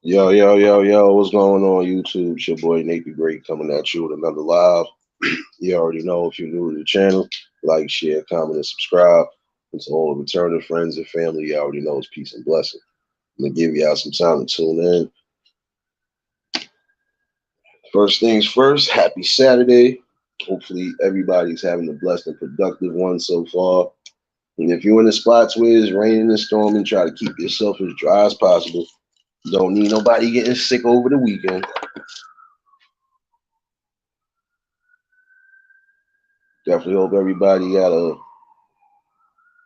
Yo, yo, yo, yo, what's going on YouTube? It's your boy Nate the Great coming at you with another live. You already know if you're new to the channel, like, share, comment, and subscribe. And to all the returning friends and family, you already know it's peace and blessing. I'm gonna give y'all some time to tune in. First things first, happy Saturday. Hopefully everybody's having a blessed and productive one so far. And if you're in the spots where it's raining and storming, try to keep yourself as dry as possible. Don't need nobody getting sick over the weekend. Definitely hope everybody got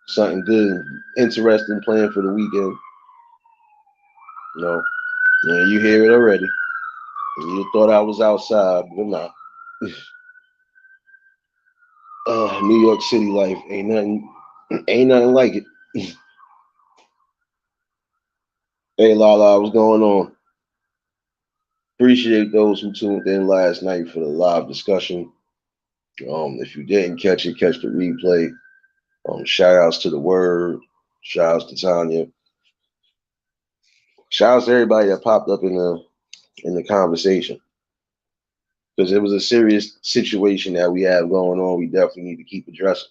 something good, interesting planned for the weekend. You know, yeah, you hear it already. You thought I was outside, but I'm not. New York City life ain't nothing like it. Hey Lala, what's going on? Appreciate those who tuned in last night for the live discussion. If you didn't catch it, catch the replay. Shout outs to the word. Shout outs to Tanya. Shout outs to everybody that popped up in the conversation. Because it was a serious situation that we have going on. We definitely need to keep addressing.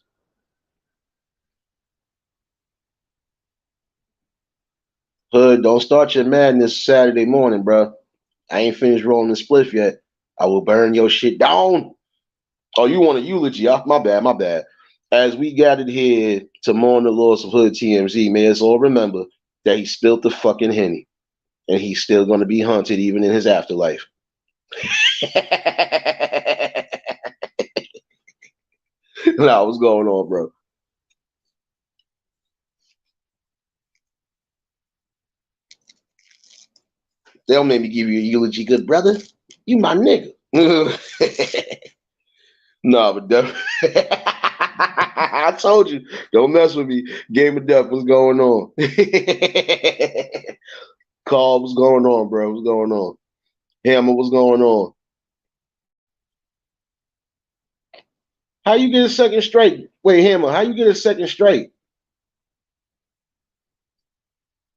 Hood, don't start your madness Saturday morning, bro. I ain't finished rolling the spliff yet. I will burn your shit down. Oh, you want a eulogy? My bad, my bad. As we gathered here to mourn the loss of Hood TMZ, may us all remember that he spilled the fucking Henny. And he's still going to be haunted even in his afterlife. Nah, what's going on, bro? They'll make me give you a eulogy, good brother. You my nigga. No, but definitely. I told you, don't mess with me. Game of Death, what's going on? Carl, what's going on, bro? What's going on? Hammer, what's going on? How you get a second straight? Wait, Hammer, how you get a second straight?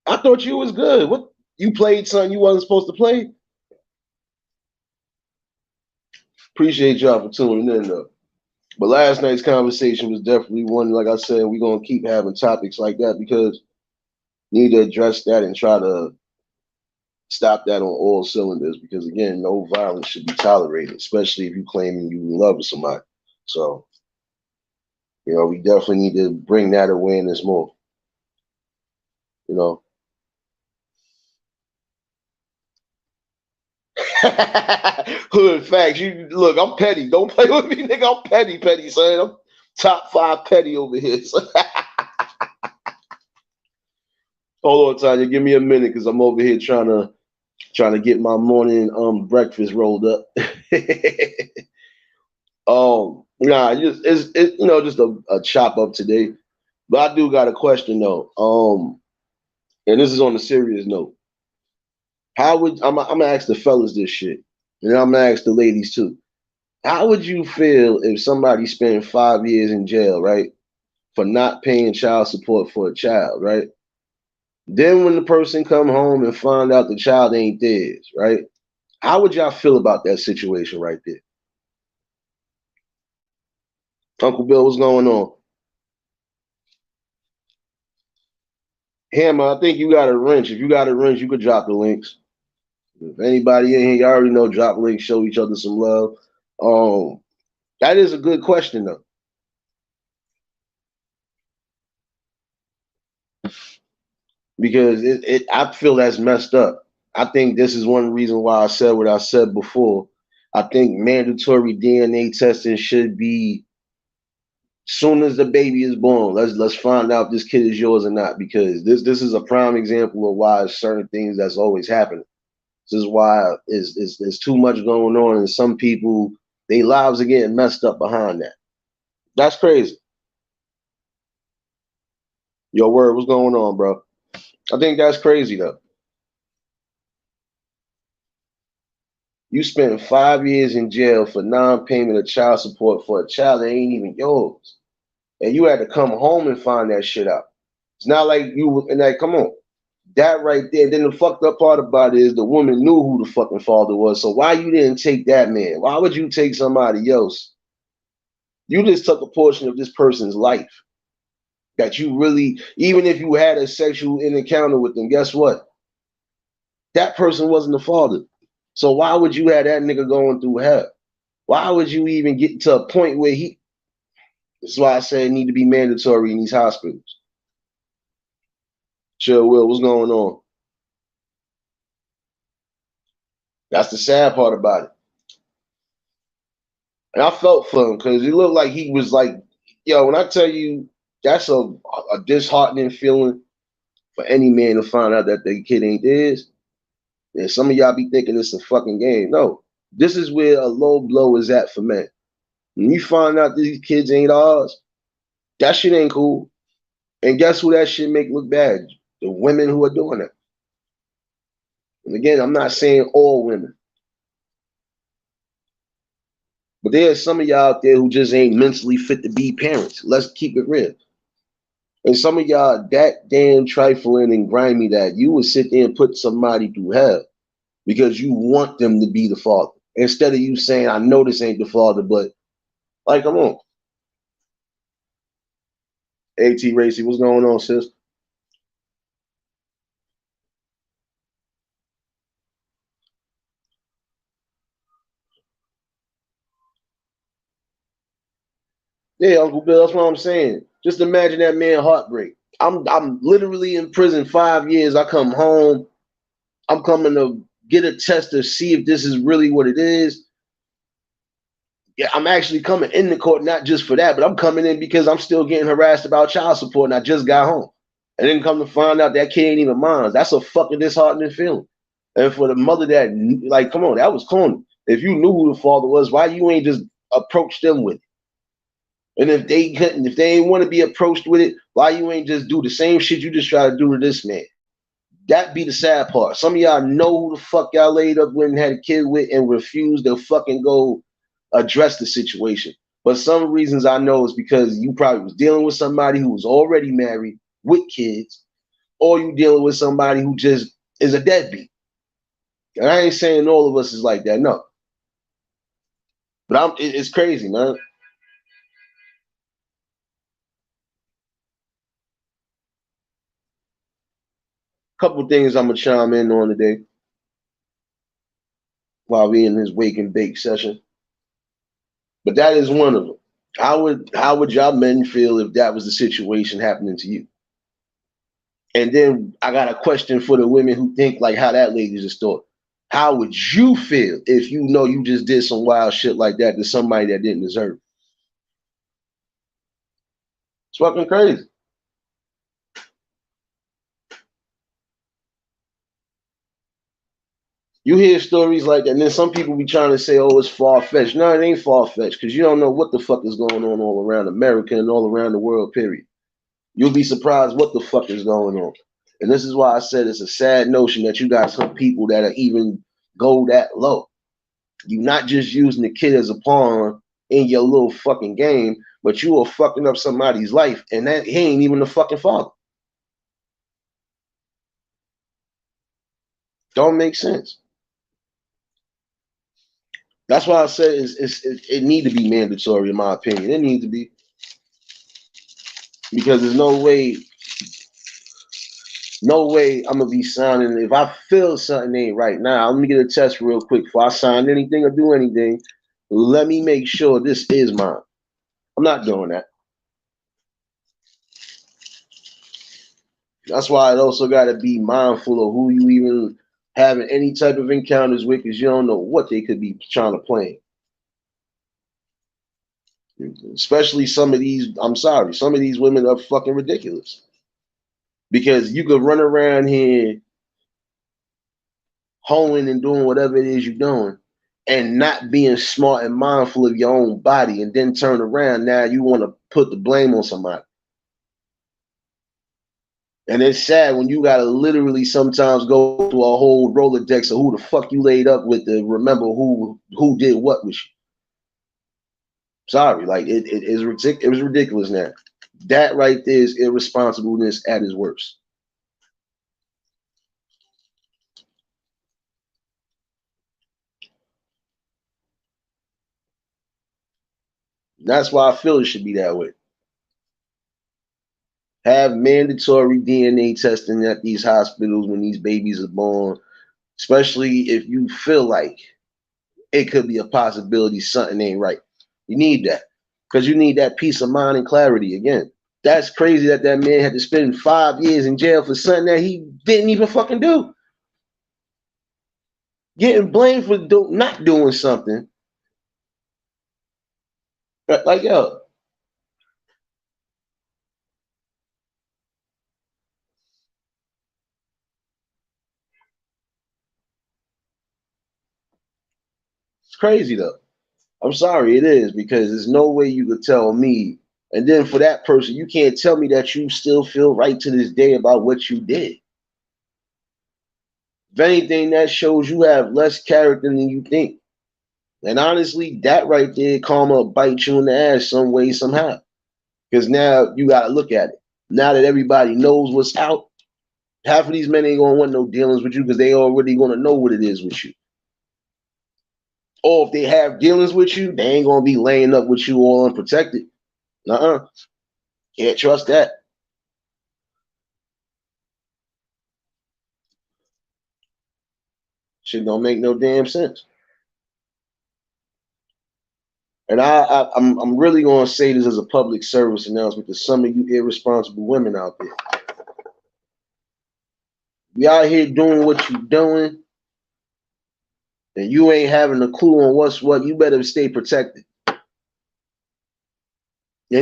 I thought you was good. What you played something you wasn't supposed to play? Appreciate y'all for tuning in though. But last night's conversation was definitely one, like I said, we're gonna keep having topics like that because we need to address that and try to stop that on all cylinders because again, no violence should be tolerated, especially if you claiming you in love with somebody. So, we definitely need to bring that awareness more. You know. Hood facts. You look, I'm petty. Don't play with me, nigga. I'm petty, son. I'm top 5 petty over here. Hold on, Tanya. Give me a minute because I'm over here trying to get my morning breakfast rolled up. Nah, just a chop up today. But I do got a question though. And this is on a serious note. How would I'm gonna ask the fellas this shit, and I'm gonna ask the ladies too. How would you feel if somebody spent 5 years in jail, right, for not paying child support for a child, right? Then when the person come home and find out the child ain't theirs, right? How would y'all feel about that situation right there? Uncle Bill, what's going on? Hammer, I think you got a wrench. If you got a wrench, you could drop the links. If anybody in here, you already know, drop links, show each other some love. Um, that is a good question though, because I feel that's messed up. I think this is one reason why I said what I said before. I think mandatory DNA testing should be soon as the baby is born. Let's find out if this kid is yours or not, because this is a prime example of why certain things that's always happening. This is why is too much going on, and some people their lives are getting messed up behind that. That's crazy. Your word, what's going on, bro? I think that's crazy though. You spent 5 years in jail for non-payment of child support for a child that ain't even yours, and you had to come home and find that shit out. It's not like you and like, come on. That right there. Then the fucked up part about it is the woman knew who the fucking father was. So why you didn't take that man? Why would you take somebody else? You just took a portion of this person's life that you really, even if you had a sexual encounter with them, guess what? That person wasn't the father. So why would you have that nigga going through hell? Why would you even get to a point where he? That's why I say it need to be mandatory in these hospitals. Chill, Will, what's going on? That's the sad part about it. And I felt for him because it looked like he was like, yo, when I tell you that's a disheartening feeling for any man to find out that their kid ain't theirs. And some of y'all be thinking it's a fucking game. No, this is where a low blow is at for men. When you find out these kids ain't ours, that shit ain't cool. And guess who that shit make look bad? The women who are doing it. And again, I'm not saying all women. But there's some of y'all out there who just ain't mentally fit to be parents. Let's keep it real. And some of y'all that damn trifling and grimy that you would sit there and put somebody through hell because you want them to be the father. Instead of you saying, I know this ain't the father, but like, come on. AT Racy, what's going on, sis? Yeah, Uncle Bill, that's what I'm saying. Just imagine that man heartbreak. I'm literally in prison 5 years. I come home. I'm coming to get a test to see if this is really what it is. Yeah, I'm actually coming in the court not just for that, but I'm coming in because I'm still getting harassed about child support and I just got home. And then come to find out that kid ain't even mine. That's a fucking disheartening feeling. And for the mother that, like, come on, that was corny. If you knew who the father was, why you ain't just approach them with it? And if they couldn't, if they ain't want to be approached with it, why you ain't just do the same shit you just try to do to this man? That be the sad part. Some of y'all know who the fuck y'all laid up with and had a kid with and refused to fucking go address the situation. But some reasons I know is because you probably was dealing with somebody who was already married with kids, or you dealing with somebody who just is a deadbeat. And I ain't saying all of us is like that, no. But it's crazy, man. Couple things I'm gonna chime in on today while we in this wake and bake session. But that is one of them. How would y'all men feel if that was the situation happening to you? And then I got a question for the women who think like how that lady just thought. How would you feel if you know you just did some wild shit like that to somebody that didn't deserve it? It's fucking crazy. You hear stories like that, and then some people be trying to say, "Oh, it's far fetched." No, it ain't far fetched because you don't know what the fuck is going on all around America and all around the world. Period. You'll be surprised what the fuck is going on. And this is why I said it's a sad notion that you got some people that are even go that low. You're not just using the kid as a pawn in your little fucking game, but you are fucking up somebody's life, and that he ain't even the fucking father. Don't make sense. That's why I said it need to be mandatory in my opinion. It needs to be because there's no way I'm gonna be signing. If I feel something ain't right now, let me get a test real quick before I sign anything or do anything. Let me make sure this is mine. I'm not doing that. That's why it also got to be mindful of who you even having any type of encounters with, because you don't know what they could be trying to play. Especially some of these. I'm sorry, some of these women are fucking ridiculous because you could run around here hoeing and doing whatever it is you're doing and not being smart and mindful of your own body and then turn around. Now you want to put the blame on somebody. And it's sad when you gotta literally sometimes go through a whole Rolodex of who the fuck you laid up with to remember who did what with you. Sorry, like it was ridiculous now. That right there is irresponsibleness at its worst. That's why I feel it should be that way. Have mandatory DNA testing at these hospitals when these babies are born, especially if you feel like it could be a possibility something ain't right. You need that because you need that peace of mind and clarity again. That's crazy that that man had to spend 5 years in jail for something that he didn't even fucking do. Getting blamed for not doing something. Like, yo, it's crazy though. I'm sorry, it is because there's no way you could tell me. And then for that person, you can't tell me that you still feel right to this day about what you did. If anything, that shows you have less character than you think. And honestly, that right there, karma bite you in the ass some way, somehow. Because now you got to look at it. Now that everybody knows what's out, half of these men ain't going to want no dealings with you because they already going to know what it is with you. Or if they have dealings with you, they ain't going to be laying up with you all unprotected. Can't trust that. Shit don't make no damn sense. And I'm really gonna say this as a public service announcement to some of you irresponsible women out there. You out here doing what you doing, and you ain't having a clue on what's what. You better stay protected. And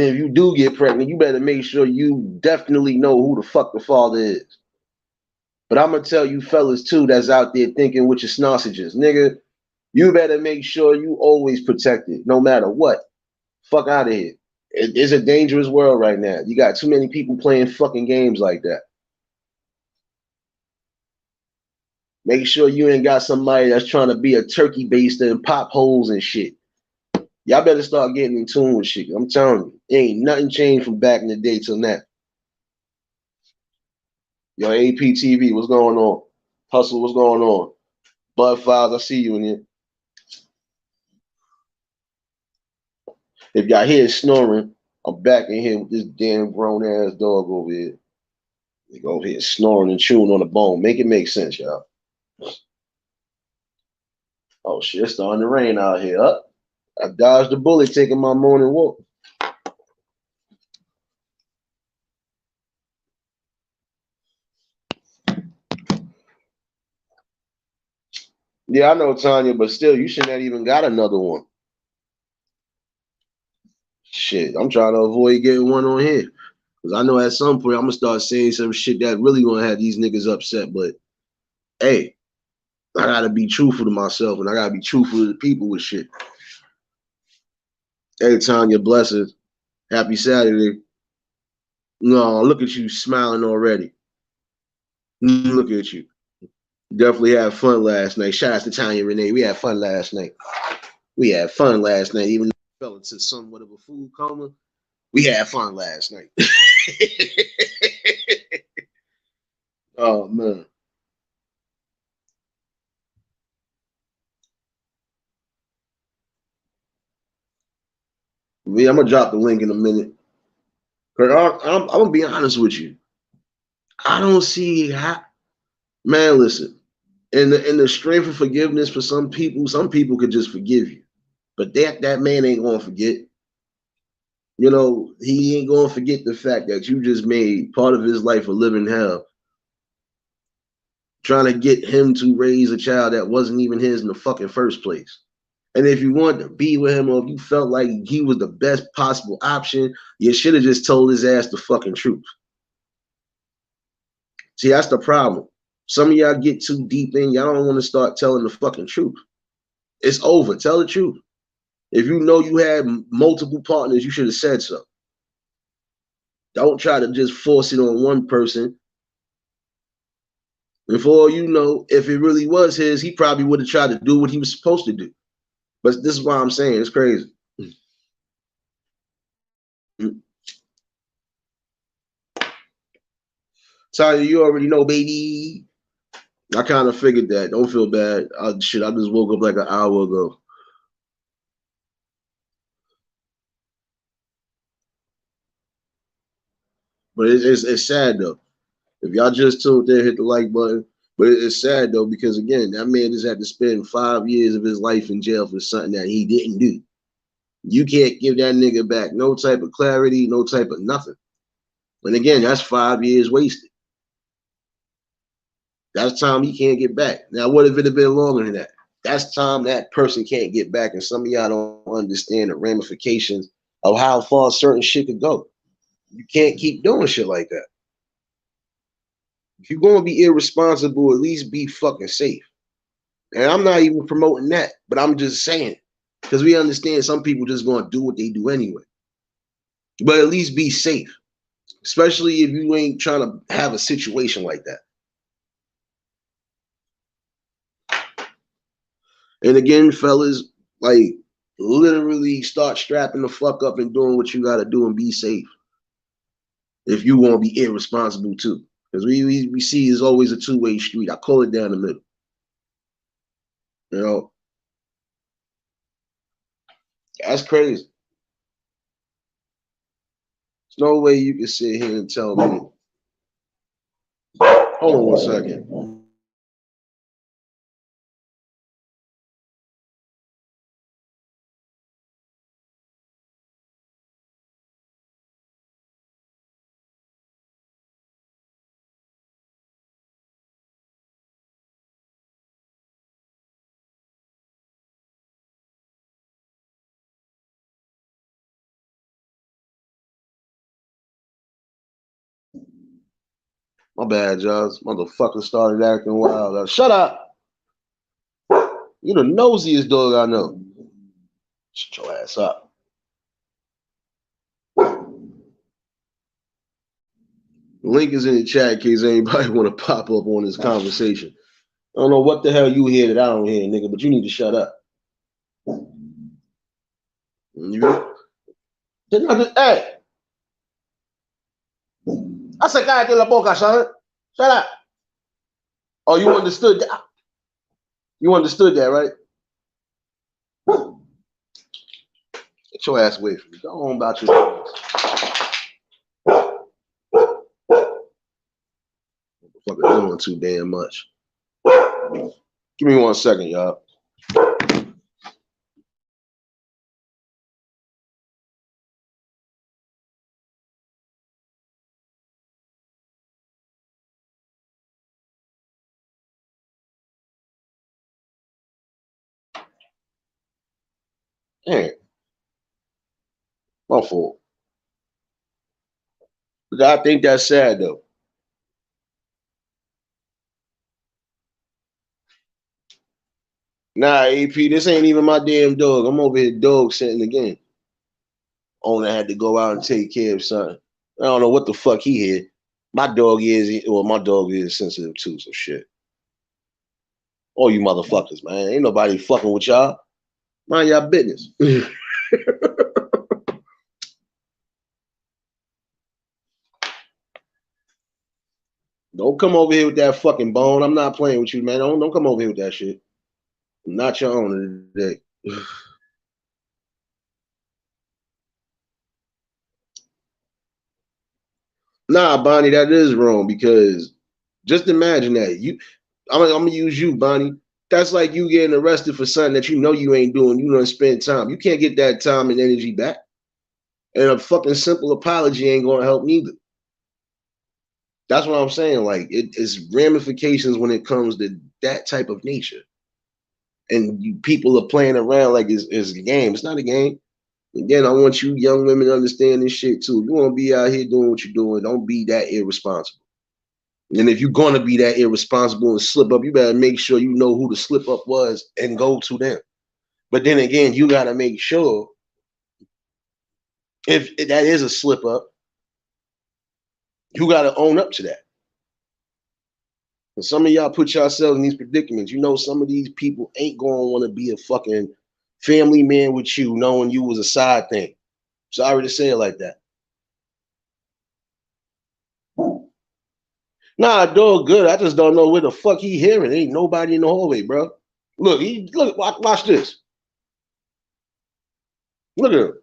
if you do get pregnant, you better make sure you definitely know who the fuck the father is. But I'm gonna tell you fellas too that's out there thinking with your sausages, nigga. You better make sure you always protected, no matter what. Fuck out of here. It's a dangerous world right now. You got too many people playing fucking games like that. Make sure you ain't got somebody that's trying to be a turkey baster and pop holes and shit. Y'all better start getting in tune with shit. I'm telling you, ain't nothing changed from back in the day till now. Yo, APTV, what's going on? Hustle, what's going on? Bud Files, I see you in here. If y'all hear snoring, I'm back in here with this damn grown ass dog over here. They go over here snoring and chewing on the bone. Make it make sense, y'all. Oh shit, it's starting to rain out here. Up. I dodged the bullet taking my morning walk. Yeah, I know, Tanya, but still, you shouldn't have even got another one. Shit, I'm trying to avoid getting one on here. Because I know at some point I'm going to start saying some shit that really going to have these niggas upset. But, hey, I got to be truthful to myself and I got to be truthful to the people with shit. Hey, Tanya, blessings. Happy Saturday. No, look at you smiling already. Look at you. Definitely had fun last night. Shout out to Tanya Renee. We had fun last night. We had fun last night, even though I fell into somewhat of a food coma. We had fun last night. Oh man. Yeah, I'm gonna drop the link in a minute. I'm gonna be honest with you. I don't see how. Man, listen. In the strength of forgiveness for some people could just forgive you, but that man ain't gonna forget. You know, he ain't gonna forget the fact that you just made part of his life a living hell, trying to get him to raise a child that wasn't even his in the fucking first place. And if you wanted to be with him or if you felt like he was the best possible option, you should have just told his ass the fucking truth. See, that's the problem. Some of y'all get too deep in, y'all don't want to start telling the fucking truth. It's over. Tell the truth. If you know you had multiple partners, you should have said so. Don't try to just force it on one person. And for all you know, if it really was his, he probably would have tried to do what he was supposed to do. But this is why I'm saying it's crazy. Tanya, you already know, baby. I kind of figured that. Don't feel bad. Shit, I just woke up like an hour ago. But it's sad though. If y'all just tuned in, hit the like button. But it's sad though, because again, that man just had to spend 5 years of his life in jail for something that he didn't do. You can't give that nigga back no type of clarity, no type of nothing. And again, that's 5 years wasted. That's time he can't get back. Now, what if it had been longer than that? That's time that person can't get back. And some of y'all don't understand the ramifications of how far certain shit could go. You can't keep doing shit like that. If you're going to be irresponsible, at least be fucking safe. And I'm not even promoting that, but I'm just saying, because we understand some people just going to do what they do anyway. But at least be safe, especially if you ain't trying to have a situation like that. And again, fellas, like literally start strapping the fuck up and doing what you got to do and be safe. If you want to be irresponsible too. Because we see it's always a two-way street. I call it down the middle. You know? That's crazy. There's no way you can sit here and tell me. Hold on 1 second. My bad, y'all. This motherfucker started acting wild. Shut up. You the nosiest dog I know. Shut your ass up. Link is in the chat in case anybody want to pop up on this conversation. I don't know what the hell you hear that I don't hear, nigga, but you need to shut up. Hey! I said, cállate la boca, son. Shut up. Oh, you understood that? You understood that, right? Get your ass away from me. Go on about your motherfucker doing too damn much. Give me 1 second, y'all. Damn. My fault. But I think that's sad though. Nah, AP, this ain't even my damn dog. I'm over here dog sitting again. Owner had to go out and take care of something. I don't know what the fuck he hit. My dog is sensitive too, so shit. All you motherfuckers, man. Ain't nobody fucking with y'all. Mind y'all business. Don't come over here with that fucking bone. I'm not playing with you, man. Don't come over here with that shit. I'm not your owner today. Nah, Bonnie, that is wrong because just imagine that. I'm gonna use you, Bonnie. That's like you getting arrested for something that you know you ain't doing. You don't spend time. You can't get that time and energy back. And a fucking simple apology ain't gonna help neither. That's what I'm saying. Like it's ramifications when it comes to that type of nature. And people are playing around like it's a game. It's not a game. Again, I want you young women to understand this shit too. You want to be out here doing what you're doing. Don't be that irresponsible. And if you're going to be that irresponsible and slip up, you better make sure you know who the slip up was and go to them. But then again, you got to make sure if that is a slip up, you got to own up to that. And some of y'all put yourselves in these predicaments. You know, some of these people ain't going to want to be a fucking family man with you, knowing you was a side thing. Sorry to say it like that. Nah, dog good. I just don't know where the fuck he hearing. Ain't nobody in the hallway, bro. Look, watch this. Look at him.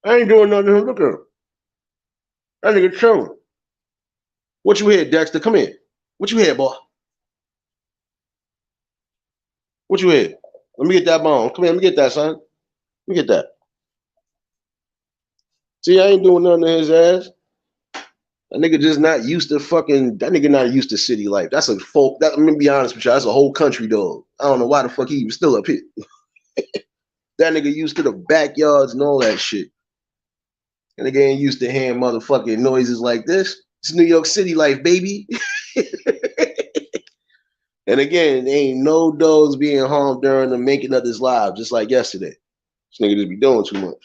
I ain't doing nothing to him. Look at him. That nigga chilling. What you hear, Dexter? Come here. What you hear, boy? What you hear? Let me get that bone. Come here, let me get that, son. Let me get that. See, I ain't doing nothing to his ass. That nigga just not used to fucking. That nigga not used to city life. That's a folk. Let me be honest with you. That's a whole country dog. I don't know why the fuck he even still up here. That nigga used to the backyards and all that shit. And nigga ain't used to hearing motherfucking noises like this. It's New York City life, baby. And again, there ain't no dogs being harmed during the making of this live, just like yesterday. This nigga just be doing too much.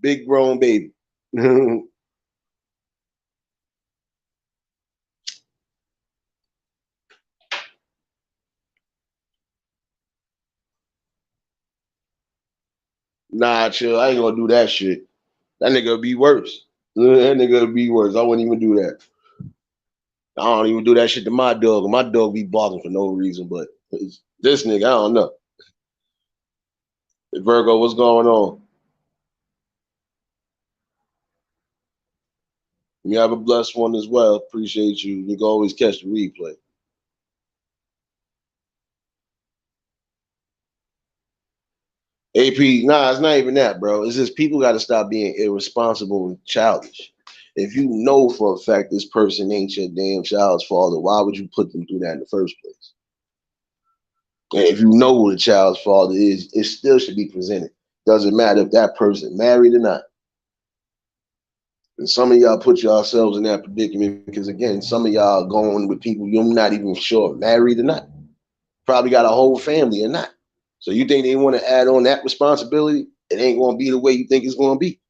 Big grown baby. Nah, chill. I ain't gonna do that shit. That nigga be worse. That nigga be worse. I wouldn't even do that. I don't even do that shit to my dog. My dog be barking for no reason, but this nigga, I don't know. Virgo, what's going on? You have a blessed one as well. Appreciate you. You can always catch the replay. AP, nah, it's not even that, bro. It's just people got to stop being irresponsible and childish. If you know for a fact this person ain't your damn child's father, why would you put them through that in the first place? And if you know who the child's father is, it still should be presented. Doesn't matter if that person married or not. And some of y'all put yourselves in that predicament because, again, some of y'all going with people you're not even sure married or not. Probably got a whole family or not. So you think they want to add on that responsibility? It ain't going to be the way you think it's going to be.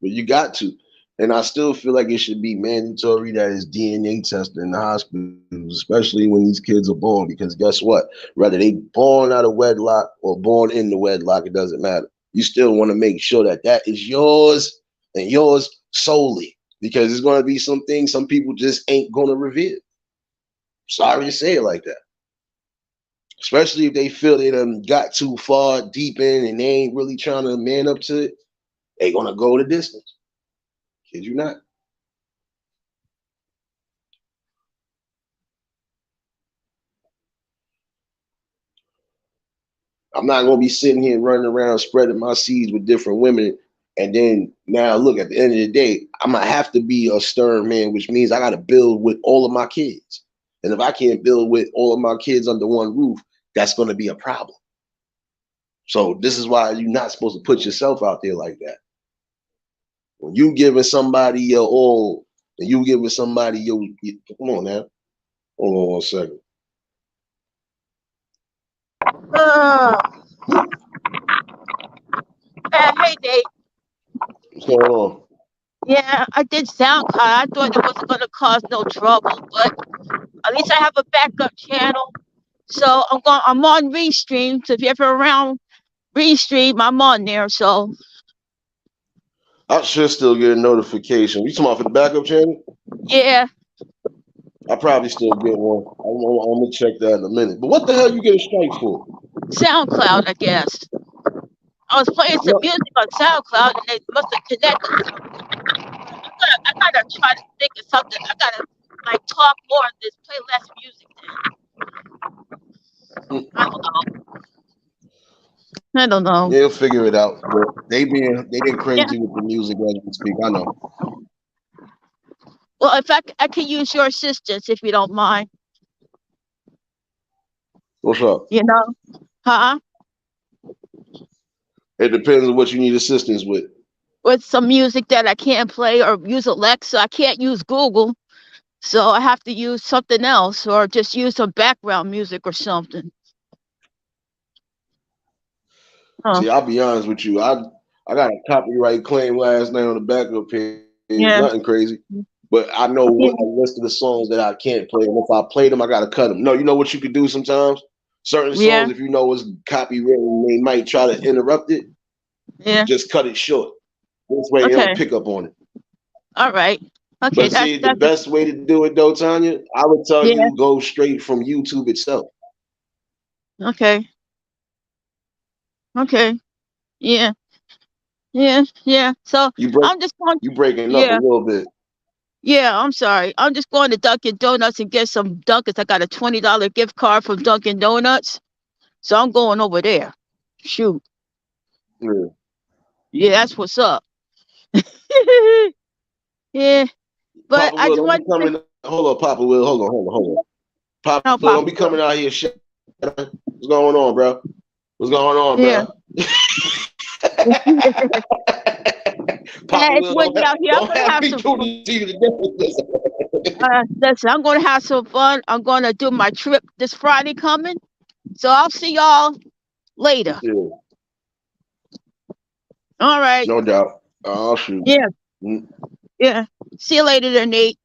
But you got to. And I still feel like it should be mandatory that it's DNA tested in the hospitals, especially when these kids are born, because guess what? Whether they born out of wedlock or born in the wedlock, it doesn't matter. You still want to make sure that that is yours and yours solely, because there's going to be some things some people just ain't going to reveal. Sorry to say it like that. Especially if they feel they done got too far deep in and they ain't really trying to man up to it, they going to go the distance. Kid you not. I'm not gonna be sitting here running around spreading my seeds with different women. And then now look, at the end of the day, I'm gonna have to be a stern man, which means I gotta build with all of my kids. And if I can't build with all of my kids under one roof, that's gonna be a problem. So this is why you're not supposed to put yourself out there like that. When you giving somebody your all, and you giving somebody your come on now. Hold on 1 second. Hey, Dave. What's going on? Yeah, I did SoundCloud. I thought it wasn't going to cause no trouble, but at least I have a backup channel. So I'm on Restream. So if you're ever around Restream, I'm on there. So I should still get a notification. You talking about for the backup channel? yeah, I probably still get one. I'm gonna check that in a minute. But what the hell you get a strike for? SoundCloud, I guess. I was playing some No, music on SoundCloud, and they must have connected. I gotta try to think of something. I gotta like talk more on this, play less music. I don't know. I don't know. they'll figure it out. But they been Yeah. crazy with the music as we speak. I know. Well, if I can use your assistance, if you don't mind, What's up? you know, huh? It depends on what you need assistance with. With some music that I can't play or use Alexa. I can't use Google. So I have to use something else or just use some background music or something. See, I'll be honest with you. I got a copyright claim last night on the backup page. Yeah. Nothing crazy. But I know what a list of the songs that I can't play. And if I play them, I gotta cut them. No, you know what you could do sometimes? Certain Yeah. songs, if you know it's copywritten, they might try to interrupt it. Yeah. Just cut it short. This way they Okay. don't pick up on it. All right. Okay, But see, the that's best way to do it though, Tanya, I would tell yeah. you go straight from YouTube itself. Okay, okay, yeah, yeah, yeah. So You break I'm just going. you breaking up a Yeah, little bit. yeah. I'm sorry. I'm just going to Dunkin' Donuts and get some Dunkins. I got a $20 gift card from Dunkin' Donuts, so I'm going over there. Shoot, Yeah. yeah, that's what's up. Yeah, but Papa I Will, just don't be want to coming. Hold on, Papa Will. Hold on. Papa know, Will, don't Papa. be coming out here. What's going on, bro? What's going on, Yeah. bro? Papa Yeah, it's Will, windy out here. I'm don't gonna have have me some. do this to you today. Listen, I'm gonna have some fun. I'm gonna do my trip this Friday coming. So I'll see y'all later. Yeah, All right. no doubt. Oh shoot. Yeah. Mm, Yeah. See you later, then, Nate.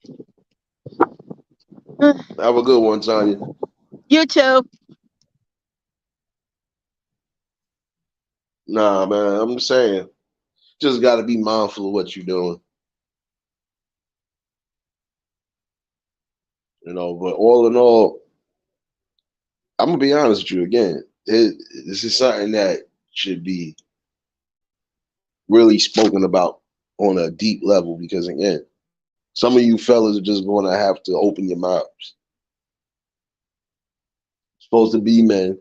have a good one, Tanya. You too. Nah, man, I'm just saying, just got to be mindful of what you're doing, you know. But all in all, I'm gonna be honest with you again. This is something that should be really spoken about on a deep level because again, some of you fellas are just going to have to open your mouths. Supposed to be men.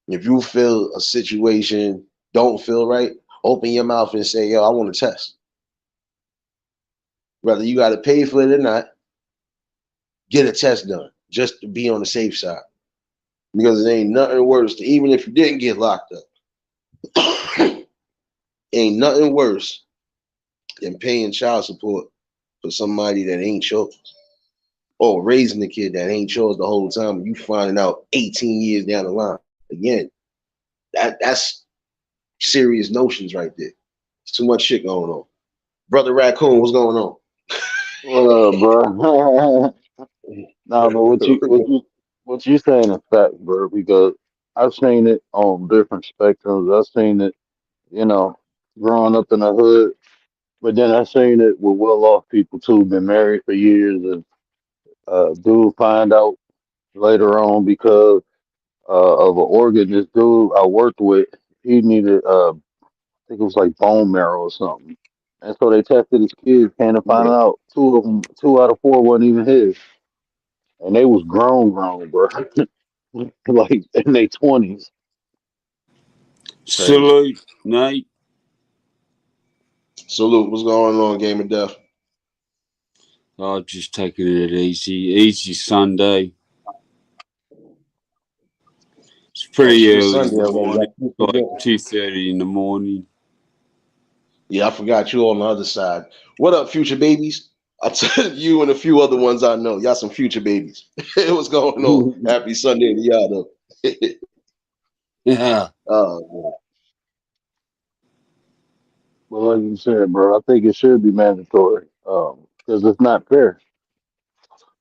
If you feel a situation don't feel right, open your mouth and say, "Yo, I want to test." Whether you got to pay for it or not, get a test done just to be on the safe side. Because it ain't nothing worse. Even if you didn't get locked up, ain't nothing worse than paying child support for somebody that ain't yours, or raising a kid that ain't yours the whole time. You finding out 18 years down the line. Again, that's serious notions right there. It's too much shit going on. Brother Raccoon, what's going on? What up, bro? Nah, but what you saying is fact, bro. Because I've seen it on different spectrums. I've seen it, you know, growing up in the hood, but then I've seen it with well-off people too, been married for years, and dude find out later on because of an organ. This dude I worked with, he needed, I think it was like bone marrow or something, and so they tested his kids, came to find Yeah. out two of them, 2 out of 4 wasn't even his. And they was grown, bro. Like in their 20s. Crazy. Salute, Nate. Salute, what's going on, Game of Death? I've just taking it easy. Easy Sunday. It's Oh, pretty shit, early in Sunday the already. morning. I keep Like forgetting. 2:30 in the morning. Yeah, I forgot you on the other side. What up, future babies? I'll tell you and a few other ones I know. Y'all some future babies. What's going on? Happy Sunday to y'all, though. Yeah. Oh, But like you said, bro, I think it should be mandatory. Because it's not fair.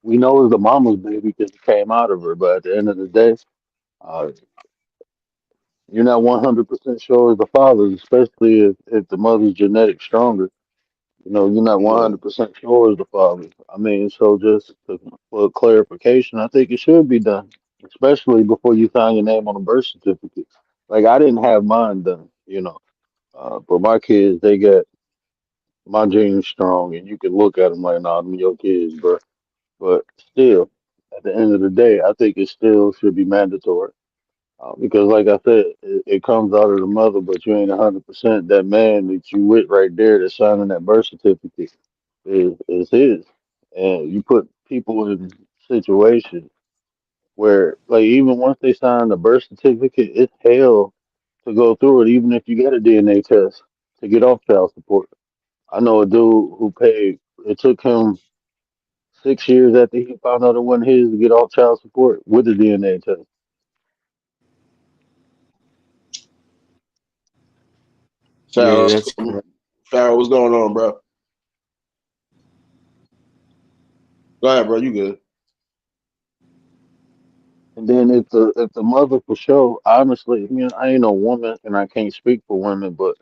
We know it's the mama's baby because it came out of her, but at the end of the day, uh, you're not 100% sure it's the father's, especially if the mother's genetic stronger. You know, you're not yeah. 100% sure it's the father. I mean, so for clarification, I think it should be done, especially before you sign your name on a birth certificate. Like, I didn't have mine done, you know. But my kids, they got my genes strong, and you can look at them like, nah, them your kids, bro. But still, at the end of the day, I think it still should be mandatory. Because, like I said, it comes out of the mother, but you ain't 100%. That man that you with right there that's signing that birth certificate is his. And you put people in situations where, like, even once they sign the birth certificate, it's hell to go through it, even if you get a DNA test to get off child support. I know a dude who paid, it took him 6 years after he found out it wasn't his to get off child support with the DNA test. Yeah, Farrell, that's correct. Farrell, what's going on, bro? Go ahead, bro. You good? And then if the mother for sure, honestly, I mean, I ain't no woman and I can't speak for women, but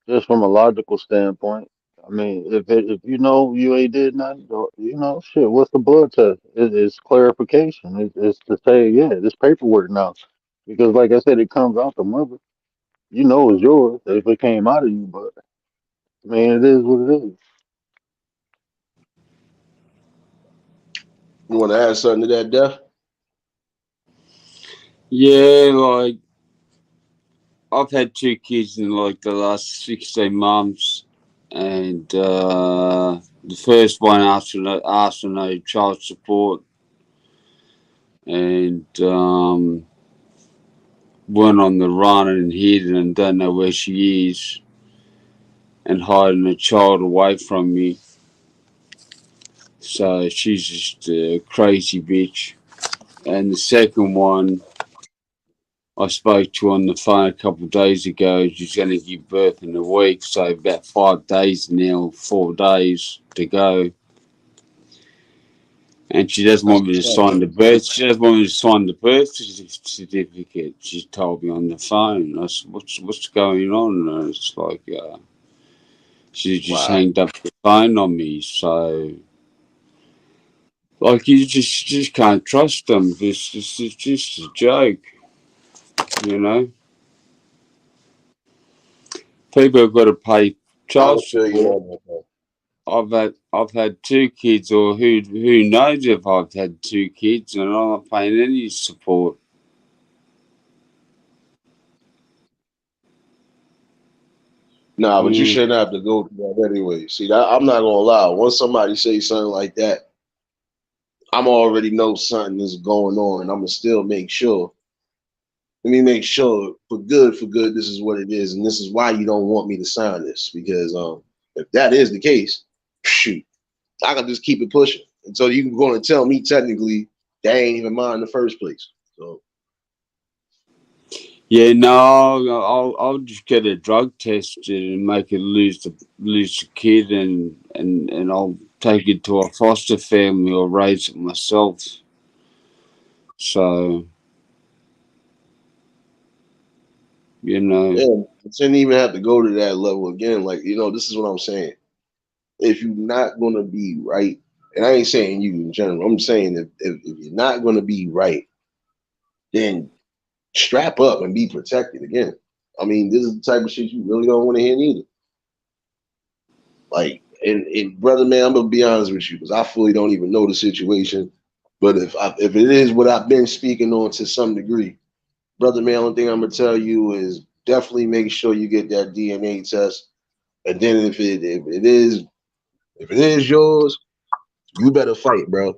just from a logical standpoint. I mean, if you know you ain't did nothing, you know, shit. What's the blood test? It's clarification. It's to say, yeah, this paperwork now, because like I said, it comes out the mother. You know it's yours if it came out of you, but I mean, it is what it is. You want to add something to that, Death? Yeah, like I've had two kids in like the last 16 months, and the first one asked for no child support, and went on the run and hid and don't know where she is, and hiding a child away from me. So she's just a crazy bitch. And the second one, I spoke to on the phone a couple of days ago. She's going to give birth in a week, so about 5 days now, 4 days to go. And she doesn't That's want me to what's up. sign the birth. She doesn't want me to sign the birth certificate. She told me on the phone. I said, "What's going on?" And it's like she just Wow. hanged up the phone on me. So like you just can't trust them. It's just a joke, you know. People have got to pay I child feel you support. on that, man. I've had two kids, or who knows if I've had two kids, and I'm not paying any support. Nah, but you Mm. shouldn't have to go through that anyway. See, that, I'm not gonna lie. Once somebody say something like that, I'm already know something is going on, and I'm gonna still make sure. Let me make sure for good, this is what it is, and this is why you don't want me to sign this. Because if that is the case, shoot, I can just keep it pushing. And so you can go and tell me technically that ain't even mine in the first place. So Yeah, no, I'll just get a drug tested and make it lose the kid, and I'll take it to a foster family or raise it myself. So you know, yeah, it shouldn't even have to go to that level again. Like, this is what I'm saying. If you're not gonna be right, and I ain't saying you in general, I'm saying if you're not gonna be right, then strap up and be protected again. I mean, this is the type of shit you really don't want to hear neither. Like, and brother, man, I'm gonna be honest with you because I fully don't even know the situation. But if it is what I've been speaking on to some degree, brother, man, only thing I'm gonna tell you is definitely make sure you get that DNA test. And then if it is yours, you better fight, bro.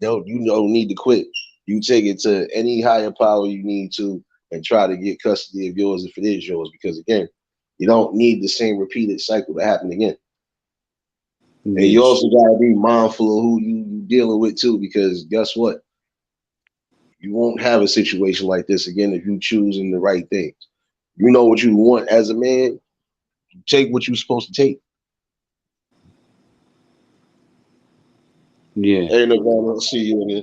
You don't need to quit. You take it to any higher power you need to and try to get custody of yours if it is yours. Because again, you don't need the same repeated cycle to happen again. And you yes, also gotta be mindful of who you dealing with too, because guess what? You won't have a situation like this again if you choosing the right things. You know what you want as a man, take what you're supposed to take. yeah. Hey Nirvana, I'll see you in there.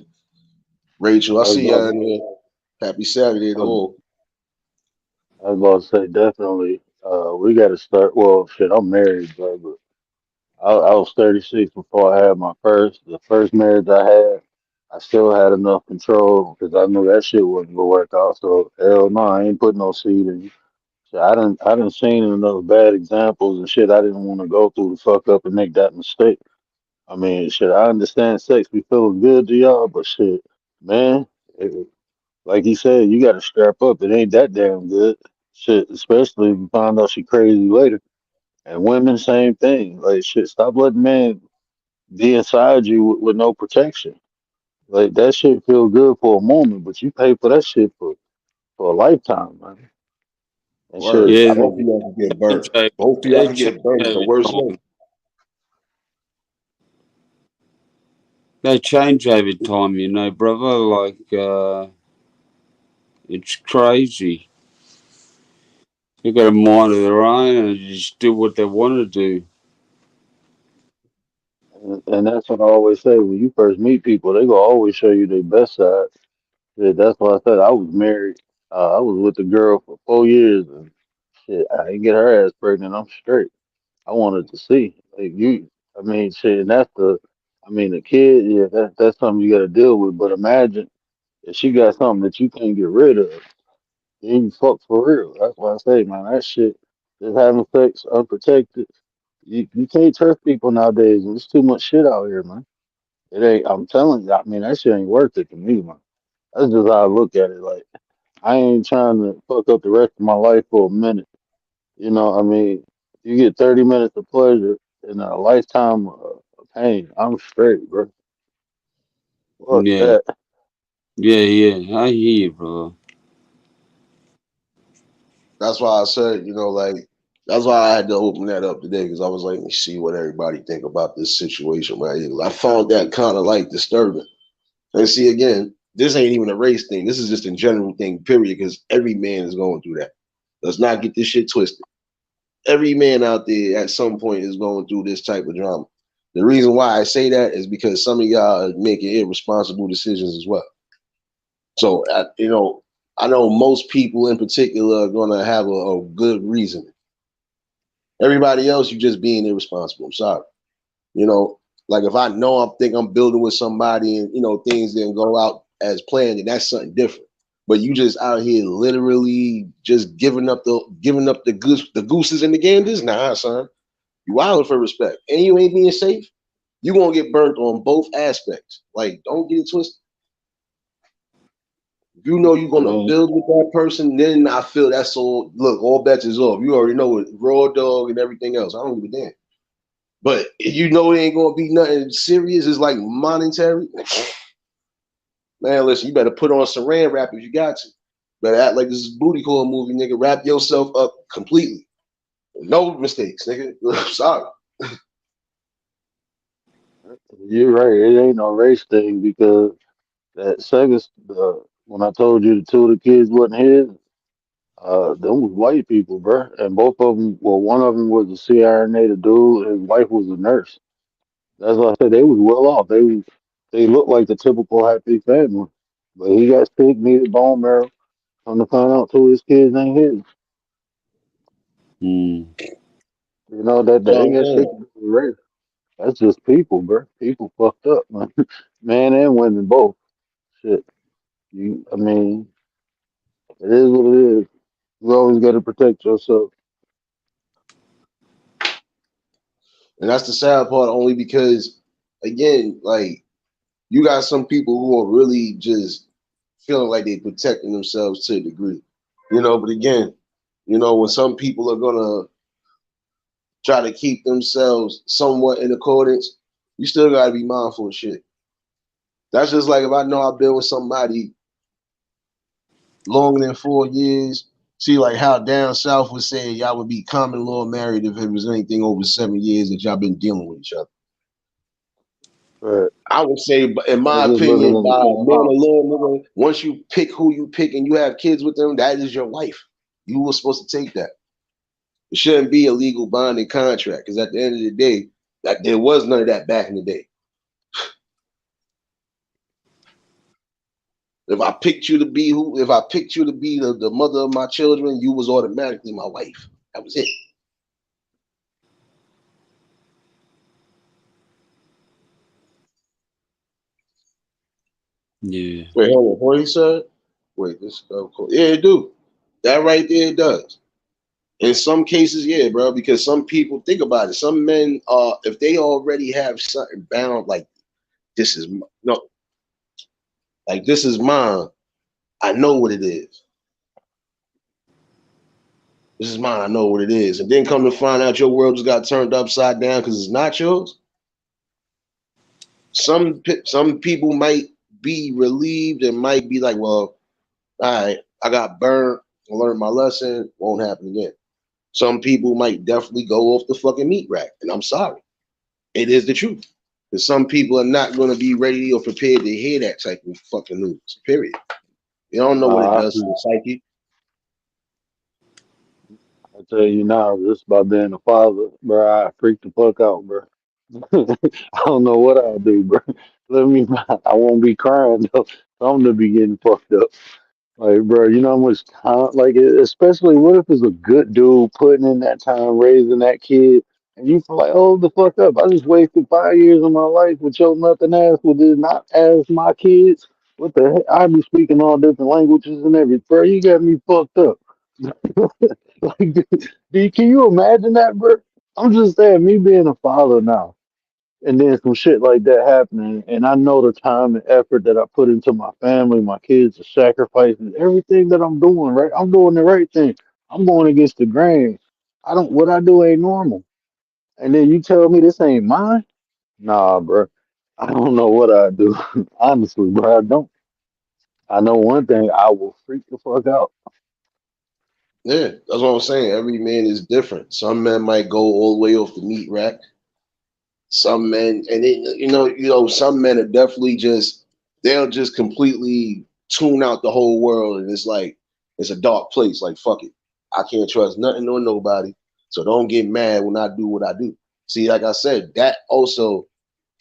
Rachel, I I was see about, you in there. Happy Saturday I to was, all. I was about to say definitely. We got to start. Well, shit, I'm married, bro, but I was 36 before I had the first marriage I had. I still had enough control because I knew that shit wasn't gonna work out. So hell no, I ain't putting no seed in you. So I done seen enough bad examples and shit. I didn't want to go through the fuck up and make that mistake. I mean, shit. I understand sex be feeling good to y'all, but shit, man, it, like he said, you got to strap up. It ain't that damn good. Shit, especially if you find out she crazy later. And women, same thing. Like shit, stop letting men be inside you with no protection. Like that shit feel good for a moment, but you pay for that shit for a lifetime, man. And shit, Word. I Yeah, Both of don't. y'all can get burnt. they change Both of y'all they can change get burnt the over worst way. time. They change over time, brother. Like it's crazy. They got a mind of their own and just do what they want to do. And that's what I always say. When you first meet people, they gonna always show you their best side. Yeah, that's why I said I was married. I was with the girl for 4 years, and shit, I didn't get her ass pregnant. I'm straight. I wanted to see. Like you, I mean, shit, and that's the, I mean, the kid, yeah, that's something you got to deal with. But imagine if she got something that you can't get rid of, then you fuck for real. That's why I say, man, that shit, just having sex unprotected, you can't trust people nowadays. There's too much shit out here, man. It ain't. I'm telling you, I mean, that shit ain't worth it to me, man. That's just how I look at it. Like, I ain't trying to fuck up the rest of my life for a minute. You know, I mean, you get 30 minutes of pleasure and a lifetime of pain. I'm straight, bro. Fuck Yeah, that. yeah. I hear you, bro. That's why I said, like that's why I had to open that up today because I was like, let me see what everybody think about this situation right here. I found that kind of like disturbing. And see, again, this ain't even a race thing. This is just a general thing, period. Because every man is going through that. Let's not get this shit twisted. Every man out there at some point is going through this type of drama. The reason why I say that is because some of y'all are making irresponsible decisions as well. So, I know most people in particular are going to have a good reason. Everybody else, you just being irresponsible. I'm sorry. You know, like if I know I'm building with somebody and things didn't go out as planned, and that's something different. But you just out here literally just giving up the gooses and the ganders. Nah, son, you wilding for respect, and you ain't being safe. You gonna get burnt on both aspects. Like, don't get it twisted. If you know you're I gonna mean, build with that person, then I feel that's all. Look, all bets is off. You already know it, raw dog and everything else. I don't give a damn. But if you know it ain't gonna be nothing serious, it's like monetary. Man, listen, you better put on saran wrap if you got to. Better act like this is a booty call movie, nigga. Wrap yourself up completely. No mistakes, nigga. Sorry. you're right. It ain't no race thing because that second, when I told you the two of the kids wasn't his, them was white people, bro. And both of them, well, one of them was a CRNA dude. His wife was a nurse. That's why I said they was well off. They looked like the typical happy family. But he got sick, needed bone marrow. Come to find out, two of his kids ain't his. Mm. You know that ain't got shit So, to do with race. That's just people, bro. People fucked up, man. Man and women both. Shit. I mean, it is what it is. You always got to protect yourself. and that's the sad part, only because, again, like you got some people who are really just feeling like they protecting themselves to a degree, But again, when some people are gonna try to keep themselves somewhat in accordance, you still gotta be mindful of shit. That's just like if I know I've been with somebody longer than 4 years. See, like how down south was saying y'all would be common law married if it was anything over 7 years that y'all been dealing with each other. But I would say, in that's my just living opinion, in the by same man or house. law, nigga, once you pick who you pick and you have kids with them, that is your wife. You were supposed to take that. It shouldn't be a legal binding contract because at the end of the day, that there was none of that back in the day. If I picked you to be the mother of my children, you was automatically my wife. That was it. Yeah. Wait, hold on. What he said? Wait, this cool. Yeah, it do. That right there, it does. In some cases, yeah, bro, because some people think about it. Some men, if they already have something bound, like this is no, like this is mine. I know what it is. This is mine. I know what it is. And then come to find out your world just got turned upside down because it's not yours. Some people might be relieved and might be like, well, all right, I got burned. I learned my lesson. Won't happen again. Some people might definitely go off the fucking meat rack, and I'm sorry. It is the truth. Because some people are not going to be ready or prepared to hear that type of fucking news. Period. You don't know what it Nah, does to the psyche. I tell you now, just by being a father, bro, I freak the fuck out, bro. I don't know what I'll do, bro. Let me, I won't be crying though. I'm gonna be getting fucked up. Like, bro, you know how much time, like, especially what if it's a good dude putting in that time raising that kid And you feel like, hold the fuck up. I just wasted 5 years of my life with your nothing ass who did not ask my kids. What the heck? I be speaking all different languages and everything. Bro, you got me fucked up. Like, can you imagine that, bro? I'm just saying, me being a father now, and then some shit like that happening, and I know the time and effort that I put into my family, my kids, the sacrifices, everything that I'm doing, right? I'm doing the right thing. I'm going against the grain. What I do ain't normal. And then you tell me this ain't mine? Nah, bro. I don't know what I do. Honestly, bro, I don't. I know one thing, I will freak the fuck out. Yeah, that's what I'm saying. Every man is different. Some men might go all the way off the meat rack. Some men, and it, some men are definitely just they'll just completely tune out the whole world, and it's like it's a dark place. Like fuck it, I can't trust nothing or nobody. So don't get mad when I do what I do. See, like I said, that also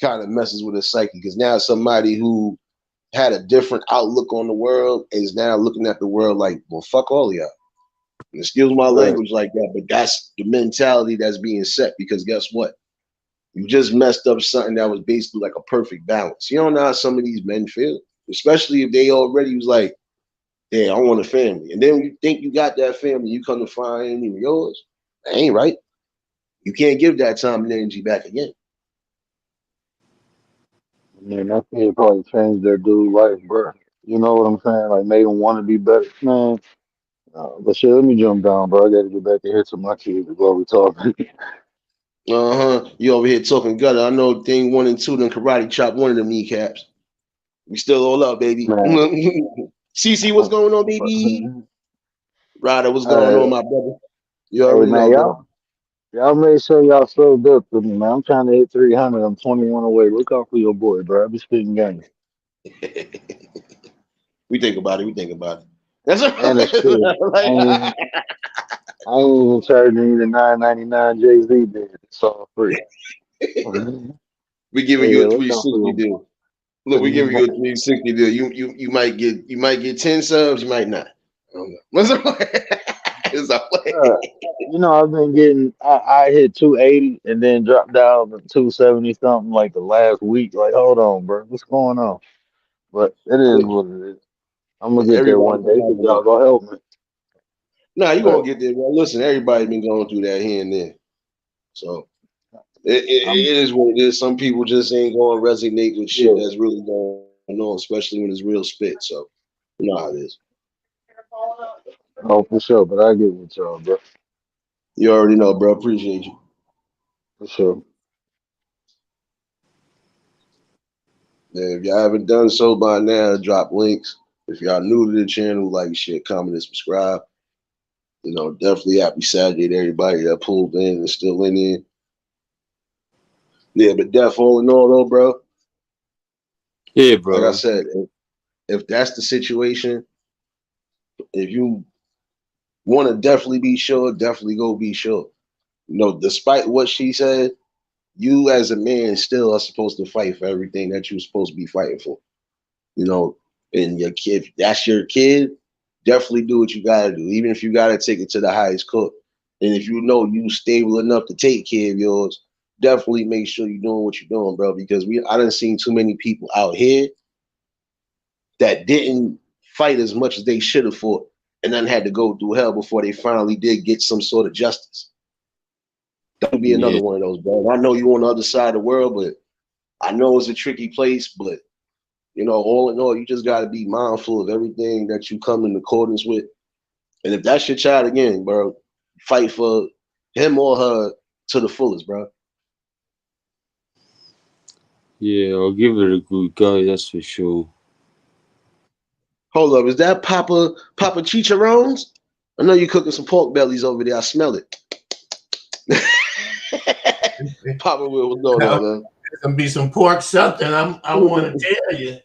kind of messes with his psyche because now somebody who had a different outlook on the world is now looking at the world like, well, fuck all of y'all. And excuse my Right. language like that, but that's the mentality that's being set because guess what? You just messed up something that was basically like a perfect balance. You don't know how some of these men feel, especially if they already was like, yeah, I want a family. And then when you think you got that family, you come to find it ain't even yours. That ain't right. You can't give that time and energy back again. Man, that kid probably changed their dude life, bro. You know what I'm saying? Like made him want to be better. Man, but shit, let me jump down, bro. I gotta get back and hit some of my kids while we talking. Uh-huh. You over here talking gutter. I know thing 1 and 2 done karate chop one of them kneecaps. We still all up, baby. Man, CC, what's going on, baby? Ryder, what's going hey, on, my brother? You hey, already man, know, bro. y'all make sure y'all subbed up for me, man. I'm trying to hit 300. I'm 21 away. Look out for your boy, bro. I be spitting game. We think about it. We think about it. That's And it's free. like, I ain't even charging you the 9.99 Jay Z did. It's all free. Yeah, we giving you a look out for 360 your deal. Look, we giving you a 360 deal. You might get 10 subs, you might not. I don't know. What's up? It's a Uh, I've been getting. I hit 280 and then dropped down to 270 something like the last week. Like, hold on, bro, what's going on? But it is what it is. I'm gonna get there Everybody one can day have because a y'all look. gonna help me. Nah, you gonna But get there, bro. Listen, everybody been going through that here and there. So it I'm is what it is. Some people just ain't gonna resonate with shit yeah, that's really going on, especially when it's real spit. So you know how it is. oh for sure. But I get with y'all, bro, You already know, bro. Appreciate you. for sure. Yeah, if y'all haven't done so by now, drop links. If y'all new to the channel, like, share, comment, and subscribe. Definitely happy Saturday to everybody that pulled in and still in here. Yeah, but Def, all in all, though, bro, Yeah, like I bro. said, if that's the situation, if you want to definitely be sure, definitely go be sure. Despite what she said, you as a man still are supposed to fight for everything that you're supposed to be fighting for. You know, and your kid, if that's your kid, definitely do what you gotta do, even if you gotta take it to the highest court. And if you know you stable enough to take care of yours, definitely make sure you're doing what you're doing, bro. Because I done seen too many people out here that didn't fight as much as they should have fought, and then had to go through hell before they finally did get some sort of justice. That would be another Yeah, one of those, bro. I know you on the other side of the world, but I know it's a tricky place, but all in all, you just got to be mindful of everything that you come in accordance with. And if that's your child again, bro, fight for him or her to the fullest, bro. yeah, I'll give it a good go, that's for sure. Hold up, is that Papa Chicharrones? I know you cooking some pork bellies over there. I smell it. Papa Will, what's going Now, on, man? there's gonna be some pork something. I want to tell you.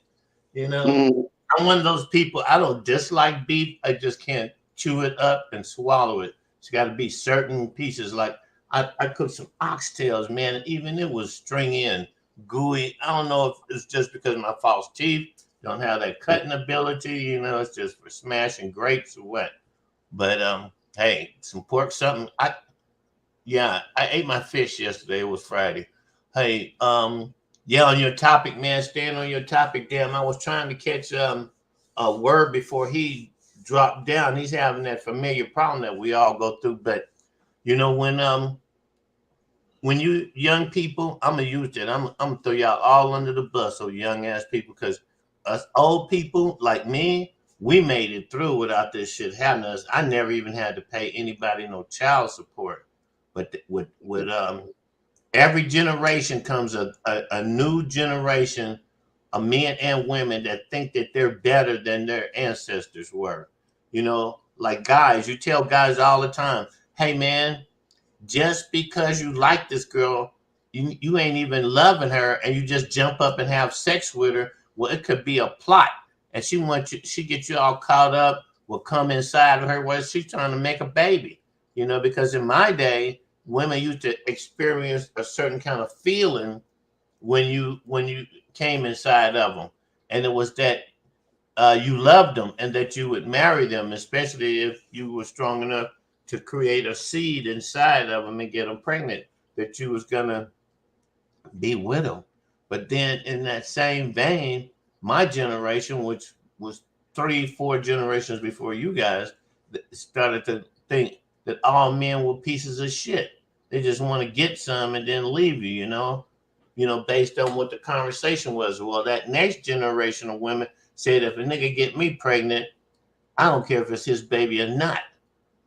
You know, Mhm. I'm one of those people. I don't dislike beef. I just can't chew it up and swallow it. It's got to be certain pieces. Like I cooked some oxtails, man. And even it was stringy and gooey. I don't know if it's just because of my false teeth don't have that cutting ability. It's just for smashing grapes or what. But hey, some pork something. Yeah, I ate my fish yesterday. It was Friday. Hey, yeah, on your topic, man. Staying on your topic, damn. I was trying to catch a word before he dropped down. He's having that familiar problem that we all go through. But you know, when you young people, I'm gonna use that. I'm gonna throw y'all all under the bus, so young ass people, because us old people like me, we made it through without this shit happening to us. I never even had to pay anybody no child support. But with every generation comes a new generation of men and women that think that they're better than their ancestors were. You know, like guys, you tell guys all the time, hey man, just because you like this girl, you ain't even loving her, and you just jump up and have sex with her. Well, it could be a plot, and she gets you all caught up. Will come inside of her where she's trying to make a baby. You know, because in my day, women used to experience a certain kind of feeling when you came inside of them, and it was that you loved them and that you would marry them, especially if you were strong enough to create a seed inside of them and get them pregnant, that you was gonna be with them. But then in that same vein, my generation, which was 3, 4 generations before you guys, started to think that all men were pieces of shit. They just want to get some and then leave you, based on what the conversation was. Well, that next generation of women said, if a nigga get me pregnant, I don't care if it's his baby or not.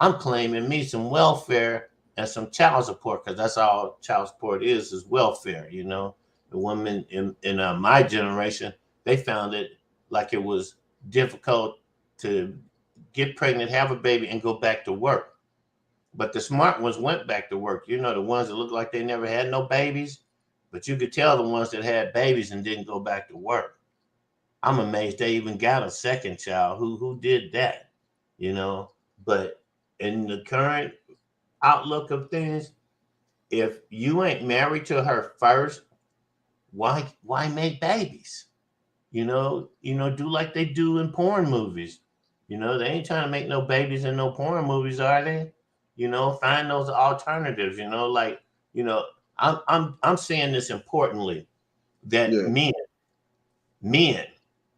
I'm claiming me some welfare and some child support, because that's all child support is welfare. The women in my generation, they found it like it was difficult to get pregnant, have a baby, and go back to work. But the smart ones went back to work. The ones that looked like they never had no babies, but you could tell the ones that had babies and didn't go back to work. I'm amazed they even got a second child. Who did that? You know, but in the current outlook of things, if you ain't married to her first, why make babies? Do like they do in porn movies. They ain't trying to make no babies in no porn movies, are they? Find those alternatives. Like you know, I'm saying this importantly, that Yeah. men,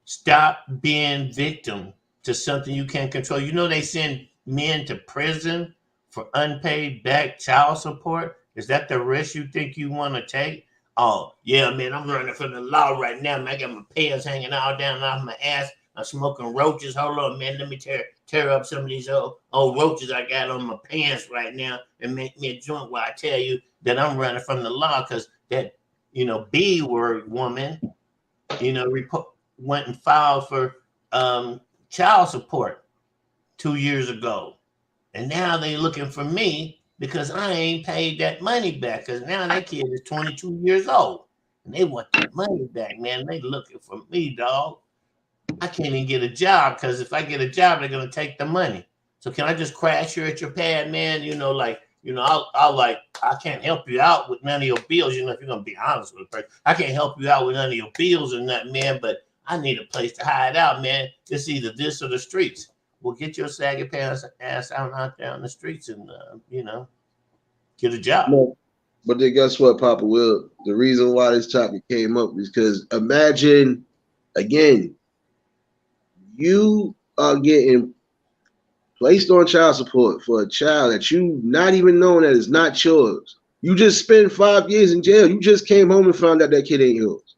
stop being victim to something you can't control. They send men to prison for unpaid back child support. Is that the risk you think you want to take? Oh, yeah, man, I'm running from the law right now, man. I got my pants hanging all down off my ass. I'm smoking roaches. Hold on, man. Let me tear up some of these old roaches I got on my pants right now and make me a joint while I tell you that I'm running from the law, because that, B word woman, went and filed for child support 2 years ago. And now they looking for me because I ain't paid that money back, because now that kid is 22 years old. And they want that money back, man. They looking for me, dog. I can't even get a job, because if I get a job, they're going to take the money. So can I just crash here at your pad, man? I can't help you out with none of your bills. If you're going to be honest with the person, I can't help you out with none of your bills or nothing, man, but I need a place to hide out, man. It's either this or the streets. Well, get your saggy pants ass out there on the streets and, get a job. No. But then guess what, Papa Will? The reason why this topic came up is because imagine, again, you are getting placed on child support for a child that you not even knowing that is not yours. You just spent 5 years in jail. You just came home and found out that kid ain't yours.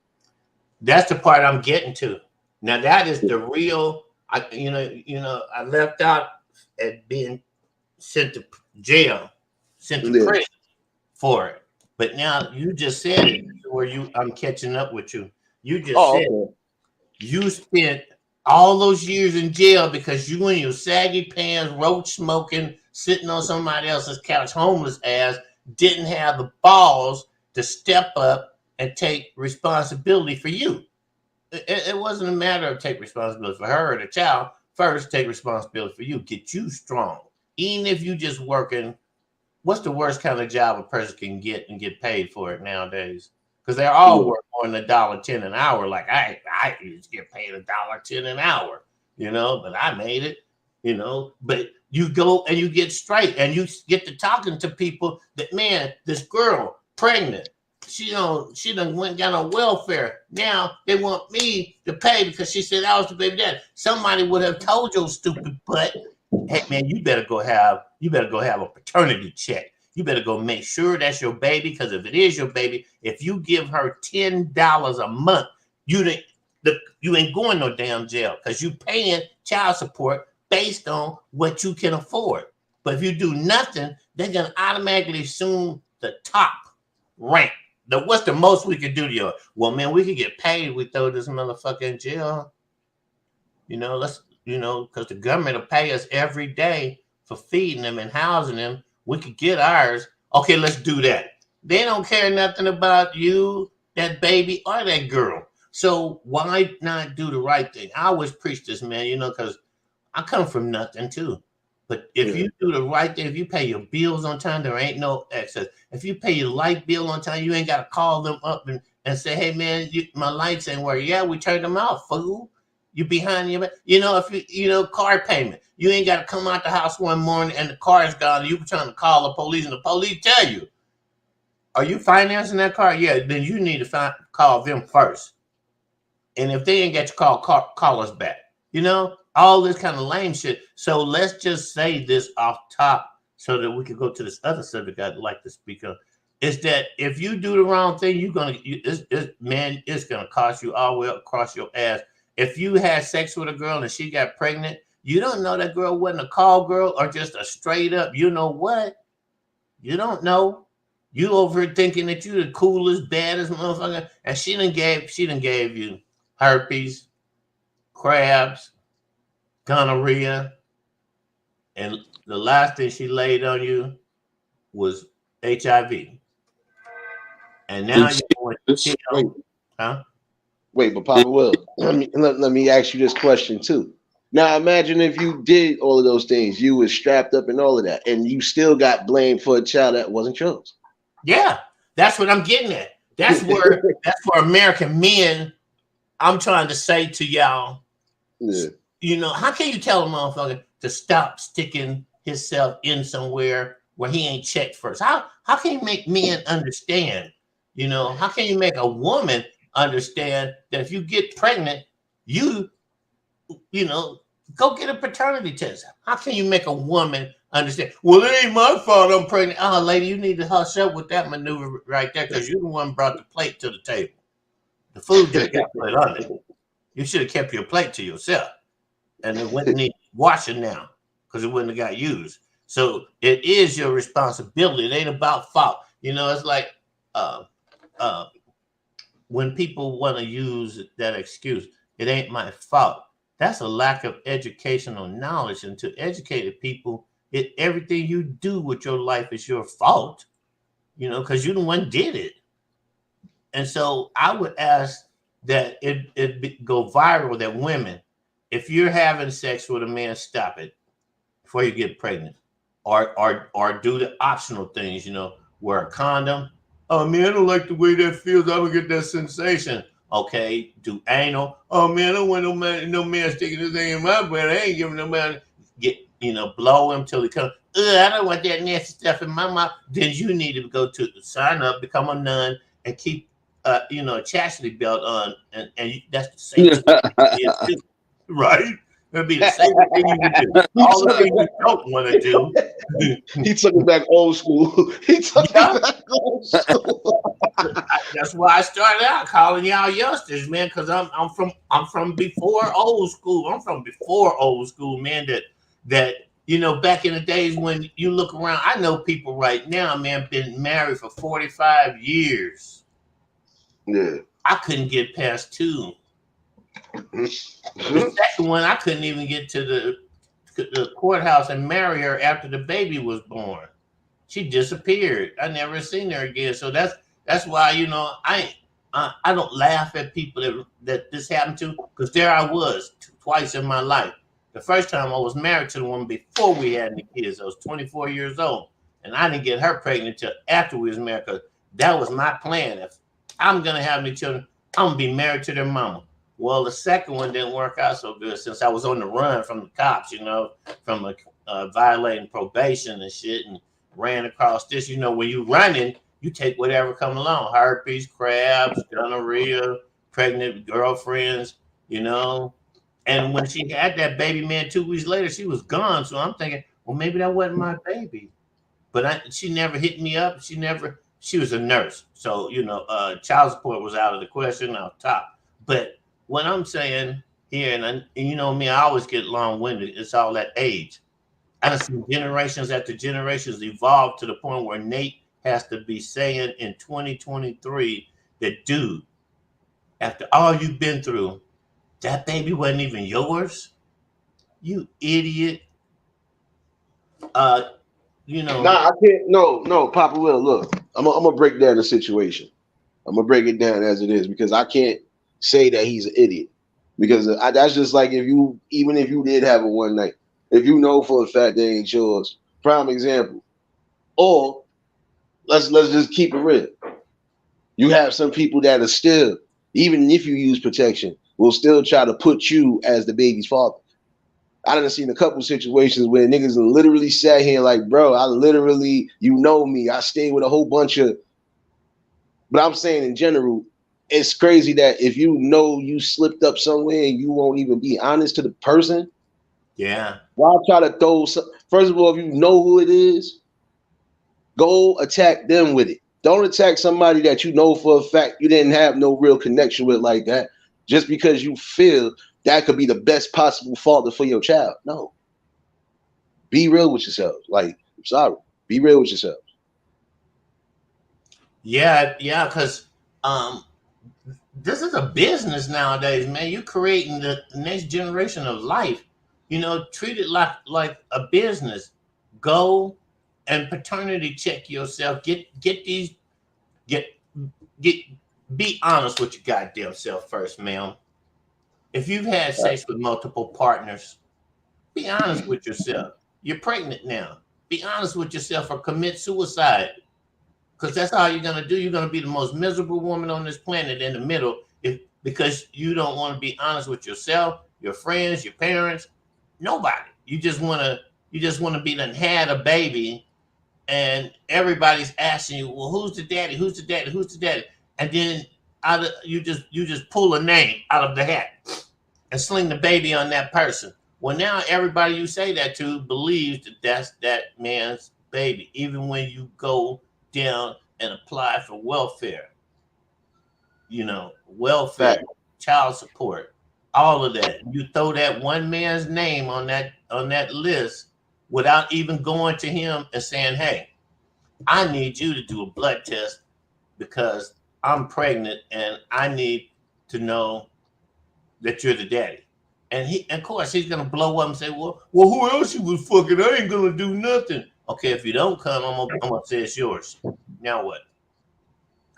That's the part I'm getting to. Now that is the real. I left out at being sent to jail, sent to prison for it. But now you just said it, where I'm catching up with you. You just said you spent all those years in jail because you and your saggy pants, roach smoking, sitting on somebody else's couch, homeless ass, didn't have the balls to step up and take responsibility for you. It wasn't a matter of take responsibility for her or the child. First, take responsibility for you. Get you strong. Even if you just working, what's the worst kind of job a person can get and get paid for it nowadays? Because they're all worth more than $1.10 an hour. Like I used to get paid $1.10 an hour, but I made it, But you go and you get straight and you get to talking to people that, man, this girl pregnant, she done went down on welfare. Now they want me to pay because she said I was the baby dad. Somebody would have told your stupid butt, hey man, you better go have a paternity check. You better go make sure that's your baby, because if it is your baby, if you give her $10 a month, you ain't going no damn jail, because you paying child support based on what you can afford. But if you do nothing, they're gonna automatically assume the top rank. What's the most we could do to you? Well, man, we could get paid. We throw this motherfucker in jail. Because the government will pay us every day for feeding them and housing them. We could get ours. Okay, let's do that. They don't care nothing about you, that baby, or that girl. So why not do the right thing? I always preach this, man, because I come from nothing too. But if you do the right thing, if you pay your bills on time, there ain't no excess. If you pay your light bill on time, you ain't got to call them up and say, hey, man, my lights ain't working. Yeah, we turned them out, fool. You behind your, if you, car payment, you ain't got to come out the house one morning and the car is gone. You trying to call the police and the police tell you, are you financing that car? Yeah, then you need to call them first. And if they ain't got your call us back. All this kind of lame shit. So let's just say this off top so that we can go to this other subject I'd like to speak of. Is that if you do the wrong thing, it's gonna cost you all the way across your ass. If you had sex with a girl and she got pregnant, you don't know that girl wasn't a call girl or just a straight up, you know what? You don't know. You over here thinking that you the coolest, baddest motherfucker, and she done gave you herpes, crabs, gonorrhea, and the last thing she laid on you was HIV. And now you're going to kill, huh? Wait, but Papa Will, let me ask you this question too. Now imagine if you did all of those things, you was strapped up and all of that, and you still got blamed for a child that wasn't yours. Yeah, that's what I'm getting at. That's where American men, I'm trying to say to y'all, how can you tell a motherfucker to stop sticking himself in somewhere where he ain't checked first? How can you make men understand? How can you make a woman understand that if you get pregnant, you go get a paternity test? How can you make a woman understand? Well, it ain't my fault I'm pregnant. Oh, lady, you need to hush up with that maneuver right there, because you're the one brought the plate to the table. The food just got put on it. You should have kept your plate to yourself, and it wouldn't need washing now because it wouldn't have got used. So it is your responsibility. It ain't about fault. It's like when people want to use that excuse, it ain't my fault. That's a lack of educational knowledge. And to educated people, everything you do with your life is your fault, because you the one did it. And so I would ask that it go viral, that women, if you're having sex with a man, stop it before you get pregnant, or do the optional things, wear a condom. Oh man, I don't like the way that feels. I don't get that sensation. Okay, do anal. Oh man, I don't want no man sticking his thing in my butt. I ain't giving no man blow him till he comes. I don't want that nasty stuff in my mouth. Then you need to go to sign up, become a nun, and keep a chastity belt on, and that's the same thing, right? That'd be the same thing you can do. All the things you don't want to do. He took it back old school. That's why I started out calling y'all youngsters, man, because I'm from before old school. I'm from before old school, man. That back in the days when you look around, I know people right now, man, been married for 45 years. Yeah. I couldn't get past 2. The second one, I couldn't even get to the courthouse and marry her after the baby was born. She disappeared. I never seen her again. So that's why I don't laugh at people that this happened to, because there I was twice in my life. The first time I was married to the woman before we had any kids. I was 24 years old, and I didn't get her pregnant until after we was married, because that was my plan. If I'm gonna have any children, I'm gonna be married to their mama. Well, the second one didn't work out so good since I was on the run from the cops, from violating probation and shit, and ran across this. You know, when you running, you take whatever come along: herpes, crabs, gonorrhea, pregnant girlfriends. You know, and when she had that baby, man, 2 weeks later she was gone. So I'm thinking, well, maybe that wasn't my baby. But she never hit me up. She was a nurse. So, you know, child support was out of the question off top. But what I'm saying here, and you know me, I always get long-winded. It's all that age. I done seen generations after generations evolve to the point where Nate has to be saying in 2023 that, dude, after all you've been through, that baby wasn't even yours? You idiot. You know, Nah, I can't. No, Papa Will. Look, I'm gonna break down the situation. I'm gonna break it down as it is because I can't say that he's an idiot because that's just like even if you did have a one night, if you know for a fact they ain't yours. Prime example. Or let's just keep it real. You have some people that are still, even if you use protection, will still try to put you as the baby's father. I done seen a couple situations where niggas literally sat here like, bro, I literally, you know me, I stayed with a whole bunch of, but I'm saying in general, it's crazy that if you know you slipped up somewhere and you won't even be honest to the person, yeah. why try to throw first of all, if you know who it is, go attack them with it. Don't attack somebody that you know for a fact you didn't have no real connection with like that, just because you feel that could be the best possible father for your child. No. Be real with yourself. Like, I'm sorry. Be real with yourself. Yeah, because this is a business nowadays, man. You're creating the next generation of life. You know, treat it like a business. Go and paternity check yourself. Be honest with your goddamn self first, ma'am. If you've had sex with multiple partners, be honest with yourself. You're pregnant now. Be honest with yourself or commit suicide. Because that's all you're gonna do. You're gonna be the most miserable woman on this planet in the middle, because you don't want to be honest with yourself, your friends, your parents, nobody. You just wanna be done had a baby, and everybody's asking you, well, who's the daddy? Who's the daddy? Who's the daddy? And then you just pull a name out of the hat and sling the baby on that person. Well, now everybody you say that to believes that that's that man's baby, even when you go down and apply for welfare, welfare, Fact. child support, all of that. You throw that one man's name on that list without even going to him and saying, hey, I need you to do a blood test because I'm pregnant and I need to know that you're the daddy. And of course, he's gonna blow up and say, well, who else you was fucking? I ain't gonna do nothing. Okay, if you don't come, I'm gonna say it's yours. Now what?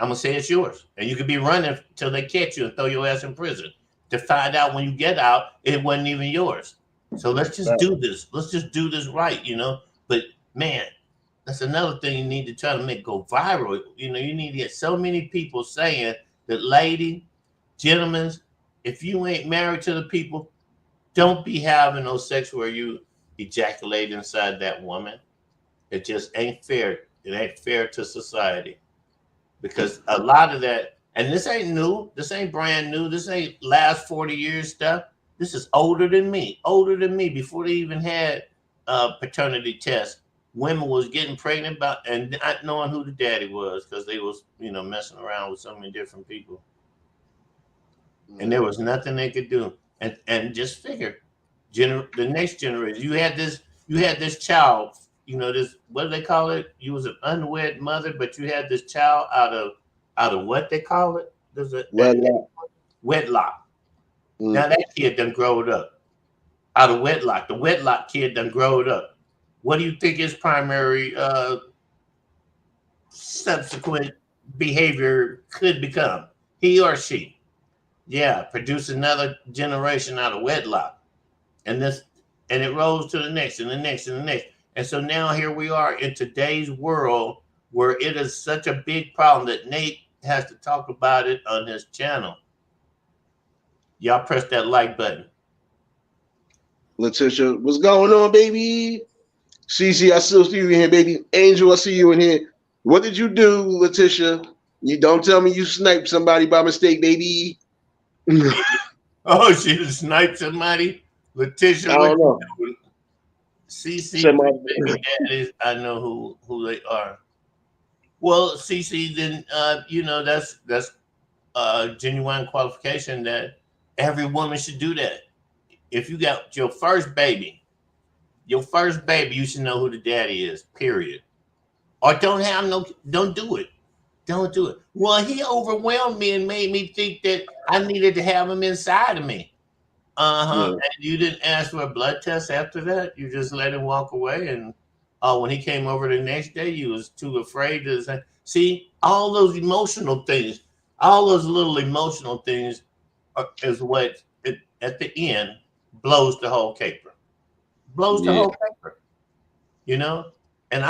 I'm gonna say it's yours, and you could be running till they catch you and throw your ass in prison to find out when you get out it wasn't even yours. So let's just do this. Let's just do this right, But man, that's another thing you need to try to make go viral. You need to get so many people saying that, lady, gentlemen, if you ain't married to the people, don't be having no sex where you ejaculate inside that woman. It just ain't fair. It ain't fair to society. Because a lot of that, and this ain't new, this ain't brand new, this ain't last 40 years stuff. This is older than me. Before they even had paternity tests. Women was getting pregnant and not knowing who the daddy was because they was, messing around with so many different people. And there was nothing they could do. And just figure, the next generation. You had this child. This, what do they call it? You was an unwed mother, but you had this child out of what they call it? There's wedlock. Now that kid done growed up out of wedlock. The wedlock kid done growed up. What do you think his primary subsequent behavior could become? He or she? Yeah, produce another generation out of wedlock. And it rolls to the next and the next and the next. And so now here we are in today's world where it is such a big problem that Nate has to talk about it on his channel. Y'all press that like button. Letitia, what's going on, baby? Cece, I still see you in here, baby. Angel, I see you in here. What did you do, Letitia? You don't tell me you sniped somebody by mistake, baby. I Oh, she just sniped somebody. Letitia, what don't you know. doing? CC, Said my baby daddies. I know who they are. Well, CC, then that's genuine qualification that every woman should do that. If you got your first baby, you should know who the daddy is. Period. Or don't do it. Don't do it. Well, he overwhelmed me and made me think that I needed to have him inside of me. Uh-huh. yeah. And you didn't ask for a blood test after that. You just let him walk away. And when he came over the next day, you was too afraid to say. See, all those emotional things, all those little emotional things is what at the end blows the whole caper. Blows the Yeah. whole caper. You know? And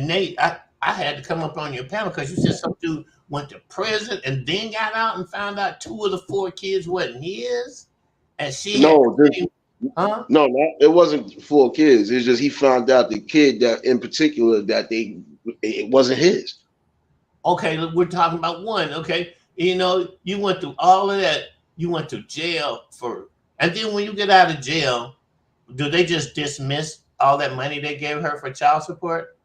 Nate, I had to come up on your panel because you said some dude went to prison and then got out and found out 2 of the 4 kids wasn't his, and she had No, the same, huh? no, it wasn't 4 kids. It's just he found out the kid that in particular that it wasn't his. Okay, look, we're talking about one. Okay, you went through all of that. You went to jail and then when you get out of jail, do they just dismiss all that money they gave her for child support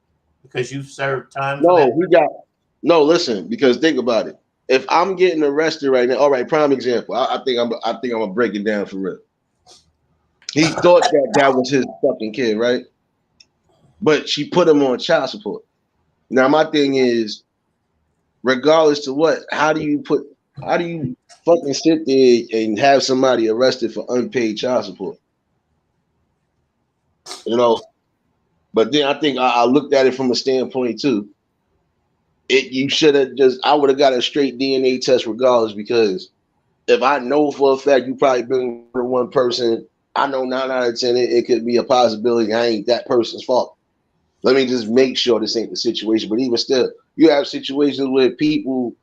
because you served time for that? No, no. Listen, because think about it. If I'm getting arrested right now, all right, prime example. I think I'm gonna break it down for real. He thought that was his fucking kid, right? But she put him on child support. Now my thing is, regardless to what, how do you fucking sit there and have somebody arrested for unpaid child support? You know. But then I think I looked at it from a standpoint too. You should have I would have got a straight DNA test regardless, because if I know for a fact you probably been with one person, I know 9 out of 10 it could be a possibility I ain't that person's fault. Let me just make sure this ain't the situation. But even still, you have situations where people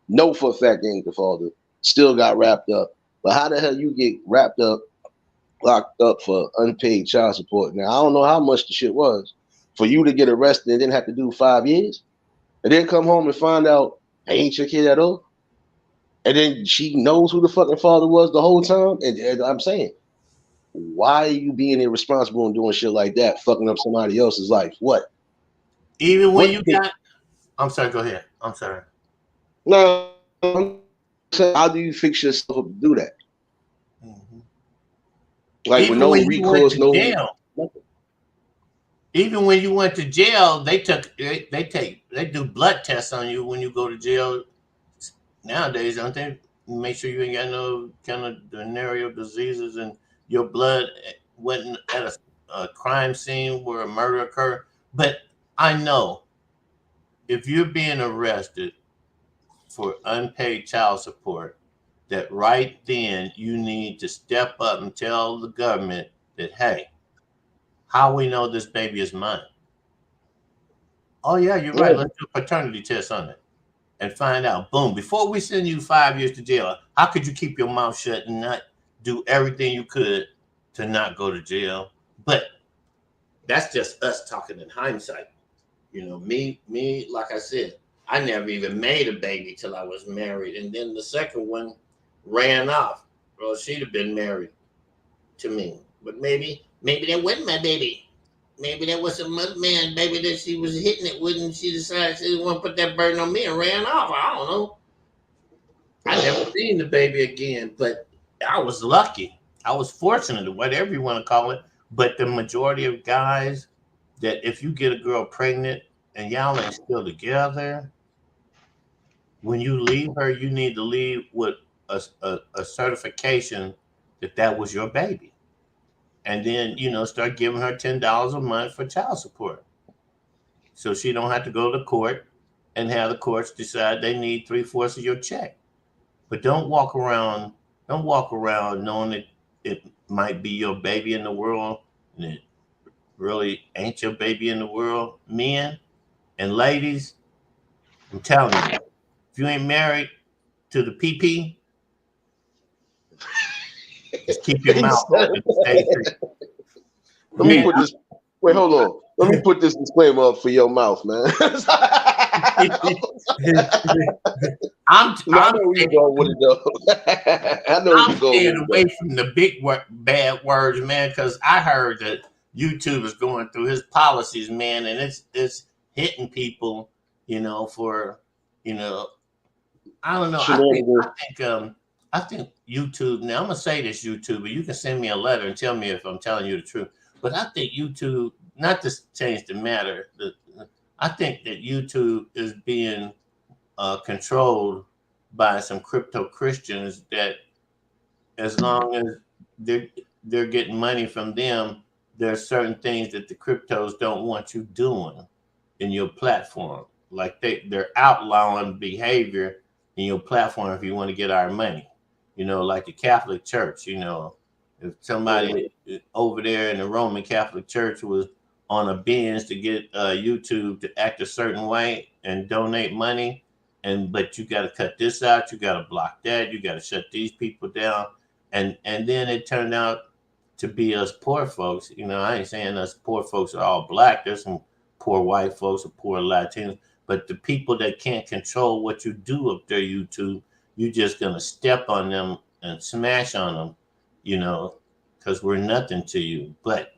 know for a fact they ain't the father, still got wrapped up. But how the hell you get wrapped up, locked up for unpaid child support? Now I don't know how much the shit was for you to get arrested and then have to do 5 years, and then come home and find out I ain't your kid at all. And then she knows who the fucking father was the whole time. And I'm saying, why are you being irresponsible and doing shit like that, fucking up somebody else's life? What? Even when What? you got, I'm sorry. Go ahead. I'm sorry. No. How do you fix yourself up to do that? Mm-hmm. Like with Even no when you went recourse, to no. jail, even when you went to jail, they do blood tests on you when you go to jail nowadays, don't they? Make sure you ain't got no kind of venereal diseases and your blood wasn't at a crime scene where a murder occurred. But I know if you're being arrested for unpaid child support, that right then you need to step up and tell the government that, hey, how we know this baby is mine? Oh yeah, you're right. Yeah. Let's do a paternity test on it and find out. Boom. Before we send you 5 years to jail, how could you keep your mouth shut and not do everything you could to not go to jail? But that's just us talking in hindsight. Me, like I said, I never even made a baby till I was married. And then the second one ran off. Well, she'd have been married to me. But maybe that wasn't my baby. Maybe that was some other man, baby, that she was hitting it with, and she decided she didn't want to put that burden on me and ran off. I don't know. I never seen the baby again, but I was lucky. I was fortunate, or whatever you want to call it. But the majority of guys, that if you get a girl pregnant and y'all ain't still together, when you leave her, you need to leave with a certification that was your baby. And then, start giving her $10 a month for child support. So she don't have to go to court and have the courts decide they need 3/4 of your check. But don't walk around knowing that it might be your baby in the world and it really ain't your baby in the world. Men and ladies, I'm telling you, if you ain't married to the PP, just keep your He mouth said, open. Stay free. let me Men, put this. Wait, hold on. Let me put this disclaimer up for your mouth, man. I'm No, I I'm know where you going with it though. I know where I'm you going with staying it away though. from the bad words, man, because I heard that YouTube is going through his policies, man, and it's hitting people, for you know, I don't know. Shenanigans. I think YouTube. Now I'm gonna say this, YouTube, but you can send me a letter and tell me if I'm telling you the truth. But I think YouTube, not to change the matter, I think that YouTube is being controlled by some crypto Christians that, as long as they're getting money from them, there are certain things that the cryptos don't want you doing in your platform. Like they're outlawing behavior in your platform if you want to get our money. Like the Catholic Church, if somebody over there in the Roman Catholic Church was on a binge to get YouTube to act a certain way and donate money, but you got to cut this out, you got to block that, you got to shut these people down, and then it turned out to be us poor folks. I ain't saying us poor folks are all black. There's some poor white folks or poor Latinos, but the people that can't control what you do up there, YouTube, you just gonna step on them and smash on them, because we're nothing to you. But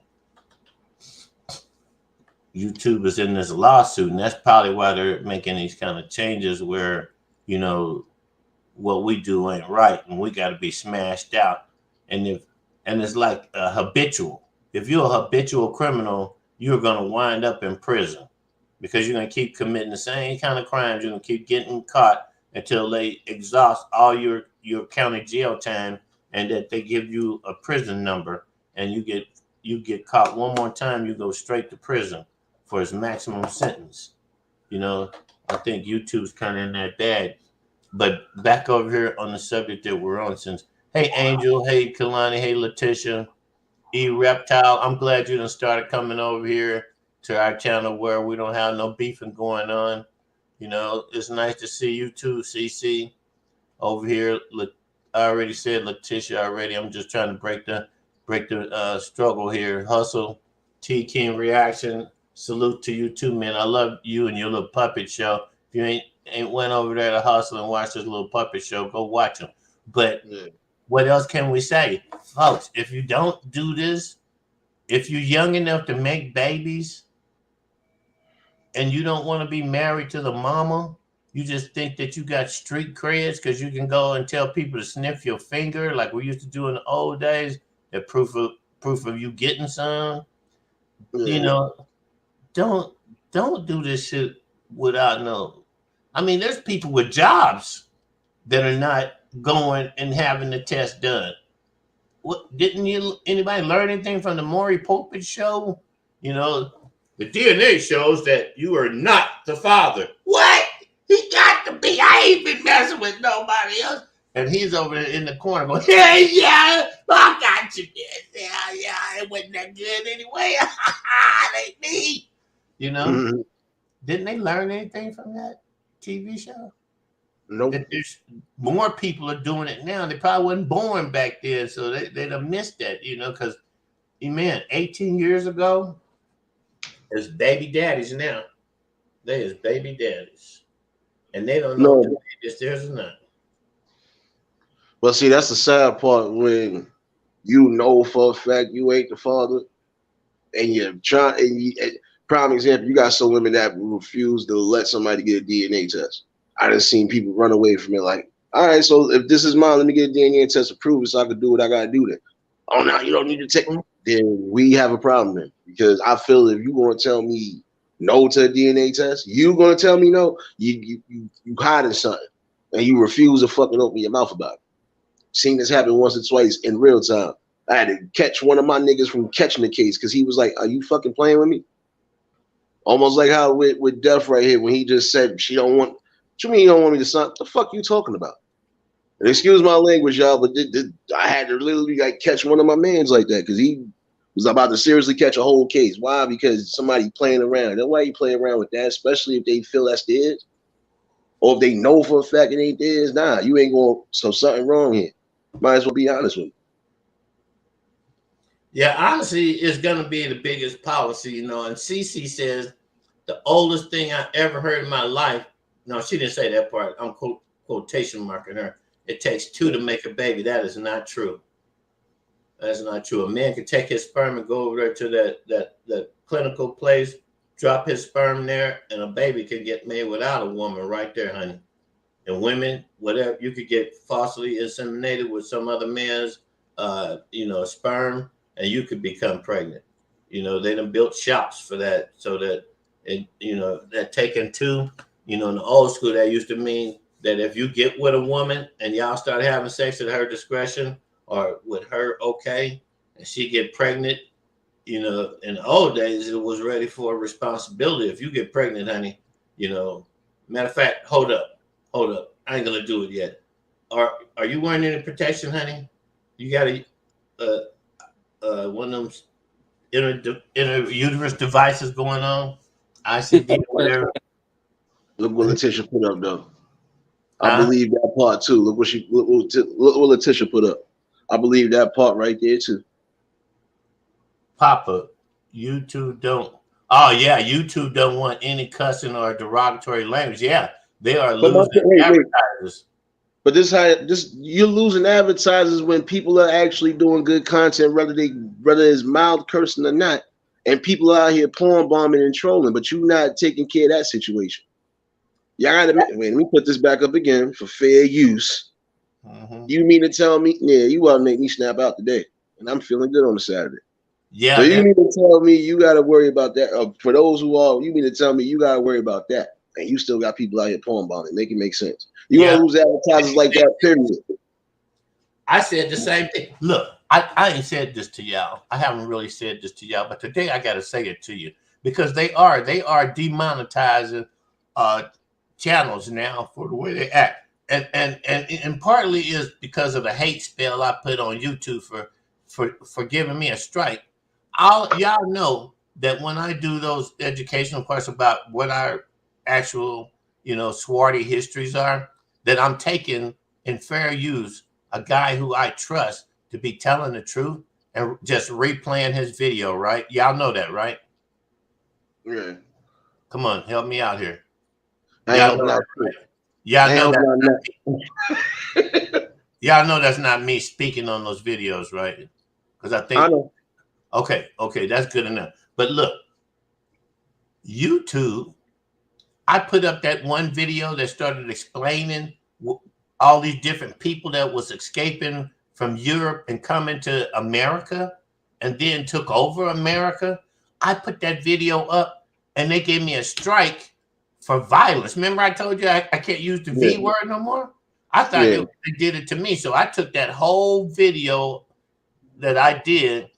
YouTube is in this lawsuit, and that's probably why they're making these kind of changes where, what we do ain't right, and we got to be smashed out. And it's like habitual. If you're a habitual criminal, you're gonna wind up in prison because you're gonna keep committing the same kind of crimes. You're gonna keep getting caught until they exhaust all your county jail time, and that they give you a prison number, and you get caught one more time, you go straight to prison for his maximum sentence. I think YouTube's kind of in that bad. But back over here on the subject that we're on, since hey Angel, hey Kalani, hey Letitia, E Reptile, I'm glad you done started coming over here to our channel where we don't have no beefing going on. It's nice to see you too, CC, over here. I already said Letitia already. I'm just trying to break the struggle here. Hustle, T King Reaction. Salute to you too, man. I love you and your little puppet show. If you ain't went over there to Hustle and watch this little puppet show, go watch them. But what else can we say? Folks, if you don't do this, if you're young enough to make babies and you don't want to be married to the mama, you just think that you got street creds because you can go and tell people to sniff your finger like we used to do in the old days, that proof of you getting some. Don't do this shit without no. I mean, there's people with jobs that are not going and having the test done. What anybody learn anything from the Maury Pulpit show? The DNA shows that you are not the father. What? He got to be. I ain't been messing with nobody else. And he's over there in the corner going, yeah, I got you. Yeah, it wasn't that good anyway. It ain't me. Didn't they learn anything from that TV show? Nope. That there's more people are doing it now. They probably wasn't born back then, so they'd have missed that, because, man, 18 years ago, there's baby daddies now. There's baby daddies. And they don't know if theirs or not. Well, see, that's the sad part when you know for a fact you ain't the father, and you're trying. Prime example, you got some women that refuse to let somebody get a DNA test. I done seen people run away from it. Like, all right, so if this is mine, let me get a DNA test to prove it, so I can do what I gotta do. Then, oh no, you don't need to take. Then we have a problem then, because I feel if you gonna tell me no to a DNA test, you gonna tell me no. You hiding something, and you refuse to fucking open your mouth about it. Seen this happen once or twice in real time. I had to catch one of my niggas from catching the case because he was like, "Are you fucking playing with me?" Almost like how with Def right here when he just said she don't want. What you mean you don't want me to sign? What the fuck you talking about? And excuse my language, y'all, but I had to literally like catch one of my mans like that because he was about to seriously catch a whole case. Why? Because somebody playing around. That's why you play around with that, especially if they feel that's theirs, or if they know for a fact it ain't theirs. Nah, you ain't going. So something wrong here. Might as well be honest with me. Yeah, honestly, it's gonna be the biggest policy, you know. And Cece says the oldest thing I ever heard in my life. No, she didn't say that part. I'm quotation marking her. It takes two to make a baby. That is not true. That's not true. A man can take his sperm and go over there to that clinical place, drop his sperm there, and a baby can get made without a woman right there, honey. And women, whatever, you could get falsely inseminated with some other man's, sperm, and you could become pregnant. You know, they done built shops for that, so that, and that taking two, in the old school, that used to mean that if you get with a woman and y'all start having sex at her discretion or with her, okay, and she get pregnant, in the old days, it was ready for a responsibility. If you get pregnant, honey, matter of fact, hold up. I ain't gonna do it yet. Are you wearing any protection, honey? You got one of them inner uterus devices going on? ICD, whatever. Look what Letitia put up, though. I Huh? believe that part too. Look what Letitia put up. I believe that part right there too. Papa, YouTube don't. Oh yeah, YouTube don't want any cussing or derogatory language. Yeah, they are But losing wait. advertisers. But you're losing advertisers when people are actually doing good content, whether it's mild cursing or not, and people are out here porn bombing and trolling. But you're not taking care of that situation. Y'all gotta wait. Let me put this back up again for fair use. Mm-hmm. You mean to tell me, yeah, you want to make me snap out today, and I'm feeling good on the Saturday. Yeah. So you mean to tell me you got to worry about that? For those who are, you mean to tell me you got to worry about that, and you still got people out here porn bombing? Make it make sense. You want to lose advertisers like that? Period. I said the same thing. Look, I ain't said this to y'all. I haven't really said this to y'all, but today I got to say it to you because they are demonetizing channels now for the way they act, and partly is because of the hate spell I put on YouTube for giving me a strike. Y'all know that when I do those educational parts about what our actual Swarty histories are, that I'm taking in fair use a guy who I trust to be telling the truth and just replaying his video, right? Y'all know that, right? Yeah. Come on, help me out here. Y'all know that's not me speaking on those videos, right? Because I think okay, that's good enough. But look, YouTube, I put up that one video that started explaining all these different people that was escaping from Europe and coming to America and then took over America. I put that video up and they gave me a strike for violence. Remember I told you I can't use the V word no more? I thought they did it to me. So I took that whole video that I did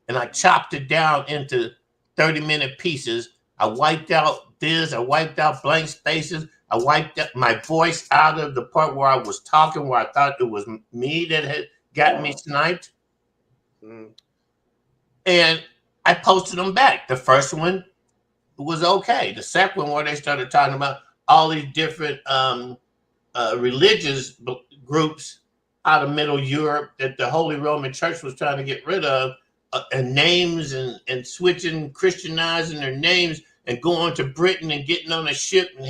and I chopped it down into 30-minute pieces. I wiped out this, I wiped out blank spaces. I wiped my voice out of the part where I was talking, where I thought it was me that had got me sniped. And I posted them back. The first one was okay. The second one, where they started talking about all these different religious groups out of Middle Europe that the Holy Roman Church was trying to get rid of, and names and switching, Christianizing their names and going to Britain and getting on a ship and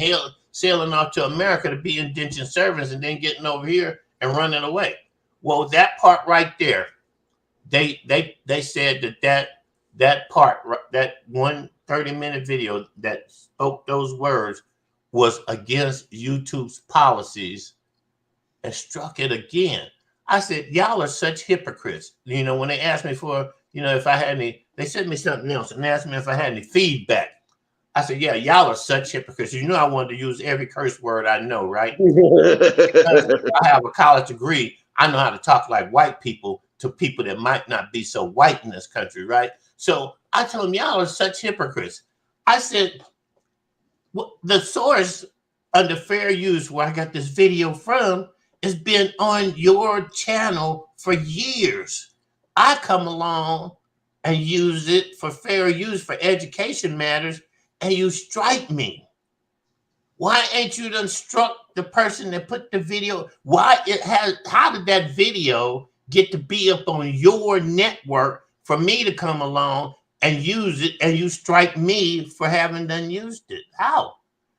sailing off to America to be indentured servants and then getting over here and running away. Well, that part right there, they said that part, that 30-minute video that spoke those words was against YouTube's policies and struck it again. I said, y'all are such hypocrites. When they asked me for, if I had any, they sent me something else and asked me if I had any feedback. I said, yeah, y'all are such hypocrites. I wanted to use every curse word I know, right? Because I have a college degree. I know how to talk like white people to people that might not be so white in this country, right? So I told them, y'all are such hypocrites. I said, the source under fair use where I got this video from has been on your channel for years. I come along and use it for fair use for education matters, and you strike me. Why ain't you done struck the person that put the video? How did that video get to be up on your network for me to come along and use it, and you strike me for having done used it? How?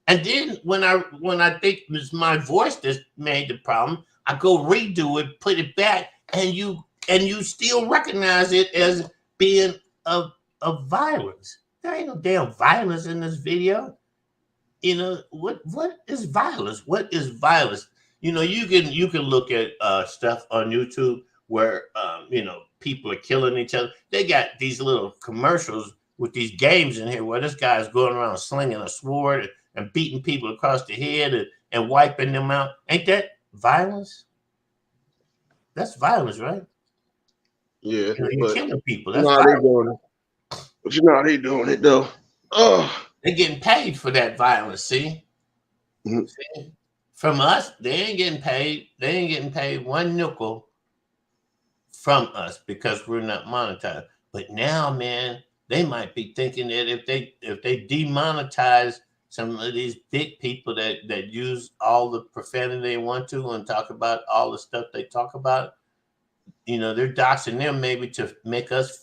And then when I think it's my voice that made the problem, I go redo it, put it back, and you still recognize it as being of violence. There ain't no damn violence in this video. What is violence? What is violence? You can look at stuff on YouTube where people are killing each other. They got these little commercials with these games in here where this guy's going around slinging a sword and beating people across the head and wiping them out. Ain't that violence? That's violence, right? Yeah, You're killing people. you That's know how they violence. doing it. But you know how they doing it though. Oh, They're getting paid for that violence. See? Mhm. See? From us, they ain't getting paid. They ain't getting paid one nickel from us because we're not monetized. But now, man, they might be thinking that if they demonetize some of these big people that use all the profanity they want to and talk about all the stuff they talk about, they're doxing them maybe to make us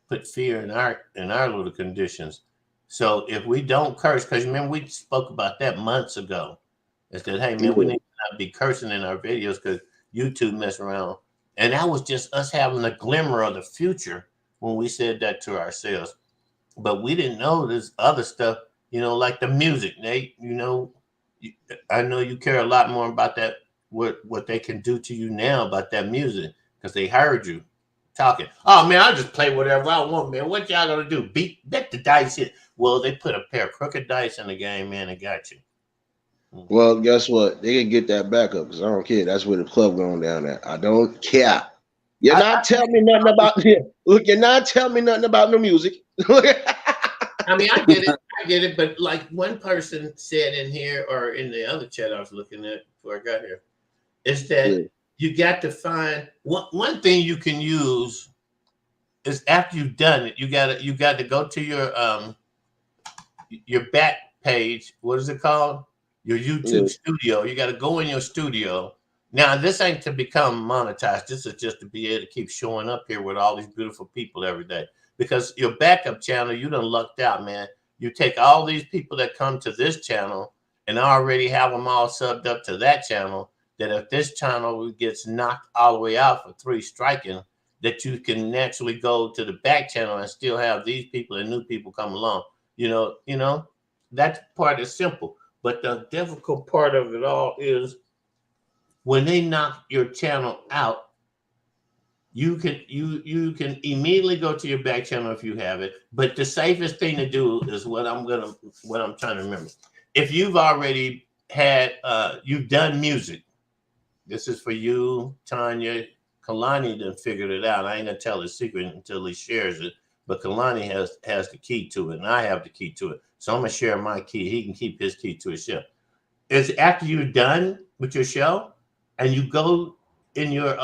put fear in our little conditions. So if we don't curse, because remember we spoke about that months ago, and said, hey man, we need to not be cursing in our videos because YouTube mess around. And that was just us having a glimmer of the future when we said that to ourselves. But we didn't know this other stuff, like the music, Nate. I know you care a lot more about that, what they can do to you now about that music, because they heard you talking. Oh man, I'll just play whatever I want, man. What y'all gonna do? Bet the dice here. Well, they put a pair of crooked dice in the game, man, and got you. well, guess what? They can get that back up because I don't care. That's where the club going down at. I don't care. You're not telling me nothing about look. You're not telling me nothing about the music. I mean, I get it, but like one person said in here or in the other chat I was looking at before I got here, is that Yeah. you got to find one thing you can use is after you've done it, you got to go to your back page. What is it called? Your YouTube studio. You got to go in your studio. Now, this ain't to become monetized. This is just to be able to keep showing up here with all these beautiful people every day. Because your backup channel, you done lucked out, man. You take all these people that come to this channel and already have them all subbed up to that channel, that if this channel gets knocked all the way out for 3 striking, that you can naturally go to the back channel and still have these people and new people come along. That part is simple. But the difficult part of it all is when they knock your channel out, you can immediately go to your back channel if you have it. But the safest thing to do is what I'm trying to remember. If you've already had you've done music, this is for you, Tanya. Kalani done figured it out. I ain't gonna tell his secret until he shares it. But Kalani has the key to it, and I have the key to it. So I'm gonna share my key. He can keep his key to his show. It's after you're done with your show, and you go in your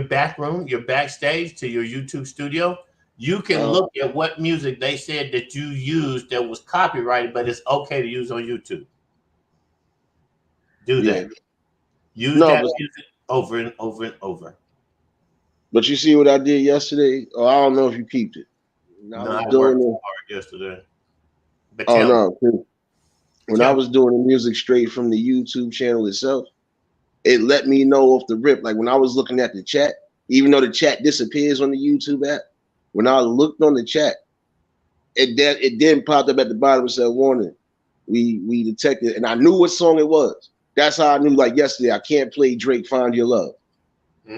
back room, your backstage to your YouTube studio, you can look at what music they said that you used that was copyrighted, but it's okay to use on YouTube. Do that. Use that music over and over and over. But you see what I did yesterday? Oh, I don't know if you peeped it. I worked too hard yesterday. But when I was doing the music straight from the YouTube channel itself, it let me know off the rip. Like when I was looking at the chat, even though the chat disappears on the YouTube app, when I looked on the chat, it then popped up at the bottom and said, warning, we detected, and I knew what song it was. That's how I knew, like yesterday, I can't play Drake Find Your Love.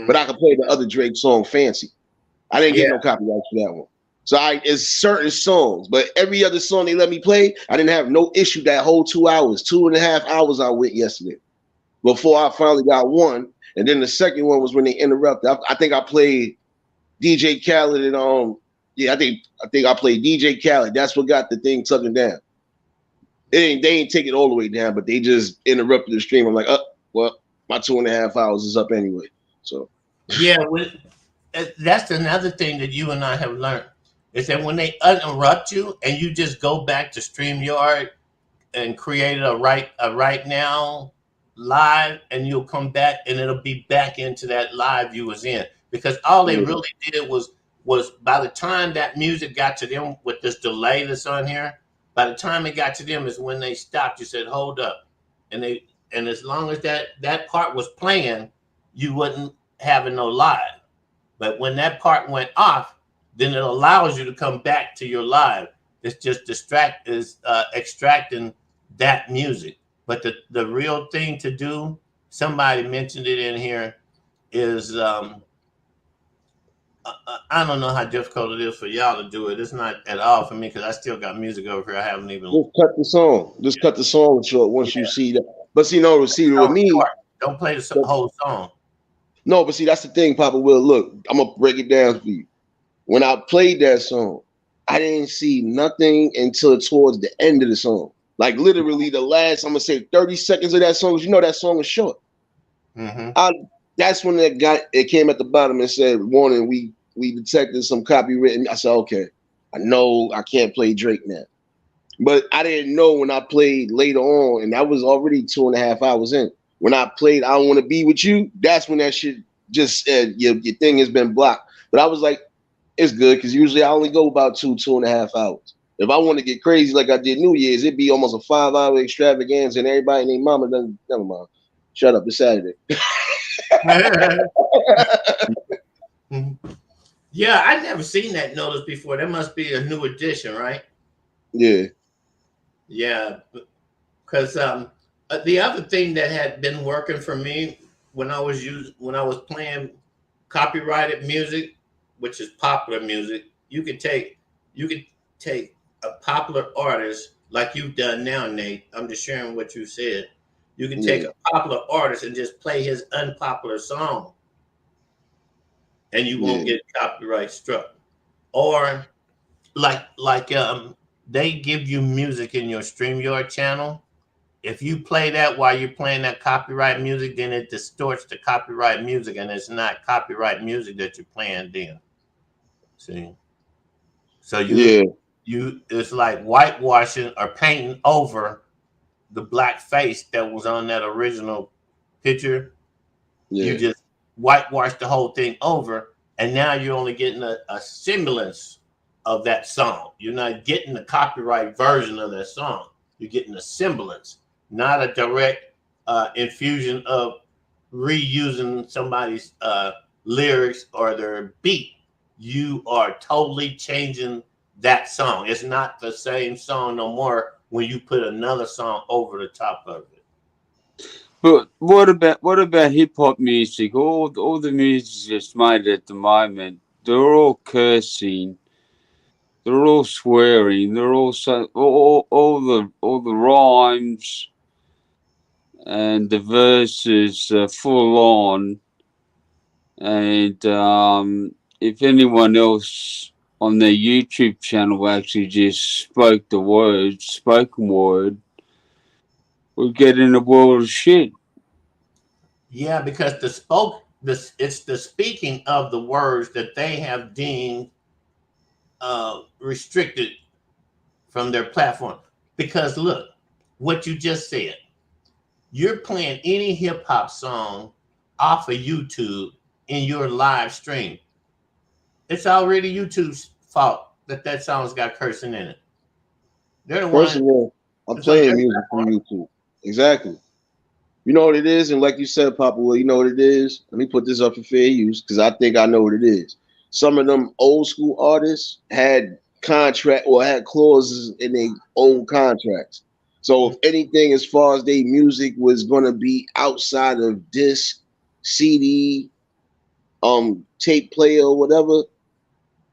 But I could play the other Drake song Fancy. I didn't get no copyright for that one. So it's certain songs, but every other song they let me play, I didn't have no issue that whole 2 hours, 2.5 hours I went yesterday before I finally got one. And then the second one was when they interrupted. I think I played DJ Khaled and I think I played DJ Khaled. That's what got the thing taken down. They ain't take it all the way down, but they just interrupted the stream. I'm like, well, my 2.5 hours is up anyway. So that's another thing that you and I have learned is that when they interrupt you and you just go back to StreamYard and create a right now live, and you'll come back and it'll be back into that live you was in. because all they Yeah. really did was by the time that music got to them with this delay that's on here, by the time it got to them is when they stopped. You said, hold up. And as long as that part was playing, you wouldn't having no live. But when that part went off, then it allows you to come back to your live. It's just extracting that music. But the real thing to do, somebody mentioned it in here, is I don't know how difficult it is for y'all to do it. It's not at all for me because I still got music over here. I haven't even. Just cut the song. Just cut the song short once you see that. But see, no, see with me. Don't play the whole song. No, but see, that's the thing, Papa Will. Look, I'm gonna break it down for you. When I played that song, I didn't see nothing until towards the end of the song. Like literally the last, I'm gonna say 30 seconds of that song, because you know that song is short. Mm-hmm. That's when it came at the bottom and said, warning, we detected some copywritten. I said, okay, I know I can't play Drake now. But I didn't know when I played later on, and that was already 2.5 hours in. When I played I Don't Want to Be With You, that's when that shit just said, your thing has been blocked. But I was like, it's good, because usually I only go about 2.5 hours. If I want to get crazy like I did New Year's, it'd be almost a 5-hour extravaganza, and everybody and their mama doesn't. Never mind. Shut up. It's Saturday. Yeah, I never seen that notice before. That must be a new edition, right? Yeah. Yeah, because the other thing that had been working for me when I was playing copyrighted music, which is popular music, you could take a popular artist like you've done now, Nate. I'm just sharing what you said. You can take a popular artist and just play his unpopular song, and you won't get copyright struck. Or like they give you music in your StreamYard channel. If you play that while you're playing that copyright music, then it distorts the copyright music, and it's not copyright music that you're playing then. See? So it's like whitewashing or painting over the black face that was on that original picture. You just whitewash the whole thing over, and now you're only getting a semblance of that song. You're not getting the copyright version of that song. You're getting a semblance, not a direct infusion of reusing somebody's lyrics or their beat. You are totally changing that song. It's not the same song no more when you put another song over the top of it. But what about hip hop music? All the music that's made at the moment, they're all cursing, they're all swearing, they're also all the rhymes and the verses are full on. And if anyone else on their YouTube channel actually just spoke the words, spoken word, we'll get in a world of shit. Yeah, because it's the speaking of the words that they have deemed restricted from their platform. Because look, what you just said, you're playing any hip hop song off of YouTube in your live stream. It's already YouTube's fault that song's got cursing in it. They're the First ones. of all, I'm playing music from YouTube. Exactly. You know what it is? And like you said, Papa, well, you know what it is? Let me put this up for fair use, because I think I know what it is. Some of them old school artists had contract or had clauses in their old contracts. So if anything, as far as their music was going to be outside of disc, CD, tape player or whatever,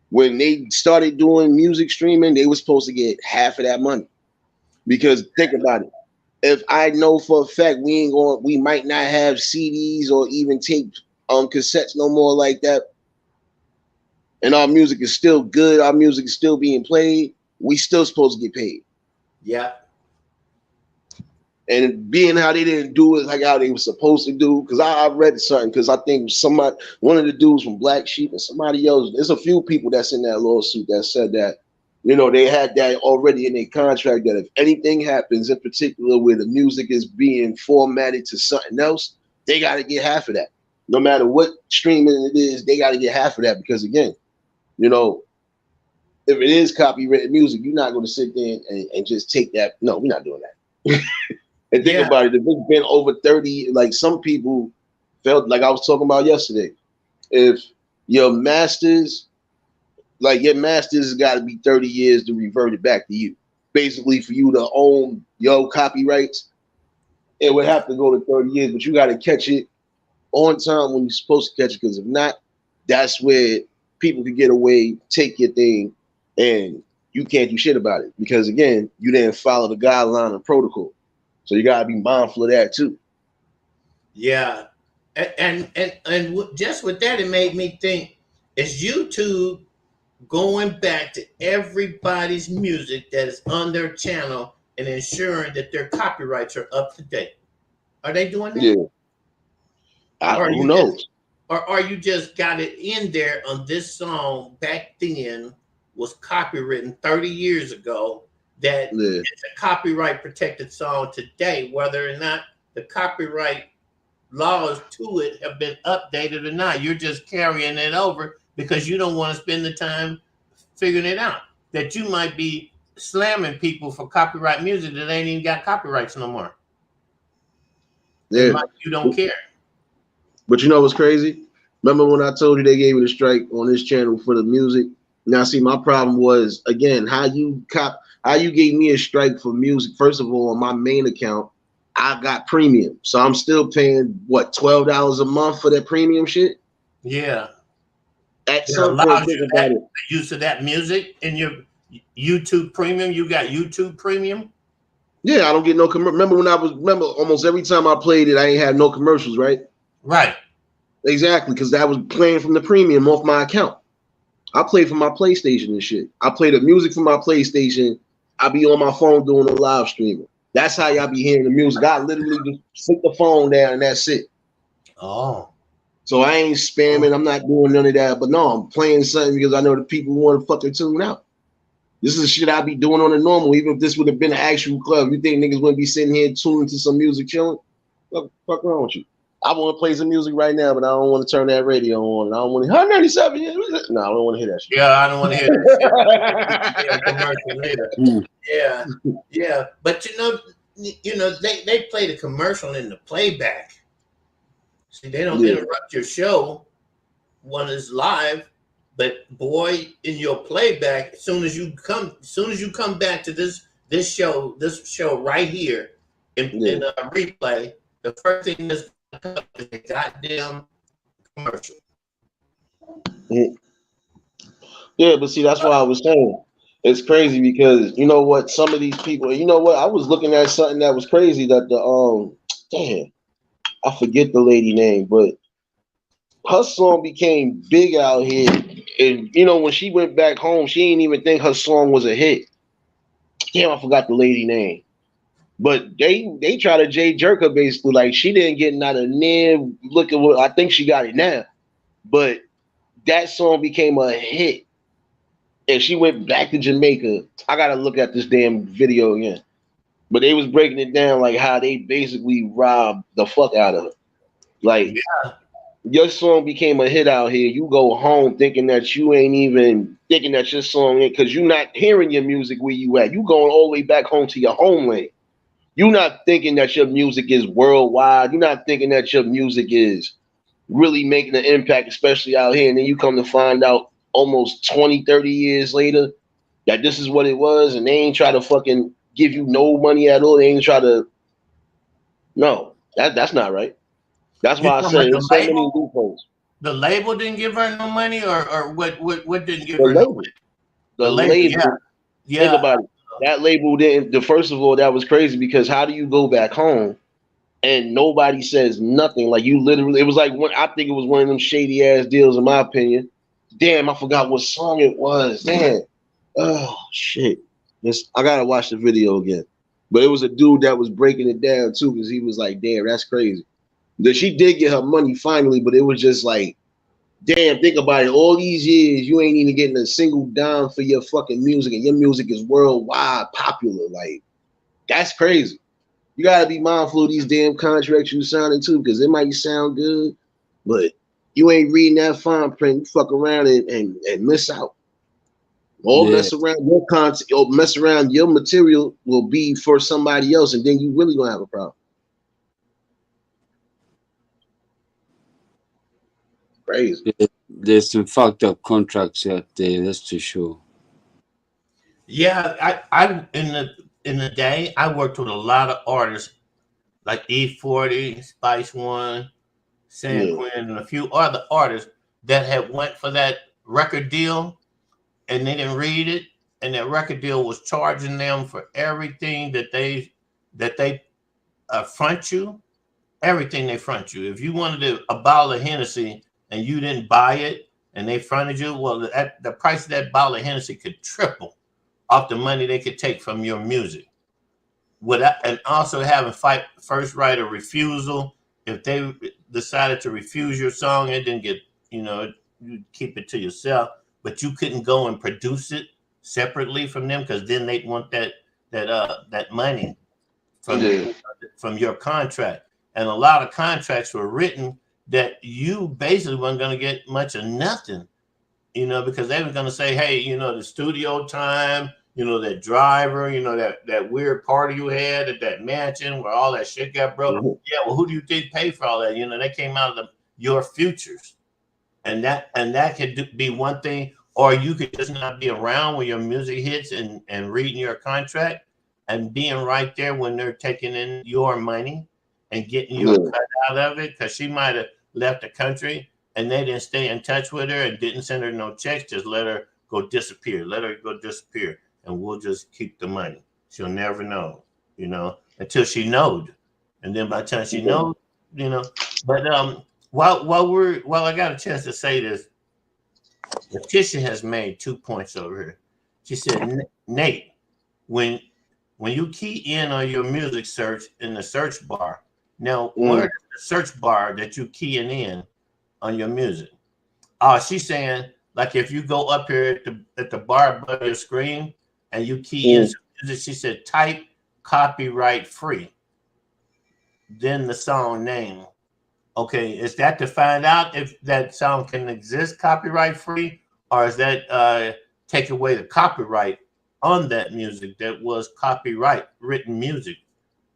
when they started doing music streaming, they were supposed to get half of that money. Because think about it. If I know for a fact we might not have CDs or even tape cassettes no more like that, and our music is still good, our music is still being played, we still supposed to get paid. Yeah. And being how they didn't do it like how they were supposed to do, because I read something, because I think one of the dudes from Black Sheep and somebody else, there's a few people that's in that lawsuit that said that, you know, they had that already in their contract that if anything happens, in particular where the music is being formatted to something else, they got to get half of that. no matter what streaming it is, they got to get half of that because again, you know, if it is copyrighted music, you're not going to sit there and just take that. No, we're not doing that. And think Yeah. about it. If it's been over 30, like some people felt like I was talking about yesterday. If your masters, like your masters got to be 30 years to revert it back to you. Basically, for you to own your copyrights, it would have to go to 30 years, but you got to catch it on time when you're supposed to catch it. Because if not, that's where people could get away, take your thing, and you can't do shit about it. Because again, you didn't follow the guideline and protocol. So you gotta be mindful of that too. Yeah, and just with that, it made me think: is YouTube going back to everybody's music that is on their channel and ensuring that their copyrights are up to date? Are they doing that? Yeah. Or Who you knows? just, or are you just got it in there on this song back then was copywritten 30 years ago that Yeah. it's a copyright protected song today, whether or not the copyright laws to it have been updated or not. You're just carrying it over because you don't want to spend the time figuring it out. That you might be slamming people for copyright music that ain't even got copyrights no more. Yeah. And you don't care. But you know what's crazy? Remember when I told you they gave me the strike on this channel for the music? Now, see, my problem was again how you gave me a strike for music. First of all, on my main account, I got premium, so I'm still paying what $12 a month for that premium shit. Yeah. At It some point, allows think you about it. the use of that music in your YouTube Premium. You got YouTube Premium. Yeah, I don't get no remember almost every time I played it, I ain't had no commercials, right? Right. Exactly, because that was playing from the premium off my account. I play from my PlayStation and shit. I play the music from my PlayStation. I be on my phone doing the live streaming. That's how y'all be hearing the music. I literally just put the phone down and that's it. Oh. So I ain't spamming. I'm not doing none of that. But no, I'm playing something because I know the people want to fucking tune out. This is shit I be doing on the normal. Even if this would have been an actual club, you think niggas wouldn't be sitting here tuning to some music chilling? What the fuck wrong with you? I want to play some music right now, but I don't want to turn that radio on. I don't want to 197. No, I don't want to hear that shit. Yeah, I don't want to hear that shit. Commercial later. Yeah, yeah. But they play the commercial in the playback. See, they don't interrupt your show when it's live. But boy, in your playback, as soon as you come back to this show right here in a replay, the first thing that's gonna come is a goddamn commercial. Yeah, but see, that's why I was saying it's crazy because you know what? Some of these people, you know what? I was looking at something that was crazy that damn, I forget the lady name, but her song became big out here. And you know, when she went back home, she didn't even think her song was a hit. Damn, I forgot the lady name. But they try to Jay jerk her basically, like she didn't get not a near look at what I think she got it now. But that song became a hit. And she went back to Jamaica. I gotta look at this damn video again. But they was breaking it down like how they basically robbed the fuck out of her. Like your song became a hit out here. You go home thinking that you ain't even thinking that your song ain't because you're not hearing your music where you at. You going all the way back home to your homeland. You're not thinking that your music is worldwide. You're not thinking that your music is really making an impact, especially out here. And then you come to find out almost 20, 30 years later that this is what it was. And they ain't try to fucking give you no money at all. They ain't try to. No, that's not right. That's why I say there's so many loopholes. The label didn't give her no money, or what didn't give The her label. no money? The label. Yeah. Think about it. That label didn't. First of all, that was crazy because how do you go back home and nobody says nothing? Like you literally, it was like I think it was one of them shady ass deals, in my opinion. Damn, I forgot what song it was. Damn. Oh shit. I gotta watch the video again. But it was a dude that was breaking it down too, because he was like, damn, that's crazy. That she did get her money finally, but it was just like, damn, think about it. All these years, you ain't even getting a single dime for your fucking music, and your music is worldwide popular. Like, that's crazy. You gotta be mindful of these damn contracts you signing too, because it might sound good, But you ain't reading that fine print. You fuck around and miss out. Or Yeah, mess around your content, or mess around your material will be for somebody else, and then you really gonna have a problem. Crazy. there's some fucked up contracts out there, that's for sure. Yeah, I in the day I worked with a lot of artists like E40, Spice One, San Yeah. Quinn, and a few other artists that had went for that record deal and they didn't read it, and that record deal was charging them for everything that they front you, everything they front you. If you wanted a bottle of Hennessy and you didn't buy it, and they fronted you, well, the price of that bottle of Hennessy could triple off the money they could take from your music. And also having first right of refusal. If they decided to refuse your song, it didn't get, you keep it to yourself, but you couldn't go and produce it separately from them because then they'd want that money from Yeah. from your contract. And a lot of contracts were written that you basically weren't going to get much of nothing, because they were going to say, hey, the studio time, that driver, that weird party you had at that mansion where all that shit got broke. Mhm. Yeah, well, who do you think paid for all that? They came out of your futures, and that could be one thing. Or you could just not be around when your music hits and reading your contract and being right there when they're taking in your money and getting you a Yeah. cut out of it, because she might have left the country and they didn't stay in touch with her and didn't send her no checks. Just let her go disappear. Let her go disappear, and we'll just keep the money. She'll never know, until she knowed, and then by the time she Yeah. knows, But while I got a chance to say this, Letitia has made 2 points over here. She said, Nate, when you key in on your music search in the search bar, now where's the search bar that you keying in on your music? She's saying, like, if you go up here at the bar above your screen and you key in some music, she said type copyright free, then the song name. Okay, is that to find out if that song can exist copyright free, or is that take away the copyright on that music that was copyright written music?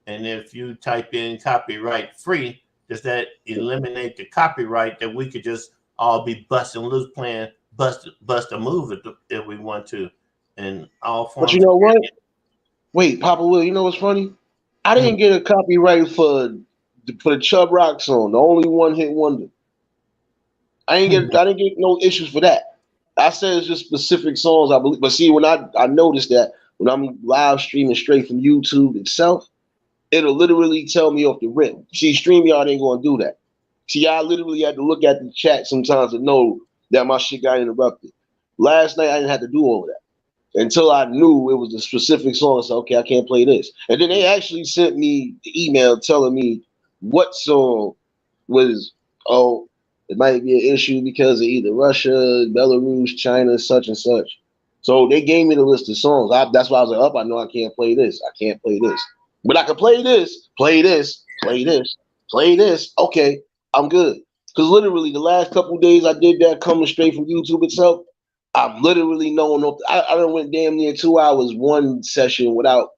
And if you type in copyright free, does that eliminate the copyright that we could just all be busting loose playing bust a move if we want to, in all But forms you of know what? media? Wait, Papa Will, you know what's funny? I didn't get a copyright for the Chubb Rock song, the only one hit wonder. I didn't get no issues for that. I said it's just specific songs, I believe. But see, when I noticed that when I'm live streaming straight from YouTube itself, it'll literally tell me off the rip. See, StreamYard ain't gonna do that. See, I literally had to look at the chat sometimes to know that my shit got interrupted. Last night I didn't have to do all of that until I knew it was a specific song. I said, okay, I can't play this. And then they actually sent me the email telling me what song was, it might be an issue because of either Russia, Belarus, China, such and such. So they gave me the list of songs. That's why I was like, I know I can't play this. I can't play this. But I can play this, play this, play this, play this. Okay, I'm good. Because literally the last couple of days I did that coming straight from YouTube itself, I'm literally knowing I done went damn near 2 hours one session without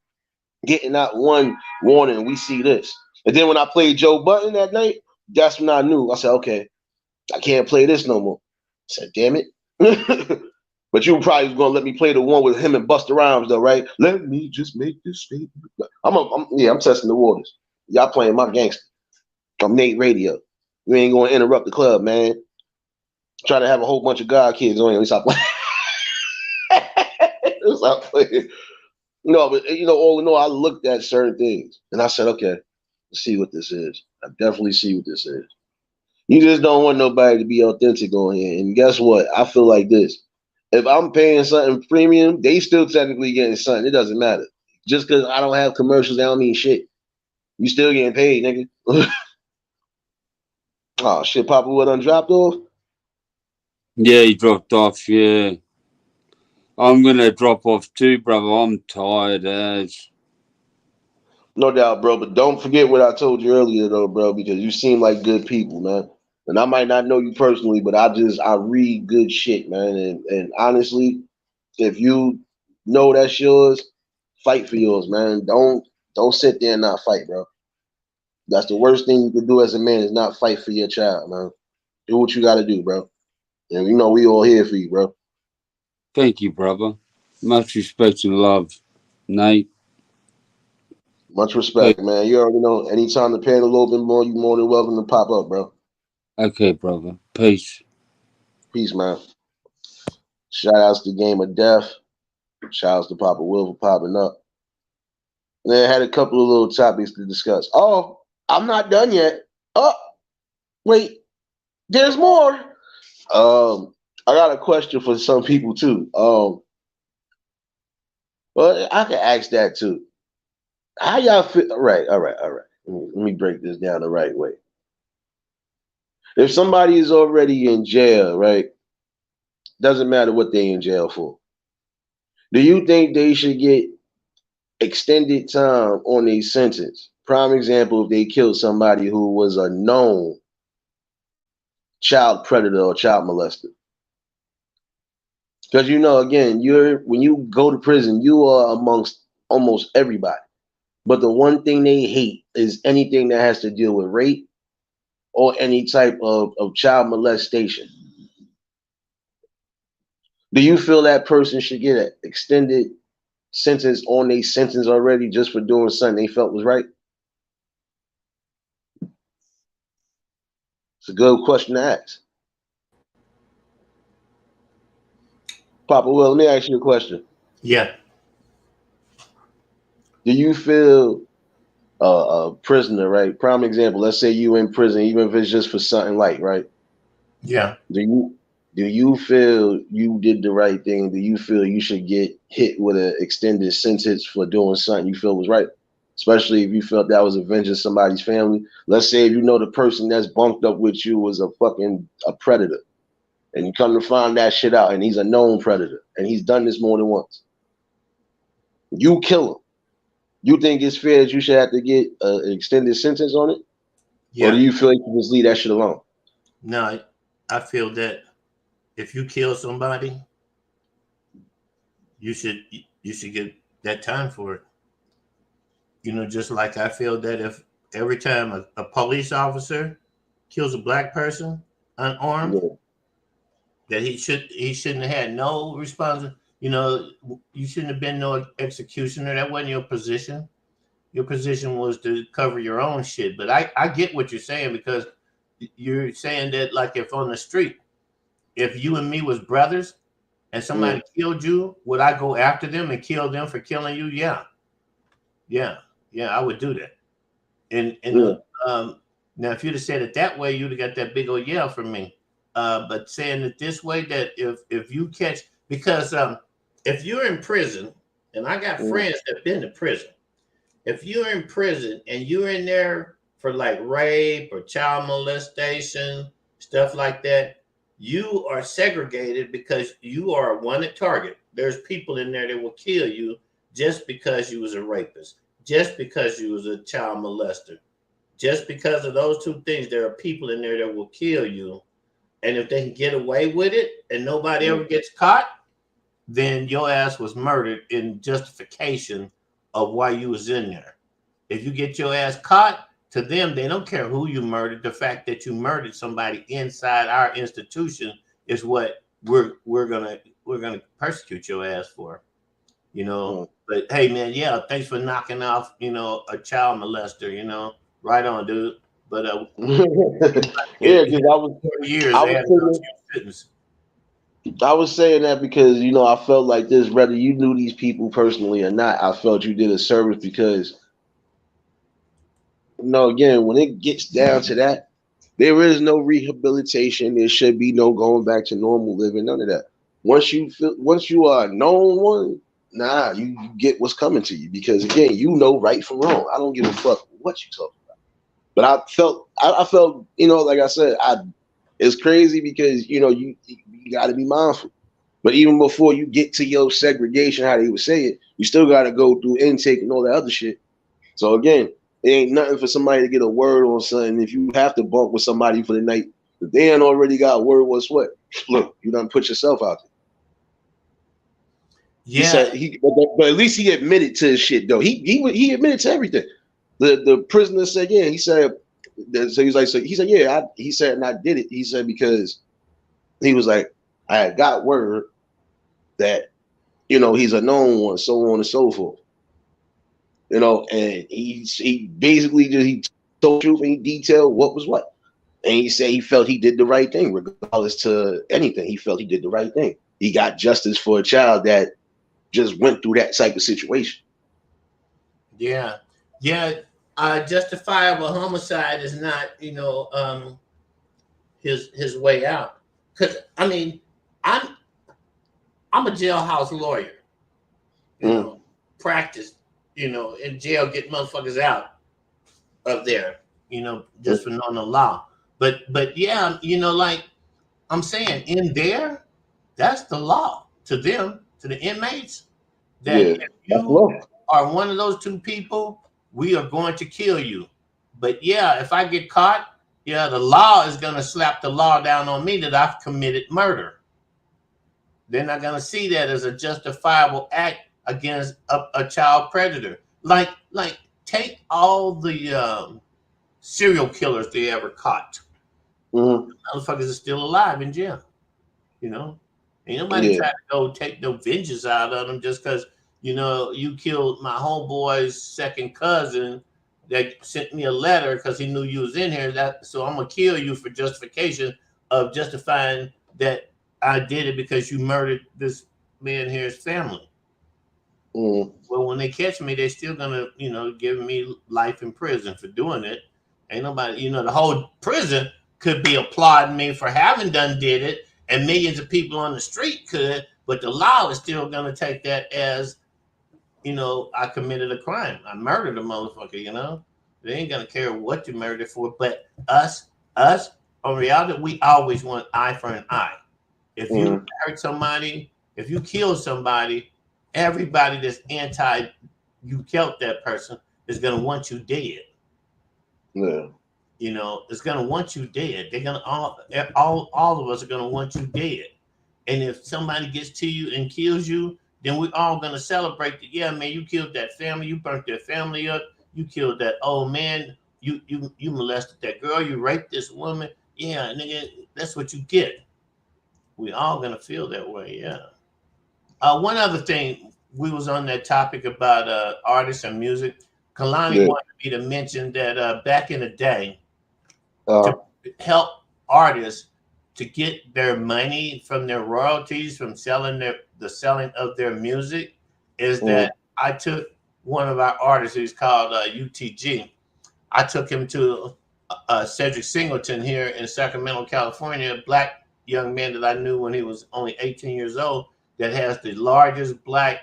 getting out one warning. We see this. And then when I played Joe Button that night, that's when I knew. I said, okay, I can't play this no more. I said, damn it. But you probably was gonna let me play the one with him and Busta Rhymes though, right? Let me just make this statement. I'm testing the waters. Y'all playing my gangster. I'm Nate Radio. You ain't gonna interrupt the club, man. Try to have a whole bunch of God kids on here. At least I play. No, but all in all, I looked at certain things and I said, okay, let's see what this is. I definitely see what this is. You just don't want nobody to be authentic on here. And guess what? I feel like this. If I'm paying something premium, they still technically getting something. It doesn't matter. Just because I don't have commercials, that don't mean shit. You still getting paid, nigga. Oh shit, Papa Wood done dropped off? Yeah, he dropped off, yeah. I'm going to drop off too, brother. I'm tired as. No doubt, bro. But don't forget what I told you earlier, though, bro, because you seem like good people, man. And I might not know you personally, but I read good shit, man. And honestly, if you know that's yours, fight for yours, man. Don't sit there and not fight, bro. That's the worst thing you can do as a man is not fight for your child, man. Do what you gotta do, bro. And you know we all here for you, bro. Thank you, brother. Much respect and love, Nate. Much Hey, respect, man. You already know. Anytime the panel open more, you more than welcome to pop up, bro. okay, brother. Peace. Peace, man. Shout outs to Game of Death. Shout outs to Papa Will for popping up. And then I had a couple of little topics to discuss. Oh, I'm not done yet. Oh, wait, there's more. I got a question for some people too. Well, I can ask that too. How y'all feel? All right. Let me break this down the right way. If somebody is already in jail, right? Doesn't matter what they in jail for. Do you think they should get extended time on a sentence? Prime example, if they killed somebody who was a known child predator or child molester. Because you know, again, when you go to prison, you are amongst almost everybody. But the one thing they hate is anything that has to deal with rape or any type of child molestation. Do you feel that person should get an extended sentence on a sentence already just for doing something they felt was right? It's a good question to ask. Papa Will, let me ask you a question. Yeah. Do you feel a prisoner, right? Prime example, let's say you in prison, even if it's just for something light, right? Yeah. Do you feel you did the right thing? Do you feel you should get hit with an extended sentence for doing something you feel was right? Especially if you felt that was avenging somebody's family. Let's say if you know the person that's bunked up with you was a predator, and you come to find that shit out, and he's a known predator, and he's done this more than once. You kill him. You think it's fair that you should have to get an extended sentence on it? Or do Yeah. you feel you can just leave that shit alone? No, I feel that if you kill somebody, you should get that time for it. You know, just like I feel that if every time a police officer kills a black person unarmed, Yeah. that he shouldn't have had no response. You know, you shouldn't have been no executioner. That wasn't your position. Your position was to cover your own shit. But I get what you're saying, because you're saying that, like, if on the street, if you and me was brothers and somebody killed you, would I go after them and kill them for killing you? Yeah, I would do that. And Yeah. now, if you'd have said it that way, you'd have got that big old yell from me. But saying it this way, that if you catch, because if you're in prison, and I got friends that been to prison, if you're in prison and you're in there for like rape or child molestation, stuff like that, you are segregated because you are a wanted target. There's people in there that will kill you just because you was a rapist, just because you was a child molester. Just because of those two things, there are people in there that will kill you. And if they can get away with it and nobody ever gets caught, then your ass was murdered in justification of why you was in there. If you get your ass caught, to them, they don't care who you murdered. The fact that you murdered somebody inside our institution is what we're gonna persecute your ass for. You know. But hey, man, yeah, thanks for knocking off, a child molester. Right on, dude. But Yeah, because 40 years I they was had saying, sentence. I was saying that because I felt like this, whether you knew these people personally or not, I felt you did a service because again, when it gets down to that, there is no rehabilitation. There should be no going back to normal living. None of that. Once you are a known one, you get what's coming to you because again, you know right from wrong. I don't give a fuck what you talk about. But I felt, like I said, it's crazy because you got to be mindful. But even before you get to your segregation, how they would say it, you still got to go through intake and all that other shit. So again, it ain't nothing for somebody to get a word on something. If you have to bunk with somebody for the night, Dan already got word what's what. Look, you done put yourself out there. He Yeah, said but at least he admitted to his shit though. He admitted to everything. The prisoner said, yeah. He said, so he's like, so he said, yeah. He said, and I did it. He said because he was like, I had got word that he's a known one, so on and so forth. And he basically he told the truth and he detailed what was what. And he said he felt he did the right thing, regardless to anything. He felt he did the right thing. He got justice for a child that just went through that type of situation. yeah. Justifiable homicide is not, his way out. Because I mean, I'm a jailhouse lawyer. Practice, in jail, get motherfuckers out of there, just for knowing the law. But yeah, like I'm saying, in there, that's the law to them, to the inmates, that if you are one of those two people, we are going to kill you. But yeah, if I get caught, yeah, the law is going to slap the law down on me that I've committed murder. They're not going to see that as a justifiable act against a child predator. Like take all the serial killers they ever caught. Motherfuckers are still alive in jail. Ain't nobody try to go take no vengeance out of them just because you killed my homeboy's second cousin that sent me a letter because he knew you was in here. So I'm gonna kill you for justification of justifying that I did it because you murdered this man here's family. Well, when they catch me, they're still gonna, give me life in prison for doing it. Ain't nobody, the whole prison could be applauding me for having did it, and millions of people on the street could, but the law is still gonna take that as, I committed a crime. I murdered a motherfucker, They ain't gonna care what you murdered for. But us, on reality, we always want eye for an eye. If you hurt somebody, if you kill somebody, everybody that's anti you killed that person is gonna want you dead. Yeah. It's gonna want you dead. They're gonna all of us are gonna want you dead. And if somebody gets to you and kills you, then we're all gonna celebrate that. Yeah, man, you killed that family, you burnt their family up, you killed that old man, you molested that girl, you raped this woman. Yeah, nigga, that's what you get. We all gonna feel that way, yeah. One other thing, we was on that topic about artists and music. Kalani wanted me to mention that back in the day, to help artists to get their money from their royalties from selling the selling of their music, is that I took one of our artists who's called UTG. I took him to Cedric Singleton here in Sacramento, California, a black young man that I knew when he was only 18 years old, that has the largest black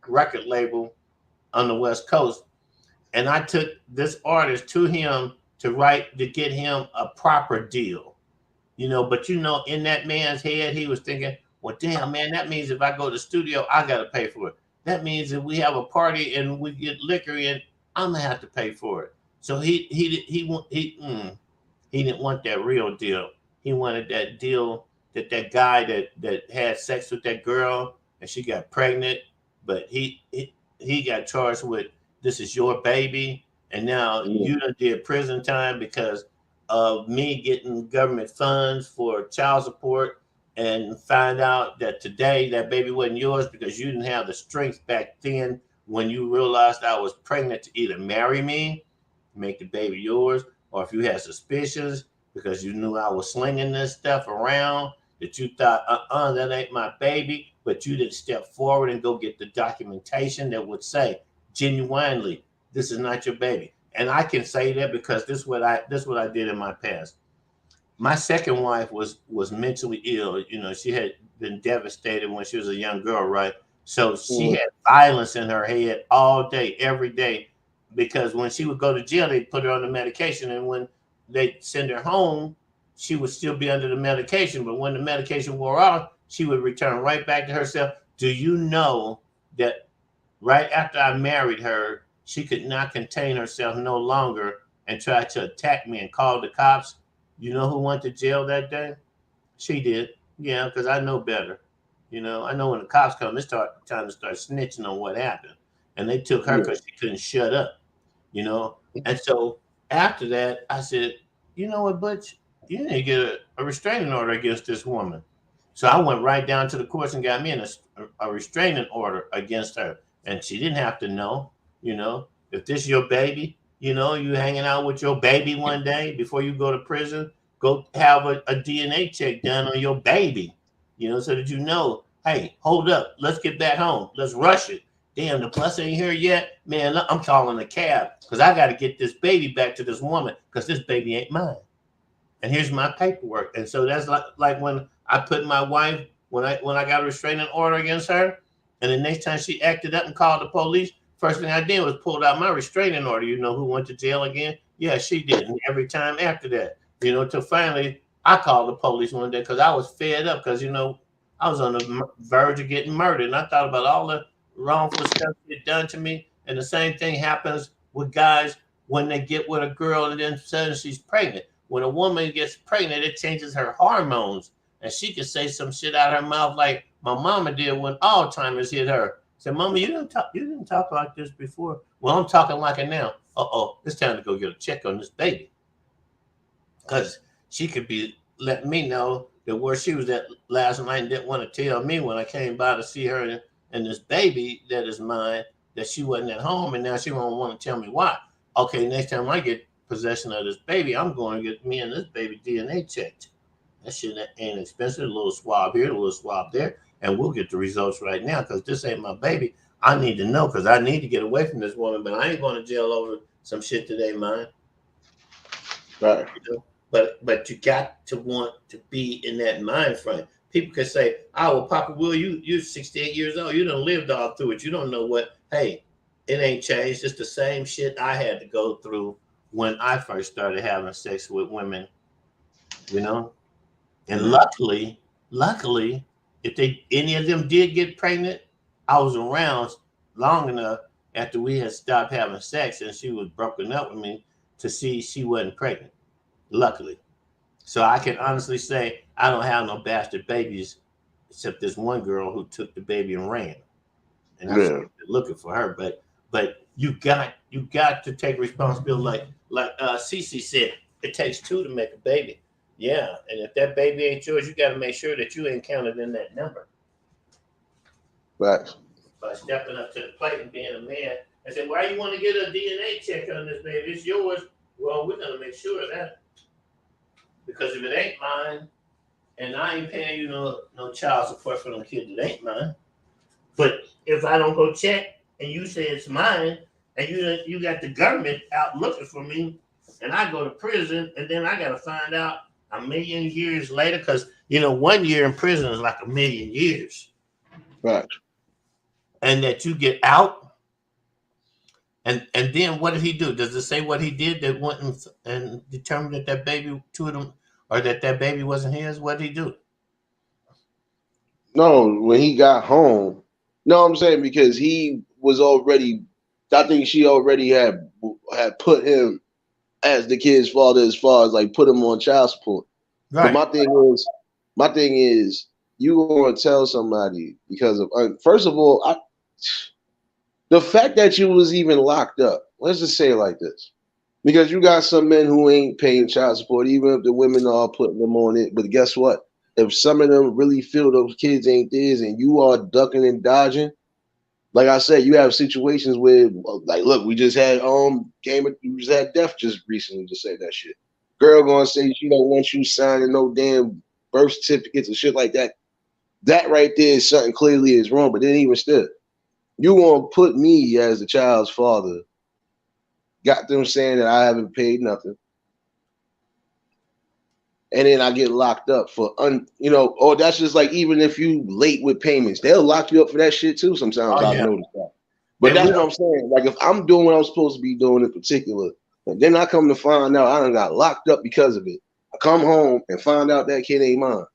record label on the West Coast. And I took this artist to him to get him a proper deal, but in that man's head, he was thinking, well, damn, man, that means if I go to the studio, I got to pay for it. That means if we have a party and we get liquor in, I'm gonna have to pay for it. So he didn't want that real deal. He wanted that deal that guy that had sex with that girl and she got pregnant, but he got charged with, this is your baby, and now you done did prison time because of me getting government funds for child support, and find out that today that baby wasn't yours because you didn't have the strength back then when you realized I was pregnant to either marry me, make the baby yours, or if you had suspicions because you knew I was slinging this stuff around, that you thought, that ain't my baby, but you didn't step forward and go get the documentation that would say genuinely, this is not your baby. And I can say that because this is what I did in my past. My second wife was mentally ill. She had been devastated when she was a young girl, right? So she had violence in her head all day, every day, because when she would go to jail, they put her on the medication, and when they send her home, she would still be under the medication. But when the medication wore off, she would return right back to herself. Do you know that right after I married her, she could not contain herself no longer and tried to attack me and call the cops You know who went to jail that day? She did. Yeah, because I know better. I know when the cops come, they start trying to start snitching on what happened. And they took her Yeah. because she couldn't shut up, you know. And so after that, I said, you know what, Butch? You need to get a restraining order against this woman. So I went right down to the courts and got me a restraining order against her. And she didn't have to know, if this is your baby, you hanging out with your baby one day before you go to prison, go have a DNA check done on your baby, so that hey, hold up, let's get back home. Let's rush it. Damn, the bus ain't here yet. Man, look, I'm calling a cab because I got to get this baby back to this woman because this baby ain't mine. And here's my paperwork. And so that's like when I put my wife, when I got a restraining order against her, and the next time she acted up and called the police, first thing I did was pulled out my restraining order. You know who went to jail again? Yeah, she did. And every time after that, till finally I called the police one day because I was fed up because, I was on the verge of getting murdered. And I thought about all the wrongful stuff that done to me. And the same thing happens with guys when they get with a girl and then suddenly she's pregnant. When a woman gets pregnant, it changes her hormones. And she can say some shit out of her mouth like my mama did when Alzheimer's hit her. Said, Mama, you didn't talk like this before. Well, I'm talking like it now. It's time to go get a check on this baby. Because she could be letting me know that where she was at last night and didn't want to tell me when I came by to see her and this baby that is mine, that she wasn't at home, and now she won't want to tell me why. Okay, next time I get possession of this baby, I'm going to get me and this baby DNA checked. That shit ain't expensive. A little swab here, a little swab there, and we'll get the results right now because this ain't my baby. I need to know because I need to get away from this woman, but I ain't going to jail over some shit that ain't mine. Right. But you got to want to be in that mind frame. People can say, "Oh, well, Papa Will, you're 68 years old. You done lived all through it. You don't know what." Hey, it ain't changed. It's the same shit I had to go through when I first started having sex with women. And luckily, if any of them did get pregnant, I was around long enough after we had stopped having sex and she was broken up with me to see she wasn't pregnant. Luckily. So I can honestly say I don't have no bastard babies except this one girl who took the baby and ran. And I'm looking for her. But you got to take responsibility. Like Cece said, it takes two to make a baby. Yeah, and if that baby ain't yours, you got to make sure that you ain't counted in that number. Right. By stepping up to the plate and being a man and say, "Why you want to get a DNA check on this baby? It's yours." Well, we're gonna make sure of that because if it ain't mine, and I ain't paying you no child support for them kids that ain't mine. But if I don't go check and you say it's mine, and you got the government out looking for me, and I go to prison, and then I got to find out a million years later, because 1 year in prison is like a million years. Right. And that you get out, and then what did he do? Does it say what he did that went and determined that baby to them, or that baby wasn't his? What did he do? No, when he got home. No, I'm saying because he was already. I think she already had put him as the kid's father, as far as like put him on child support. Right. But my thing is, you going to tell somebody because of first of all, the fact that you was even locked up. Let's just say it like this, because you got some men who ain't paying child support, even if the women are putting them on it. But guess what? If some of them really feel those kids ain't theirs, and you are ducking and dodging, like I said, you have situations where, like, look, we just had death just recently to say that shit. Girl gonna say she don't want you signing no damn birth certificates and shit like that. That right there is something clearly is wrong. But then even still, you gonna put me as the child's father, got them saying that I haven't paid nothing, and then I get locked up for or that's just like, even if you late with payments, they'll lock you up for that shit too. Sometimes I've noticed that. But that's what I'm saying. Like, if I'm doing what I'm supposed to be doing in particular, and then I come to find out I done got locked up because of it, I come home and find out that kid ain't mine,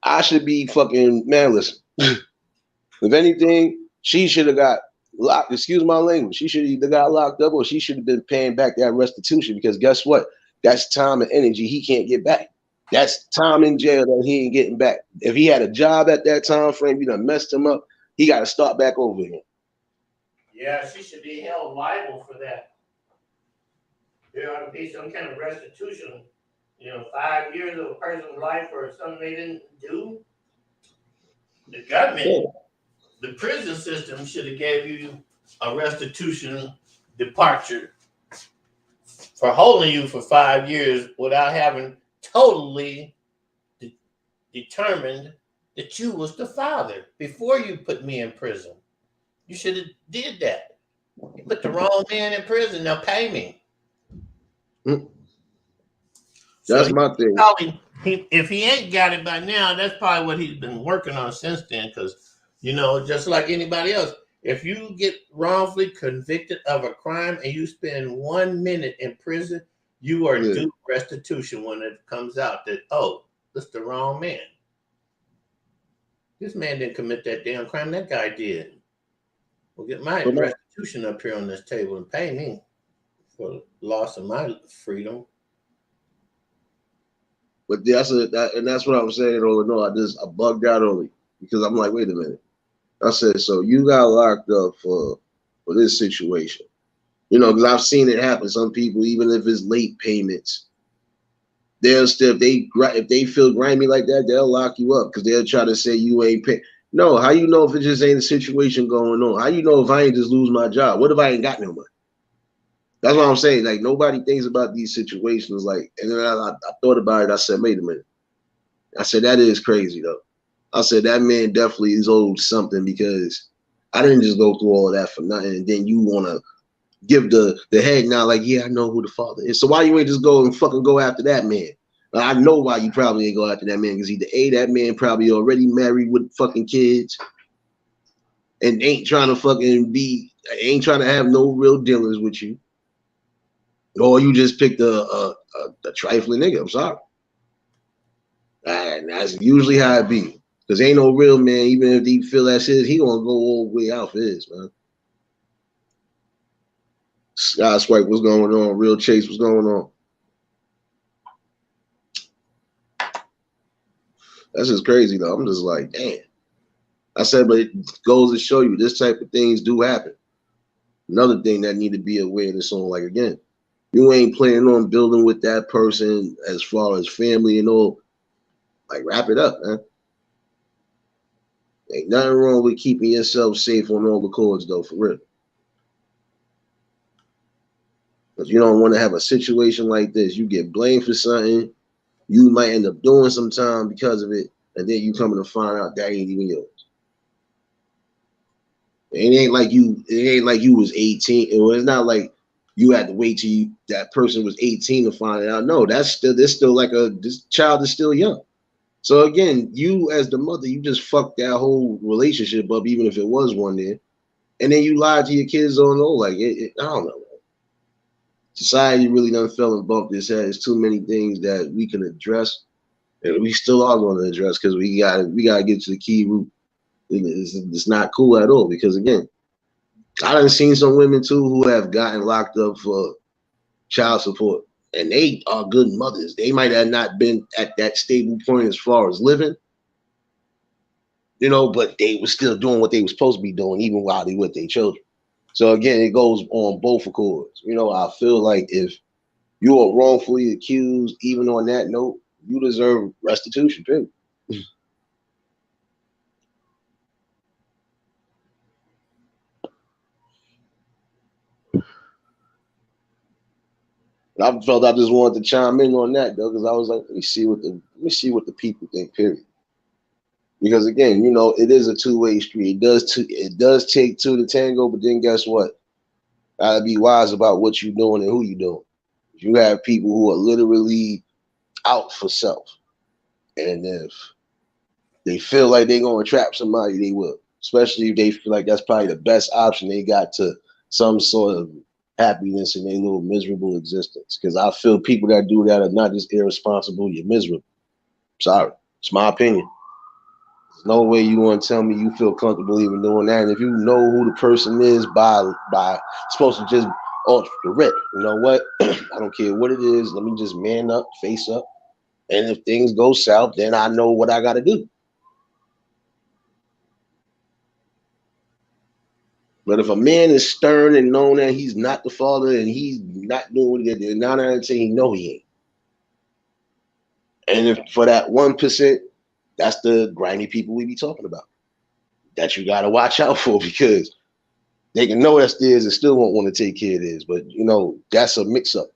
I should be fucking, man, listen. If anything, she should have got locked. Excuse my language. She should have either got locked up or she should have been paying back that restitution, because guess what? that's time and energy he can't get back. That's time in jail that he ain't getting back. If he had a job at that time frame, you done messed him up. He got to start back over again. Yeah, she should be held liable for that. There ought to be some kind of restitution. 5 years of a person's life for something they didn't do. The government, the prison system should have gave you a restitution departure for holding you for 5 years without having totally determined that you was the father before you put me in prison. You should have did that. You put the wrong man in prison. Now pay me. That's my thing. Probably, if he ain't got it by now, that's probably what he's been working on since then. Because just like anybody else, if you get wrongfully convicted of a crime and you spend 1 minute in prison, you are due restitution when it comes out that that's the wrong man. This man didn't commit that damn crime. That guy did. Well, get my restitution up here on this table and pay me for the loss of my freedom. But that's what I was saying. I bugged out only because I'm like, wait a minute. I said, so you got locked up for this situation, because I've seen it happen. Some people, even if it's late payments, they'll still if they feel grimy like that, they'll lock you up because they'll try to say you ain't pay. No, how you know if it just ain't a situation going on? How you know if I ain't just lose my job? What if I ain't got no money? That's what I'm saying. Like, nobody thinks about these situations. Like, and then I thought about it. I said, wait a minute. I said, that is crazy, though. I said, that man definitely is owed something because I didn't just go through all of that for nothing. And then you want to give the head nod like, yeah, I know who the father is. So why you ain't just go and fucking go after that man? I know why you probably ain't go after that man because either A, that man probably already married with fucking kids and ain't trying to have no real dealings with you. Or you just picked a trifling nigga. I'm sorry. And that's usually how it be. Because ain't no real man, even if he feel that shit, he gonna go all the way out for his, man. Sky Swipe, what's going on? Real Chase, what's going on? That's just crazy, though. I'm just like, damn. I said, but it goes to show you this type of things do happen. Another thing that need to be awareness on, like, again, you ain't planning on building with that person as far as family and all. Like, wrap it up, man. Ain't nothing wrong with keeping yourself safe on all the cords, though, for real. Because you don't want to have a situation like this. You get blamed for something. You might end up doing some time because of it. And then you coming to find out that ain't even yours. It ain't like you was 18. It's not like you had to wait till that person was 18 to find it out. No, this child is still young. So again, you as the mother, you just fucked that whole relationship up, even if it was one there. And then you lied to your kids on all. Like, I don't know, man. Society really done fell and bumped its head. There's too many things that we can address, and we still are going to address because we gotta get to the key root. It's not cool at all because, again, I done seen some women too who have gotten locked up for child support, and they are good mothers. They might have not been at that stable point as far as living, but they were still doing what they were supposed to be doing even while they with their children. So again, it goes on both accords. I feel like if you are wrongfully accused, even on that note, you deserve restitution, period. I felt I just wanted to chime in on that though, because I was like, let me see what the people think, period. Because again, it is a two-way street. It does take two to tango, but then guess what? Gotta be wise about what you're doing and who you're doing. You have people who are literally out for self, and if they feel like they're gonna trap somebody, they will. Especially if they feel like that's probably the best option they got to some sort of happiness in their little miserable existence. Because I feel people that do that are not just irresponsible, you're miserable. Sorry, it's my opinion. There's no way you want to tell me you feel comfortable even doing that. And if you know who the person is by supposed to just off the rip. You know what? I don't care what it is. Let me just man up, face up. And if things go south, then I know what I got to do. But if a man is stern and known that he's not the father and he's not doing what he did, 9 out of 10, he know he ain't. And if for that 1%, that's the grimy people we be talking about that you got to watch out for, because they can know that's theirs and still won't want to take care of theirs. But, you know, that's a mix-up.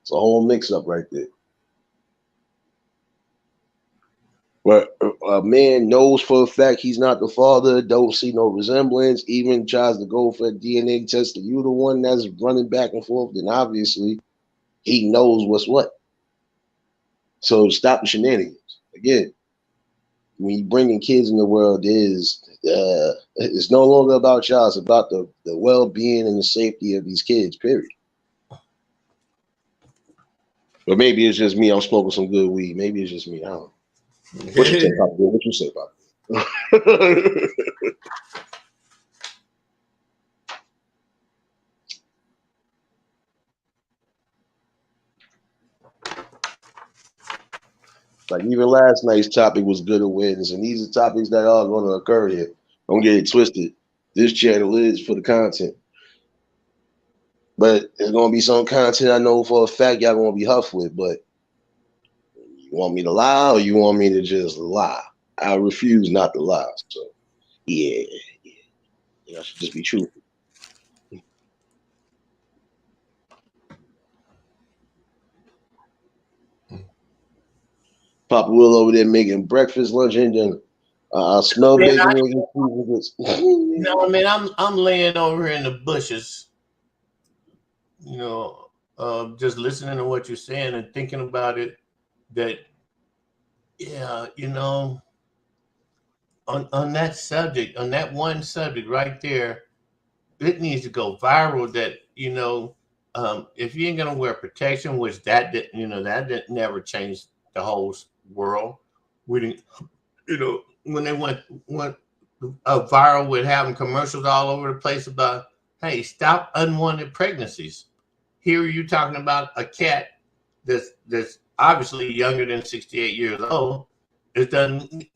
It's a whole mix-up right there. But a man knows for a fact he's not the father, don't see no resemblance, even tries to go for a DNA test, and you the one that's running back and forth, then obviously he knows what's what. So stop the shenanigans. Again, when you bringing kids in the world, it's no longer about y'all, it's about the well-being and the safety of these kids, period. But maybe it's just me, I'm smoking some good weed. Maybe it's just me, I don't know. What you say, Papa? What you say, Papa? Like even last night's topic was good awareness, and these are topics that are going to occur here. Don't get it twisted. This channel is for the content, but there's going to be some content I know for a fact y'all going to be huffed with. But you want me to lie, or you want me to just lie? I refuse not to lie. So yeah, I should just be truthful. Papa Will over there making breakfast, lunch, and dinner. I smell bacon, eggs, and cheese. No, I mean, I'm laying over here in the bushes, you know, just listening to what you're saying and thinking about it. That, yeah, you know, on that subject, on that one subject right there, it needs to go viral. That, you know, if you ain't gonna wear protection, which that never changed the whole world. We didn't, you know, when they went viral with having commercials all over the place about, hey, stop unwanted pregnancies. Here you talking about a cat that's obviously younger than 68 years old.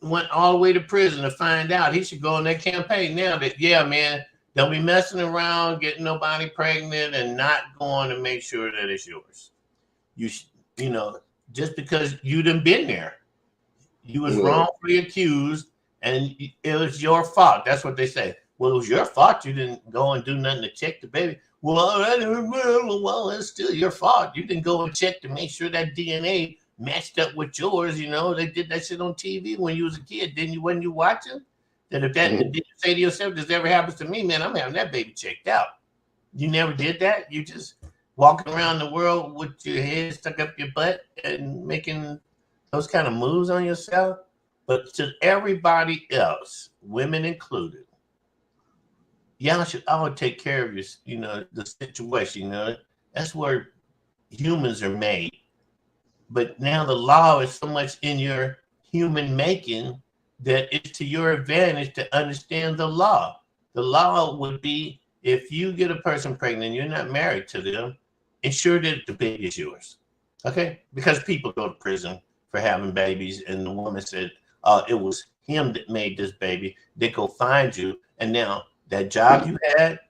Went all the way to prison to find out. He should go on that campaign now that, yeah, man, don't be messing around, getting nobody pregnant and not going to make sure that it's yours. You know, just because you done been there. You was wrongfully accused, and it was your fault. That's what they say. Well, it was your fault. You didn't go and do nothing to check the baby. Well, it's still your fault. You didn't go and check to make sure that DNA matched up with yours. You know, they did that shit on TV when you was a kid. Didn't you? When you watching? That if that did you say to yourself, "This ever happens to me, man, I'm having that baby checked out." You never did that. You just walking around the world with your head stuck up your butt and making those kind of moves on yourself. But to everybody else, women included, y'all should all take care of your, you know, the situation. You know, that's where humans are made. But now the law is so much in your human making that it's to your advantage to understand the law. The law would be, if you get a person pregnant, you're not married to them, ensure that the baby is yours. Okay? Because people go to prison for having babies, and the woman said, it was him that made this baby. They go find you, and now that job you had,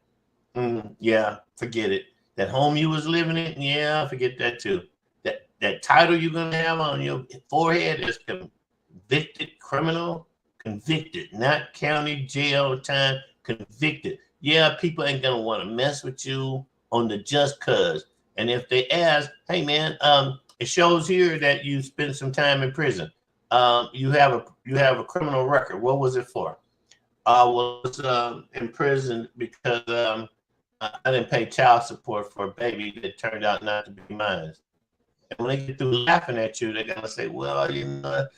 yeah, forget it. That home you was living in, yeah, forget that too. That title you're gonna have on your forehead is convicted criminal, convicted, not county jail time, convicted. Yeah, people ain't gonna want to mess with you on the just cause. And if they ask, hey man, it shows here that you spent some time in prison. You have a criminal record. What was it for? I was in prison because I didn't pay child support for a baby that turned out not to be mine. And when they get through laughing at you, they're gonna say, well, you know,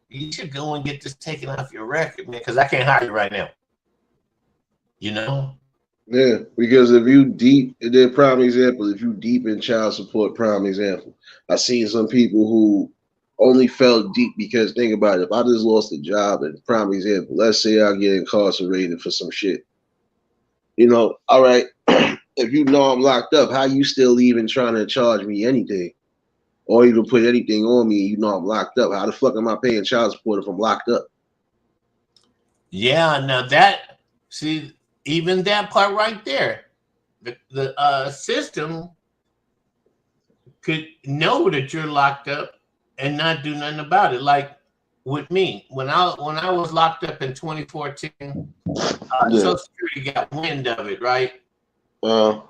you should go and get this taken off your record, man, because I can't hire you right now. You know? Yeah, because if you deep, they're prime example. If you deep in child support, prime example. I've seen some people who only fell deep because, think about it, if I just lost a job, and prime example, let's say I get incarcerated for some shit. You know, all right, if you know I'm locked up, how you still even trying to charge me anything? Or even put anything on me, you know I'm locked up. How the fuck am I paying child support if I'm locked up? Yeah, now that, see, even that part right there, the system could know that you're locked up and not do nothing about it. Like with me, when I was locked up in 2014, Yeah. Social Security got wind of it, right? Uh,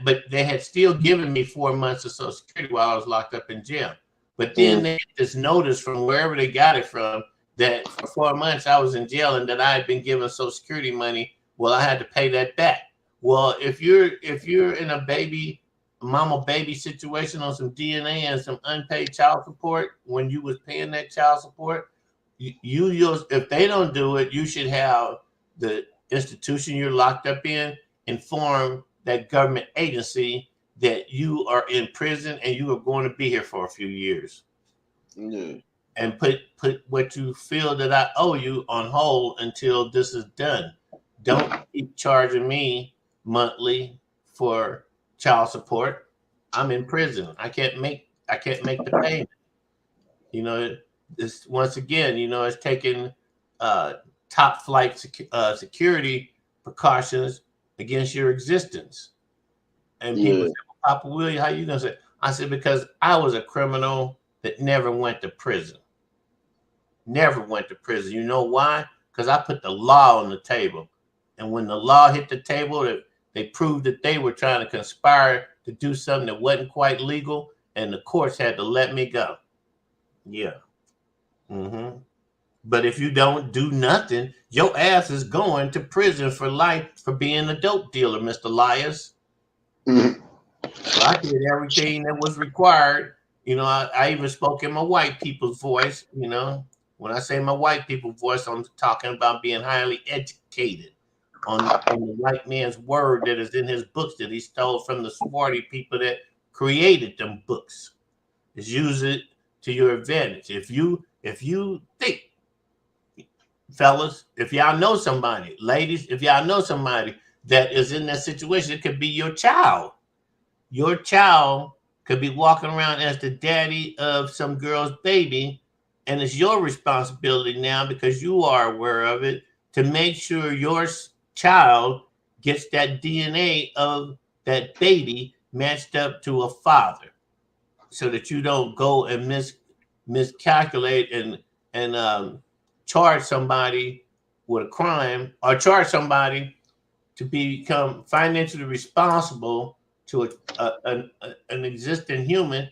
But they had still given me 4 months of Social Security while I was locked up in jail. But then they had this notice from wherever they got it from that for 4 months I was in jail and that I had been given Social Security money. Well, I had to pay that back. Well, if you're in a mama baby situation on some DNA and some unpaid child support when you was paying that child support, if they don't do it, you should have the institution you're locked up in inform that government agency that you are in prison and you are going to be here for a few years. yeah. And put what you feel that I owe you on hold until this is done. Don't keep charging me monthly for child support. I'm in prison. I can't make the payment. You know, it's once again, it's taking top flight security precautions against your existence. And people say, well, Papa Willie, how you gonna say? I said, because I was a criminal that never went to prison. Never went to prison. You know why? Because I put the law on the table. And when the law hit the table, they proved that they were trying to conspire to do something that wasn't quite legal, and the courts had to let me go. Yeah. Mm-hmm. But if you don't do nothing, your ass is going to prison for life for being a dope dealer, Mr. Liars. Mm-hmm. So I did everything that was required. I even spoke in my white people's voice. When I say my white people voice, I'm talking about being highly educated on the white man's word that is in his books that he stole from the Sephardi people that created them books. Just use it to your advantage. If you think, fellas, if y'all know somebody, ladies, if y'all know somebody that is in that situation, it could be your child. Your child could be walking around as the daddy of some girl's baby, and it's your responsibility now, because you are aware of it, to make sure your child gets that DNA of that baby matched up to a father, so that you don't go and miscalculate and charge somebody with a crime, or charge somebody to become financially responsible to an existing human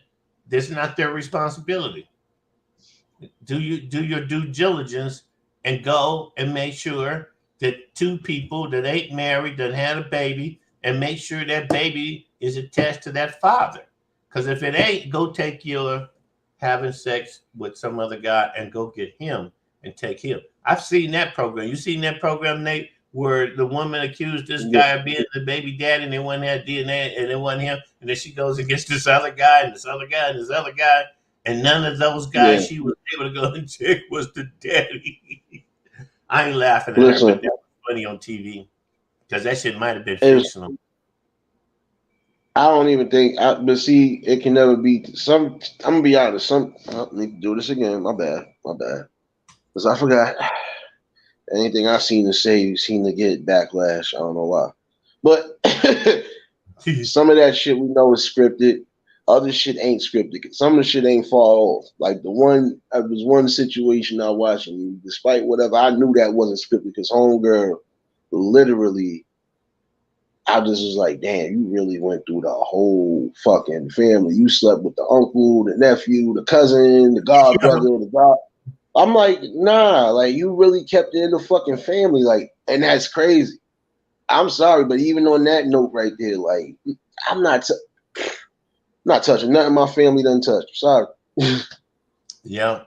that's not their responsibility. Do your due diligence and go and make sure that two people that ain't married, that had a baby, and make sure that baby is attached to that father. Because if it ain't, go take your having sex with some other guy and go get him and take him. I've seen that program. You seen that program, Nate, where the woman accused this guy of being the baby daddy, and they wouldn't have DNA, and it wasn't him, and then she goes and gets this other guy and this other guy and this other guy, and none of those guys she was able to go and check was the daddy. I ain't laughing at her, but that was funny on TV, because that shit might have been fictional. I don't even think, but see, it can never be some. I'm gonna be honest. I need to do this again. My bad. Because I forgot. Anything I seem to get backlash. I don't know why. But some of that shit we know is scripted. Other shit ain't scripted. Some of the shit ain't far off. Like there was one situation I watched, and despite whatever, I knew that wasn't scripted, because homegirl literally, I just was like, damn, you really went through the whole fucking family. You slept with the uncle, the nephew, the cousin, the godbrother, the god. I'm like, nah, like you really kept it in the fucking family, like, and that's crazy. I'm sorry, but even on that note right there, like, I'm not touching nothing my family done touch. Sorry. Yeah.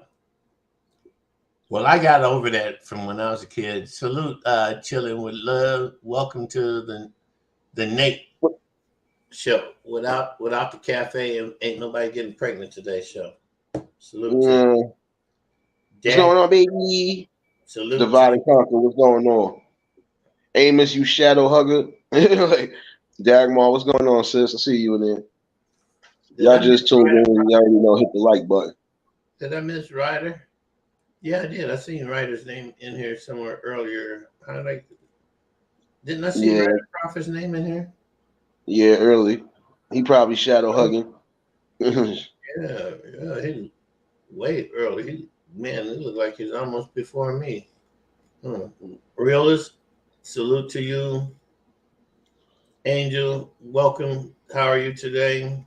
Well, I got over that from when I was a kid. Salute, chilling with love. Welcome to the Nate show. Without the cafe, ain't nobody getting pregnant today show. Salute to you. What's going on, baby? Salute. Divide and conquer. What's going on? Amos, you shadow hugger. Like, Dagmar, what's going on, sis? I see you in there. Did Y'all I miss just tuned Ryder? in. Y'all already know, hit the like button. Did I miss Ryder? Yeah, I did. I seen Ryder's name in here somewhere earlier. Didn't I see Yeah, Ryder Prophet's name in here? yeah, early. He probably shadow hugging. Yeah, he way early. Man, it looked like he's almost before me. Realist, salute to you. Angel, welcome. How are you today?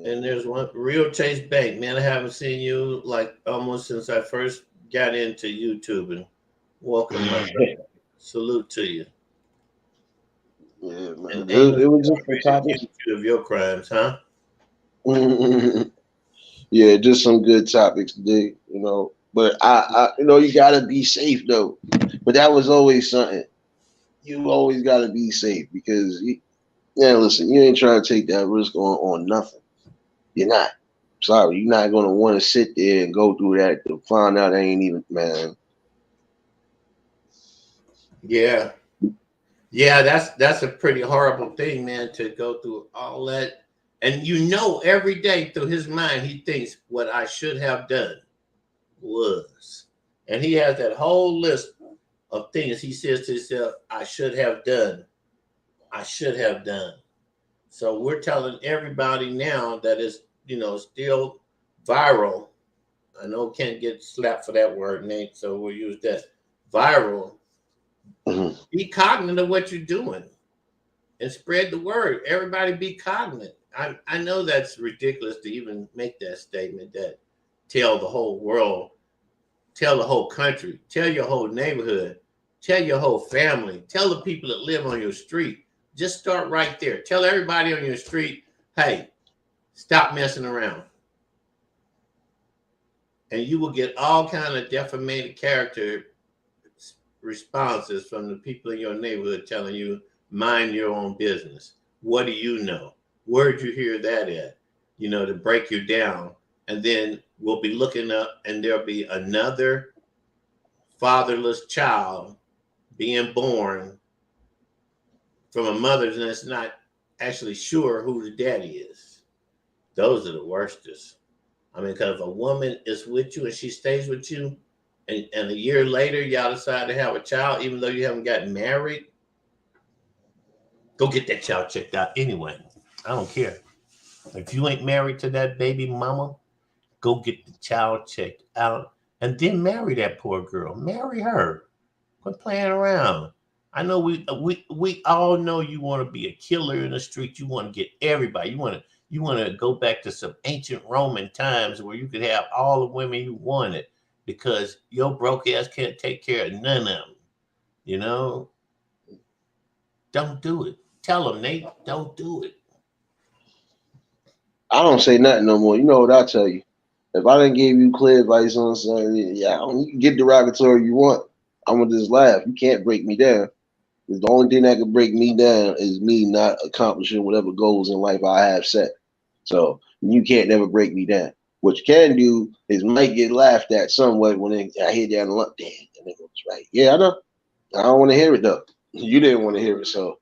And there's one Real Chase Bank. Man, I haven't seen you like almost since I first got into YouTube. And welcome, my brother. Salute to you. Yeah, man. And It Angel was just some topics. of your crimes, huh? Yeah, just some good topics today, you know. But I you gotta be safe though. But that was always something. You always gotta be safe because listen, you ain't trying to take that risk on nothing. You're not. Sorry, you're not gonna want to sit there and go through that to find out ain't even man. Yeah. Yeah, that's a pretty horrible thing, man, to go through all that. And every day through his mind, he thinks what I should have done was. And he has that whole list of things he says to himself, I should have done. I should have done. So we're telling everybody now that is, still viral. I know can't get slapped for that word, Nate, so we'll use that. Viral. Be cognizant of what you're doing and spread the word. Everybody be cognizant. I know that's ridiculous to even make that statement that tell the whole world, tell the whole country, tell your whole neighborhood, tell your whole family, tell the people that live on your street. Just start right there. Tell everybody on your street, hey, stop messing around. And you will get all kind of defamated character responses from the people in your neighborhood telling you, mind your own business. What do you know? Where'd you hear that at? To break you down. And then we'll be looking up and there'll be another fatherless child being born from a mother that's not actually sure who the daddy is. Those are the worstest. I mean, because if a woman is with you and she stays with you, and a year later y'all decide to have a child, even though you haven't gotten married, go get that child checked out anyway. I don't care. If you ain't married to that baby mama, go get the child checked out and then marry that poor girl. Marry her. Quit playing around. I know we all know you want to be a killer in the street. You want to get everybody. You want to go back to some ancient Roman times where you could have all the women you wanted because your broke ass can't take care of none of them. Don't do it. Tell them, Nate, don't do it. I don't say nothing no more. You know what I tell you? If I didn't give you clear advice on something, you can get derogatory you want. I'm gonna just laugh. You can't break me down. The only thing that can break me down is me not accomplishing whatever goals in life I have set. So you can't never break me down. What you can do is might get laughed at somewhat when I hear down the line. Damn, that nigga was right. Yeah, I know. I don't want to hear it though. You didn't want to hear it, so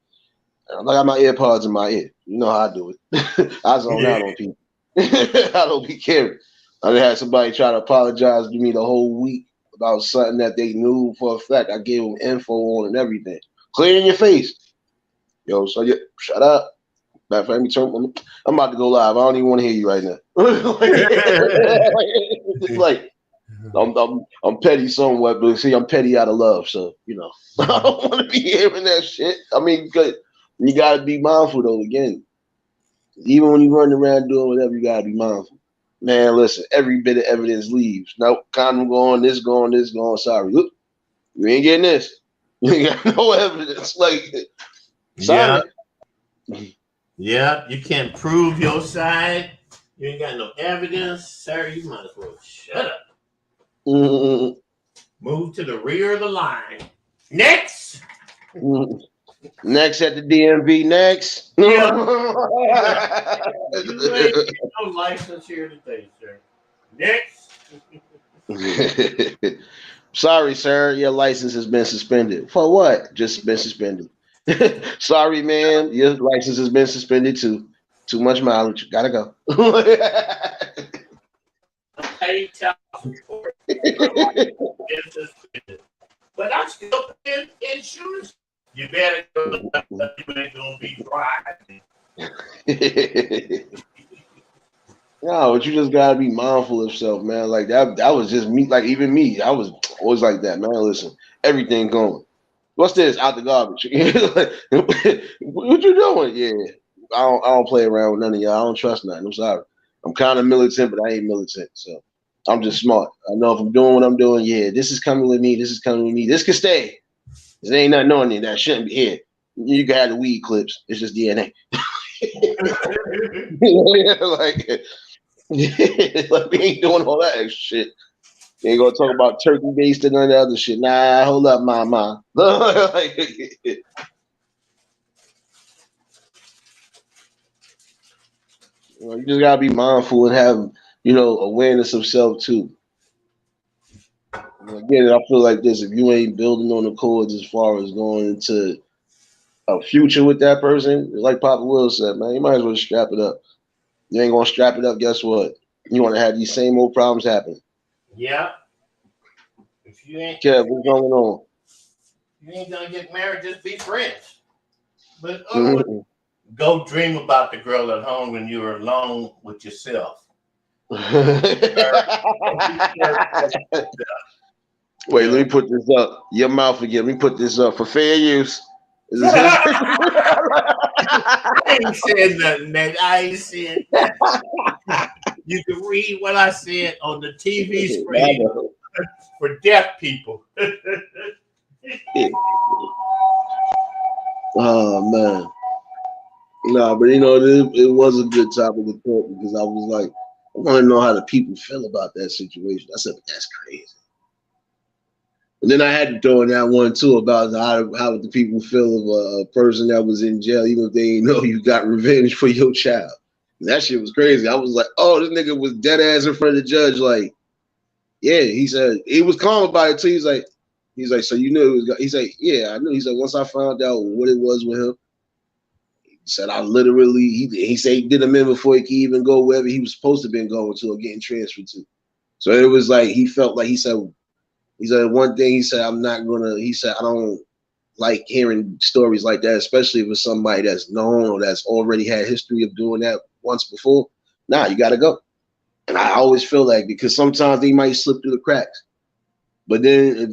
I got my earpods in my ear. You know how I do it. I zone out on people. I don't be caring. I had somebody try to apologize to me the whole week about something that they knew for a fact. I gave them info on and everything. Clear in your face. Yo, so you shut up. Matter of fact, I'm about to go live. I don't even want to hear you right now. It's like I'm petty somewhat, but see, I'm petty out of love. So, I don't want to be hearing that shit. I mean, because you got to be mindful, though, again. Even when you run around doing whatever, you got to be mindful. Man, listen, every bit of evidence leaves. Nope, condom going, this going. Sorry. Look, you ain't getting this. You ain't got no evidence. Like, Yeah. sorry. Yeah, you can't prove your side. You ain't got no evidence. Sir, you might as well shut up. Mm-mm. Move to the rear of the line. Next. Mm-mm. Next at the DMV, next. Yeah. You ain't get no license here today, sir. Next. Sorry, sir, your license has been suspended. For what? Just been suspended. Sorry, man, your license has been suspended too. Too much mileage. Gotta go. Pay child support. My license is suspended. But I'm still paying insurance. You better go. You ain't gonna be driving. No, but you just gotta be mindful of self, man. Like that was just me. Like even me, I was always like that, man. Listen, everything going. What's this? Out the garbage. What you doing? Yeah. I don't play around with none of y'all. I don't trust nothing. I'm sorry. I'm kind of militant, but I ain't militant. So I'm just smart. I know if I'm doing what I'm doing, yeah, this is coming with me. This is coming with me. This can stay. There ain't nothing on there that shouldn't be here. You can have the weed clips. It's just DNA. Like, like we ain't doing all that extra shit. You ain't gonna talk about turkey based and none of the other shit. Nah, hold up, mama. Like, you just gotta be mindful and have, awareness of self too. Again, I feel like this: if you ain't building on the cords as far as going into a future with that person, like Papa Will said, man, you might as well strap it up. You ain't gonna strap it up. Guess what? You want to have these same old problems happen. Yeah. If you ain't, Kev, what's going on? you ain't gonna get married. Just be friends. But Mhm. go dream about the girl at home when you're alone with yourself. Wait, let me put this up. Your mouth again. Let me put this up for fair use. I ain't said nothing, man. I ain't said that. You can read what I said on the TV screen for deaf people. Oh man. Nah, but it was a good topic to talk because I was like, I want to know how the people feel about that situation. I said, that's crazy. And then I had to throw in that one too about how the people feel of a person that was in jail, even if they didn't know you got revenge for your child. And that shit was crazy. I was like, oh, this nigga was dead ass in front of the judge. Like, yeah, he said he was calm about it too. He's like, so you knew it was. He's like, yeah, I knew. He said once I found out what it was with him, he said I literally he said he did him in before he could even go wherever he was supposed to been going to or getting transferred to. So it was like he felt like he said one thing. He said I'm not gonna. He said I don't like hearing stories like that, especially if it's somebody that's known or that's already had history of doing that once before. Nah, you gotta go. And I always feel like because sometimes they might slip through the cracks. But then if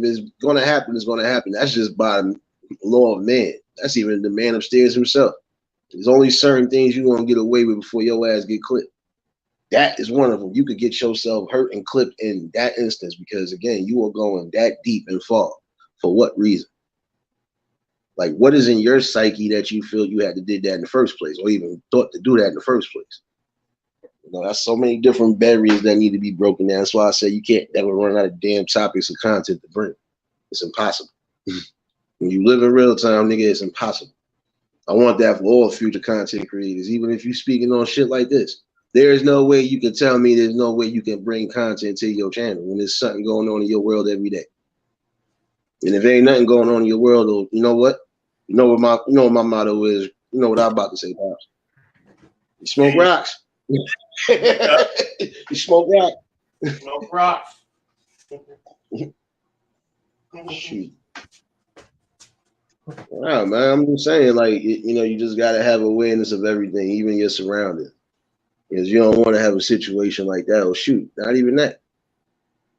it's gonna happen, it's gonna happen. That's just by the law of man. That's even the man upstairs himself. There's only certain things you're gonna get away with before your ass get clipped. That is one of them. You could get yourself hurt and clipped in that instance because again, you are going that deep and far. For what reason? Like what is in your psyche that you feel you had to did that in the first place, or even thought to do that in the first place? That's so many different barriers that need to be broken down. That's why I say you can't ever run out of damn topics of content to bring. It's impossible. When you live in real time, nigga, it's impossible. I want that for all future content creators, even if you're speaking on shit like this. There is no way you can tell me there's no way you can bring content to your channel when there's something going on in your world every day. And if there ain't nothing going on in your world, you know what? You know what my motto is. You know what I'm about to say, Pops. You smoke rocks. You smoke rock. Smoke rocks. Shoot. Wow, man. I'm just saying, like, you just gotta have awareness of everything, even your surroundings. Because you don't want to have a situation like that. Or shoot, not even that.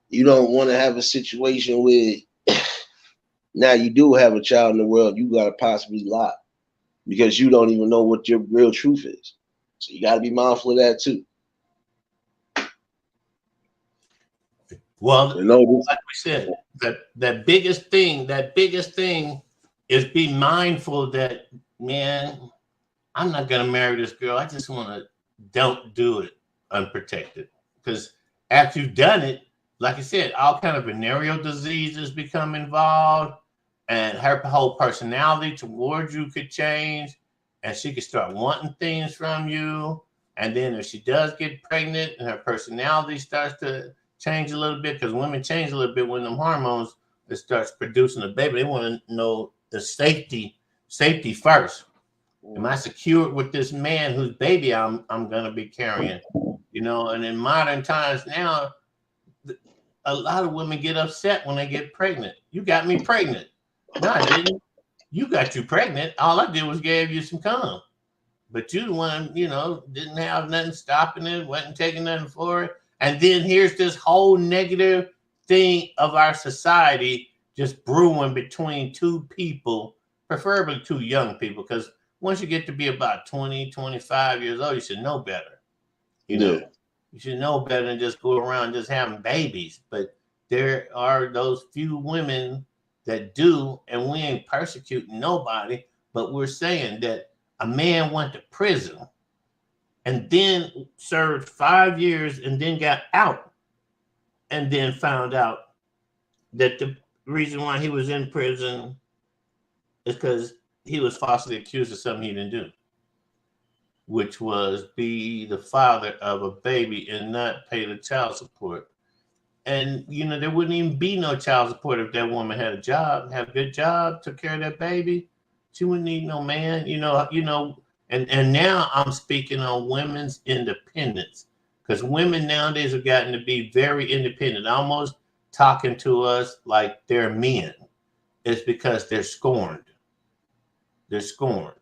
You don't want to have a situation where now you do have a child in the world, you gotta possibly lie. Because you don't even know what your real truth is. So you gotta be mindful of that too. Well, like we said, that biggest thing is be mindful that, man, I'm not gonna marry this girl. I just want to don't do it unprotected. Because after you've done it, like I said, all kind of venereal diseases become involved, and her whole personality towards you could change, and she could start wanting things from you. And then if she does get pregnant and her personality starts to change a little bit, because women change a little bit when them hormones that starts producing a baby. They want to know the safety first. Am I secured with this man whose baby I'm gonna be carrying? You know, and in modern times now, a lot of women get upset when they get pregnant. You got me pregnant. No, I didn't. You got you pregnant. All I did was gave you some cum. But you the one, you know, didn't have nothing stopping it, wasn't taking nothing for it. And then here's this whole negative thing of our society just brewing between two people, preferably two young people, because once you get to be about 20, 25 years old, you should know better. You know, you should know better than just go around just having babies. But there are those few women that do, and we ain't persecuting nobody, but we're saying that a man went to prison and then served 5 years and then got out, and then found out that the reason why he was in prison is because he was falsely accused of something he didn't do, which was be the father of a baby and not pay the child support. And, you know, there wouldn't even be no child support if that woman had a job, had a good job, took care of that baby. She wouldn't need no man, you know, and now I'm speaking on women's independence, because women nowadays have gotten to be very independent, almost talking to us like they're men. It's because they're scorned. They're scorned.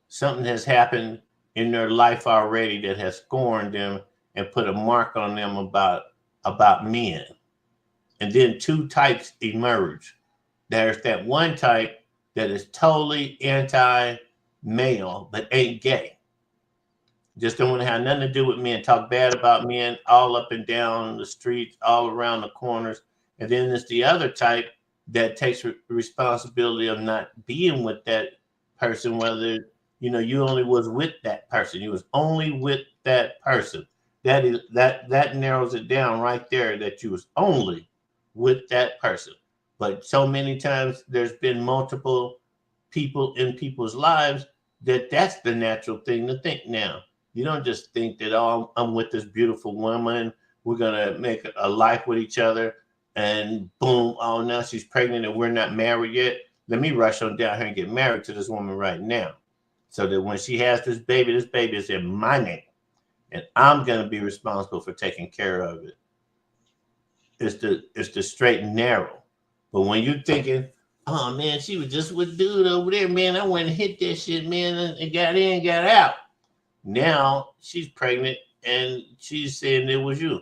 Something has happened in their life already that has scorned them and put a mark on them about men. And then two types emerge. There's that one type that is totally anti-male but ain't gay. Just don't want to have nothing to do with men, talk bad about men all up and down the streets, all around the corners. And then there's the other type that takes responsibility of not being with that person, whether, you know, you only was with that person. You was only with that person. That narrows it down right there, that you was only with that person. But so many times there's been multiple people in people's lives that's the natural thing to think now. You don't just think that, oh, I'm with this beautiful woman, we're gonna make a life with each other, and boom, oh, now she's pregnant and we're not married yet. Let me rush on down here and get married to this woman right now, so that when she has this baby is in my name, and I'm gonna be responsible for taking care of it. It's the straight and narrow. But when you're thinking, oh man, she was just with dude over there, man, I went and hit that shit, man, and got in, got out. Now she's pregnant and she's saying it was you.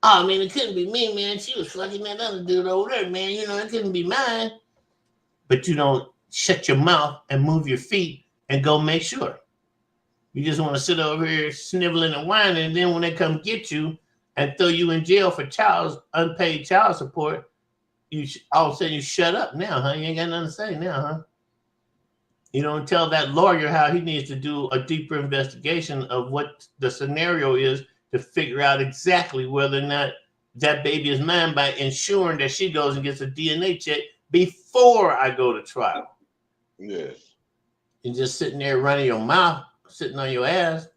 Oh man, it couldn't be me, man. She was fucking that other dude over there, man. You know, it couldn't be mine. But you don't shut your mouth and move your feet and go make sure. You just want to sit over here sniveling and whining, and then when they come get you and throw you in jail for unpaid child support, all of a sudden you shut up now, huh? You ain't got nothing to say now, huh? You don't tell that lawyer how he needs to do a deeper investigation of what the scenario is to figure out exactly whether or not that baby is mine, by ensuring that she goes and gets a DNA check before I go to trial. Yes. And just sitting there running your mouth, sitting on your ass,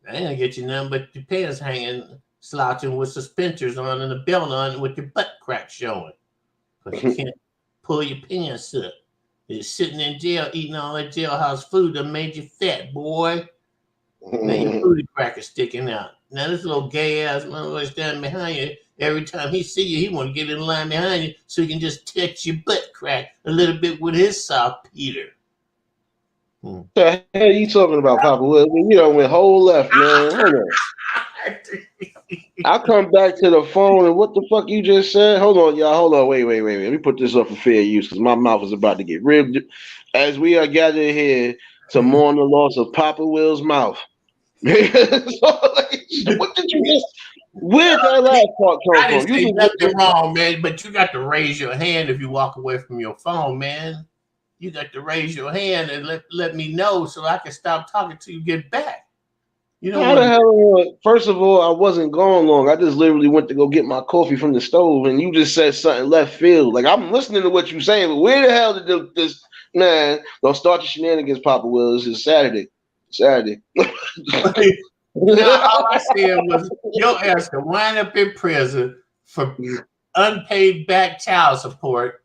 I ain't gonna get you nothing but your pants hanging, slouching with suspenders on and a belt on with your butt crack showing. Because you can't pull your pants up. You're sitting in jail eating all that jailhouse food that made you fat, boy. Now your booty crack is sticking out. Now this little gay ass motherfucker standing behind you. Every time he see you, he want to get in line behind you so he can just touch your butt crack a little bit with his saltpeter. The hell you talking about, Papa Will? You done went whole left, man. Hold on. I'll come back to the phone, and what the fuck you just said? Hold on, y'all. Hold on. Wait. Let me put this up for fair use, because my mouth is about to get ripped. As we are gathered here to mourn the loss of Papa Will's mouth. So, what did you just? Where did that last part come I didn't from? say nothing wrong, man, but you got to raise your hand if you walk away from your phone, man. You got to raise your hand and let me know so I can stop talking till you get back. You know, how the hell? First of all, I wasn't gone long. I just literally went to go get my coffee from the stove, and you just said something left field. Like, I'm listening to what you're saying, but where the hell did this man? Don't start the shenanigans, Papa Will. This is Saturday. No, all I said was your ass to wind up in prison for unpaid back child support.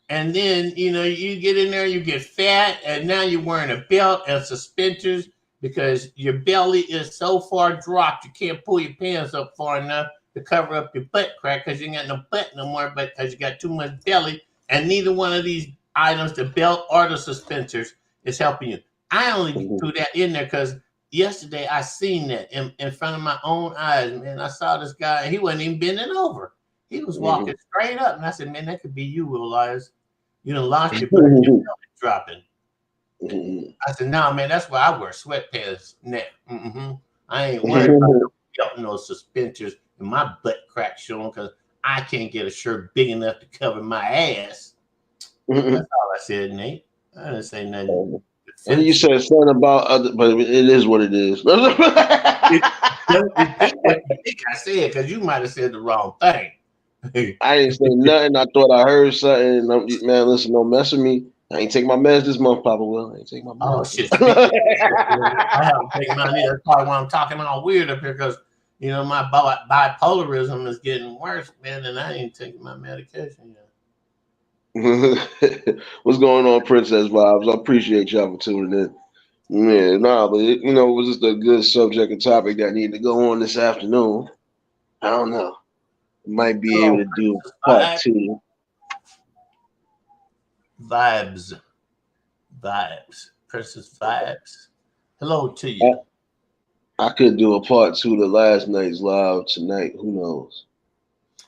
And then, you get in there, you get fat, and now you're wearing a belt and suspenders because your belly is so far dropped you can't pull your pants up far enough to cover up your butt crack because you ain't got no butt no more, but because you got too much belly. And neither one of these items, the belt or the suspenders, is helping you. I only threw that in there because yesterday I seen that in front of my own eyes, man. I saw this guy, and he wasn't even bending over. He was walking straight up, and I said, man, that could be you, Will Elias. You done lost your butt, your belly dropping. I said, nah, man, that's why I wear sweatpants now. I ain't worried about no belt, no suspenders, and my butt crack showing because I can't get a shirt big enough to cover my ass. That's all I said, Nate. I didn't say nothing. And you said something about other, but it is what it is. I said because you might have said the wrong thing. I ain't say nothing. I thought I heard something. Man, listen, don't mess with me. I ain't take my meds this month, Papa Will. I ain't take my meds. Oh shit! I haven't taken mine either. That's probably why I'm talking all weird up here because my bipolarism is getting worse, man, and I ain't taking my medication yet. What's going on, Princess Vibes? I appreciate y'all for tuning in. Man, but it was just a good subject and topic that needed to go on this afternoon. I don't know. Might be able to do part 2. Vibes. Princess Vibes. Hello to you. I could do a part 2 to last night's live tonight. Who knows?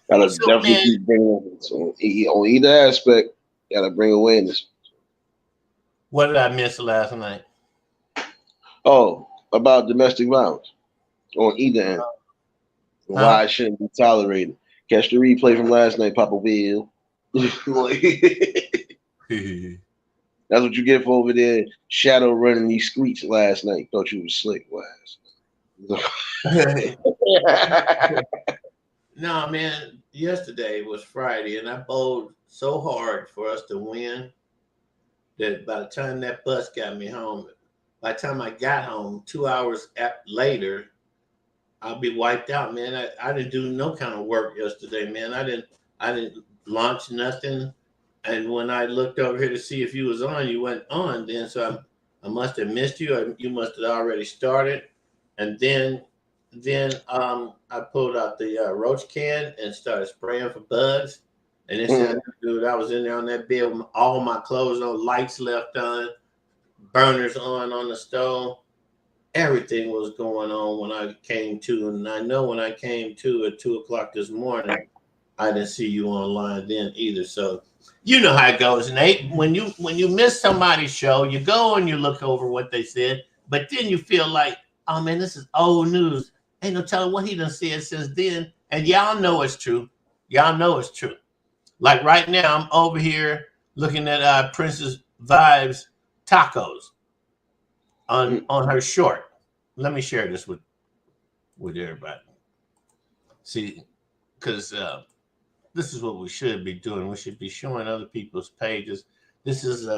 Gotta definitely keep bringing it on either aspect. Gotta bring awareness. What did I miss last night? Oh, about domestic violence on either end. Why it shouldn't be tolerated. Catch the replay from last night, Papa Will. That's what you get for over there shadow running these streets last night. Thought you was slick, wise. No, man. Yesterday was Friday, and I bowled so hard for us to win that by the time that bus got me home, by the time I got home, 2 hours later, I'll be wiped out, man. I didn't do no kind of work yesterday, man. I didn't launch nothing. And when I looked over here to see if you was on, you went on then. So I must have missed you. Or you must have already started. And then I pulled out the roach can and started spraying for bugs. And this dude, I was in there on that bed with all my clothes on, lights left on, burners on the stove. Everything was going on when I came to, and I know when I came to at 2:00 this morning, I didn't see you online then either. So you know how it goes, Nate. When you miss somebody's show, you go and you look over what they said, but then you feel like, oh man, this is old news. Ain't no telling what he done said since then, and y'all know it's true. Y'all know it's true. Like right now, I'm over here looking at Princess Vibes tacos on her short. Let me share this with everybody. See, because this is what we should be doing. We should be showing other people's pages. This is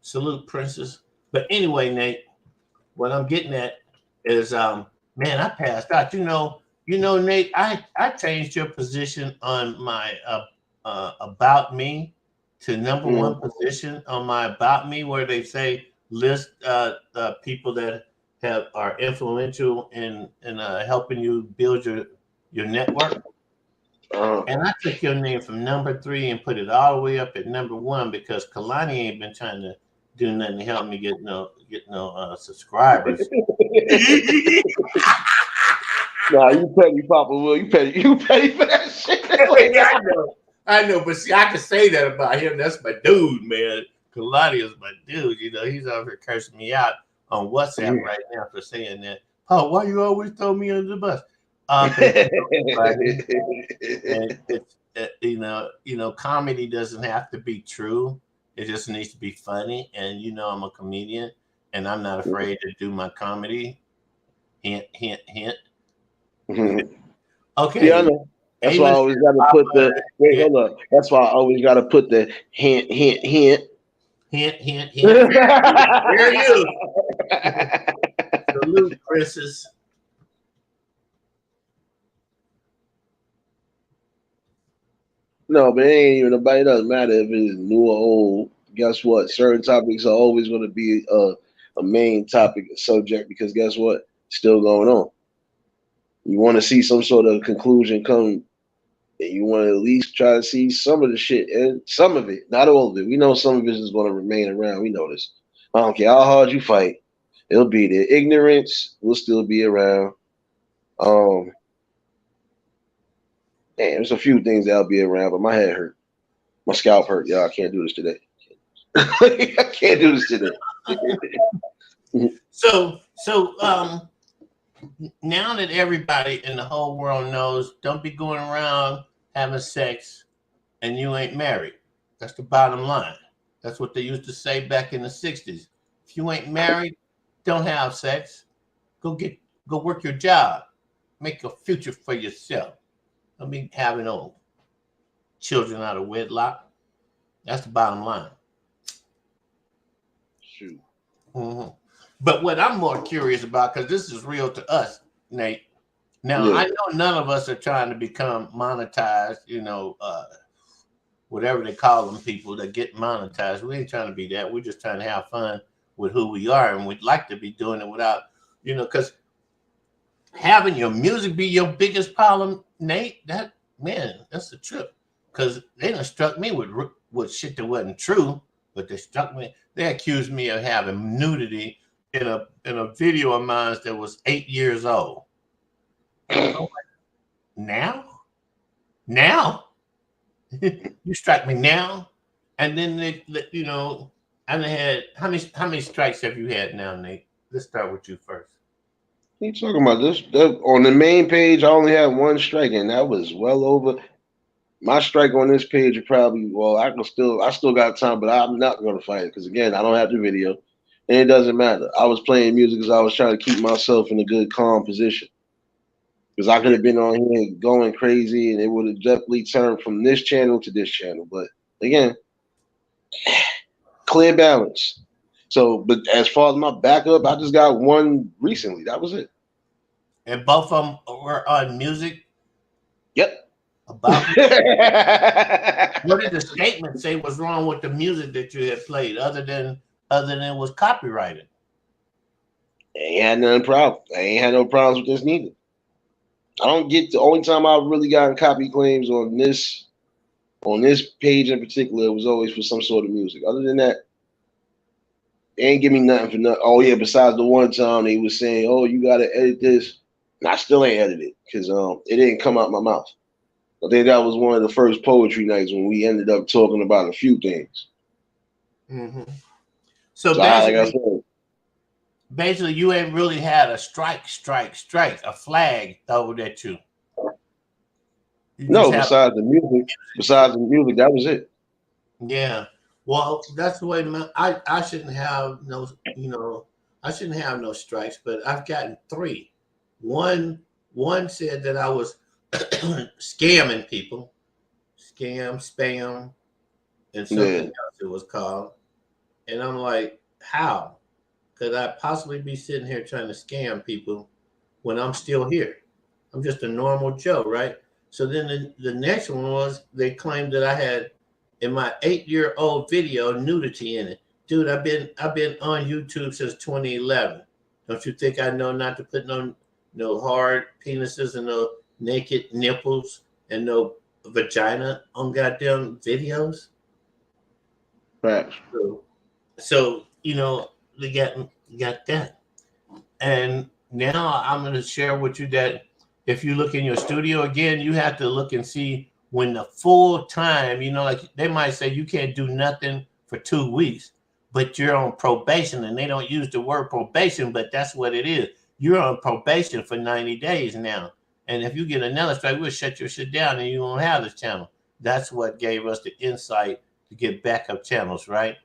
Salute Princess. But anyway, Nate, what I'm getting at is, man, I passed out. You know, Nate, I changed your position on my About Me to number one position on my About Me, where they say list people that are influential in helping you build your network. And I took your name from number 3 and put it all the way up at number 1 because Kalani ain't been trying to do nothing to help me get no subscribers. Nah, you petty, Papa Will. You petty for that shit. Yeah, I know, but see, I can say that about him. That's my dude, man. Kalani is my dude. He's over here cursing me out on WhatsApp right now for saying that. Oh, why you always throw me under the bus? And it's, comedy doesn't have to be true. It just needs to be funny. And I'm a comedian, and I'm not afraid to do my comedy. Hint, hint, hint. Okay. Yeah, I know. That's why I always got to put the hold up. That's why I always got to put the hint, hint, hint. Hint, hint, hint. There you. Salute, Princess. No, but it ain't even nobody. It doesn't matter if it's new or old. Guess what? Certain topics are always going to be a main topic, a subject, because guess what? It's still going on. You want to see some sort of conclusion come, and you want to at least try to see some of the shit, and some of it, not all of it. We know some of it is going to remain around. We know this. I don't care how hard you fight, it'll be there. Ignorance will still be around. Um, and there's a few things that'll be around, but my head hurt. My scalp hurt, y'all. I can't do this today. I can't do this today. So now that everybody in the whole world knows, don't be going around having sex and you ain't married. That's the bottom line. That's what they used to say back in the 60s. If you ain't married, don't have sex. Go work your job. Make a future for yourself. Don't be having no children out of wedlock. That's the bottom line. Shoot. Mm-hmm. But what I'm more curious about, because this is real to us, Nate. Now, Yeah. I know none of us are trying to become monetized, whatever they call them, people that get monetized. We ain't trying to be that. We're just trying to have fun with who we are, and we'd like to be doing it without, because having your music be your biggest problem, Nate, that's a trip. Because they done struck me with shit that wasn't true, but they struck me. They accused me of having nudity in a video of mine that was 8 years old. Now, you strike me now, and then I had how many strikes have you had now, Nate? Let's start with you first. What are you talking about? This on the main page, I only had one strike, and that was well over. My strike on this page is probably I still got time, but I'm not gonna fight it because again, I don't have the video, and it doesn't matter. I was playing music because I was trying to keep myself in a good, calm position. Because I could have been on here going crazy, and it would have definitely turned from this channel to this channel. But again, clear balance. So, but as far as my backup, I just got one recently. That was it. And both of them were on music. Yep. About what did the statement say was wrong with the music that you had played, other than it was copyrighted? I ain't had none problem. I ain't had no problems with this neither. I don't get the only time I've really gotten copy claims on this page in particular, it was always for some sort of music. Other than that, they ain't give me nothing for nothing. Oh yeah, besides the one time they was saying, "Oh, you gotta edit this," and I still ain't edited because it didn't come out my mouth. I think that was one of the first poetry nights when we ended up talking about a few things. Mm-hmm. So basically, you ain't really had a strike, a flag thrown at you. No, besides the music, that was it. Yeah. Well, that's the way I shouldn't have no, I shouldn't have no strikes, but I've gotten 3. One said that I was scamming people, spam, and something else it was called. And I'm like, how could I possibly be sitting here trying to scam people when I'm still here? I'm just a normal Joe, right? So then the next one was they claimed that I had in my 8-year-old video nudity in it. Dude, I've been on YouTube since 2011. Don't you think I know not to put no hard penises and no naked nipples and no vagina on goddamn videos? Right. So you got that. And now I'm going to share with you that if you look in your studio again, you have to look and see when the full time, like they might say you can't do nothing for 2 weeks, but you're on probation, and they don't use the word probation, but that's what it is. You're on probation for 90 days now. And if you get another strike, we'll shut your shit down and you won't have this channel. That's what gave us the insight to get backup channels, right?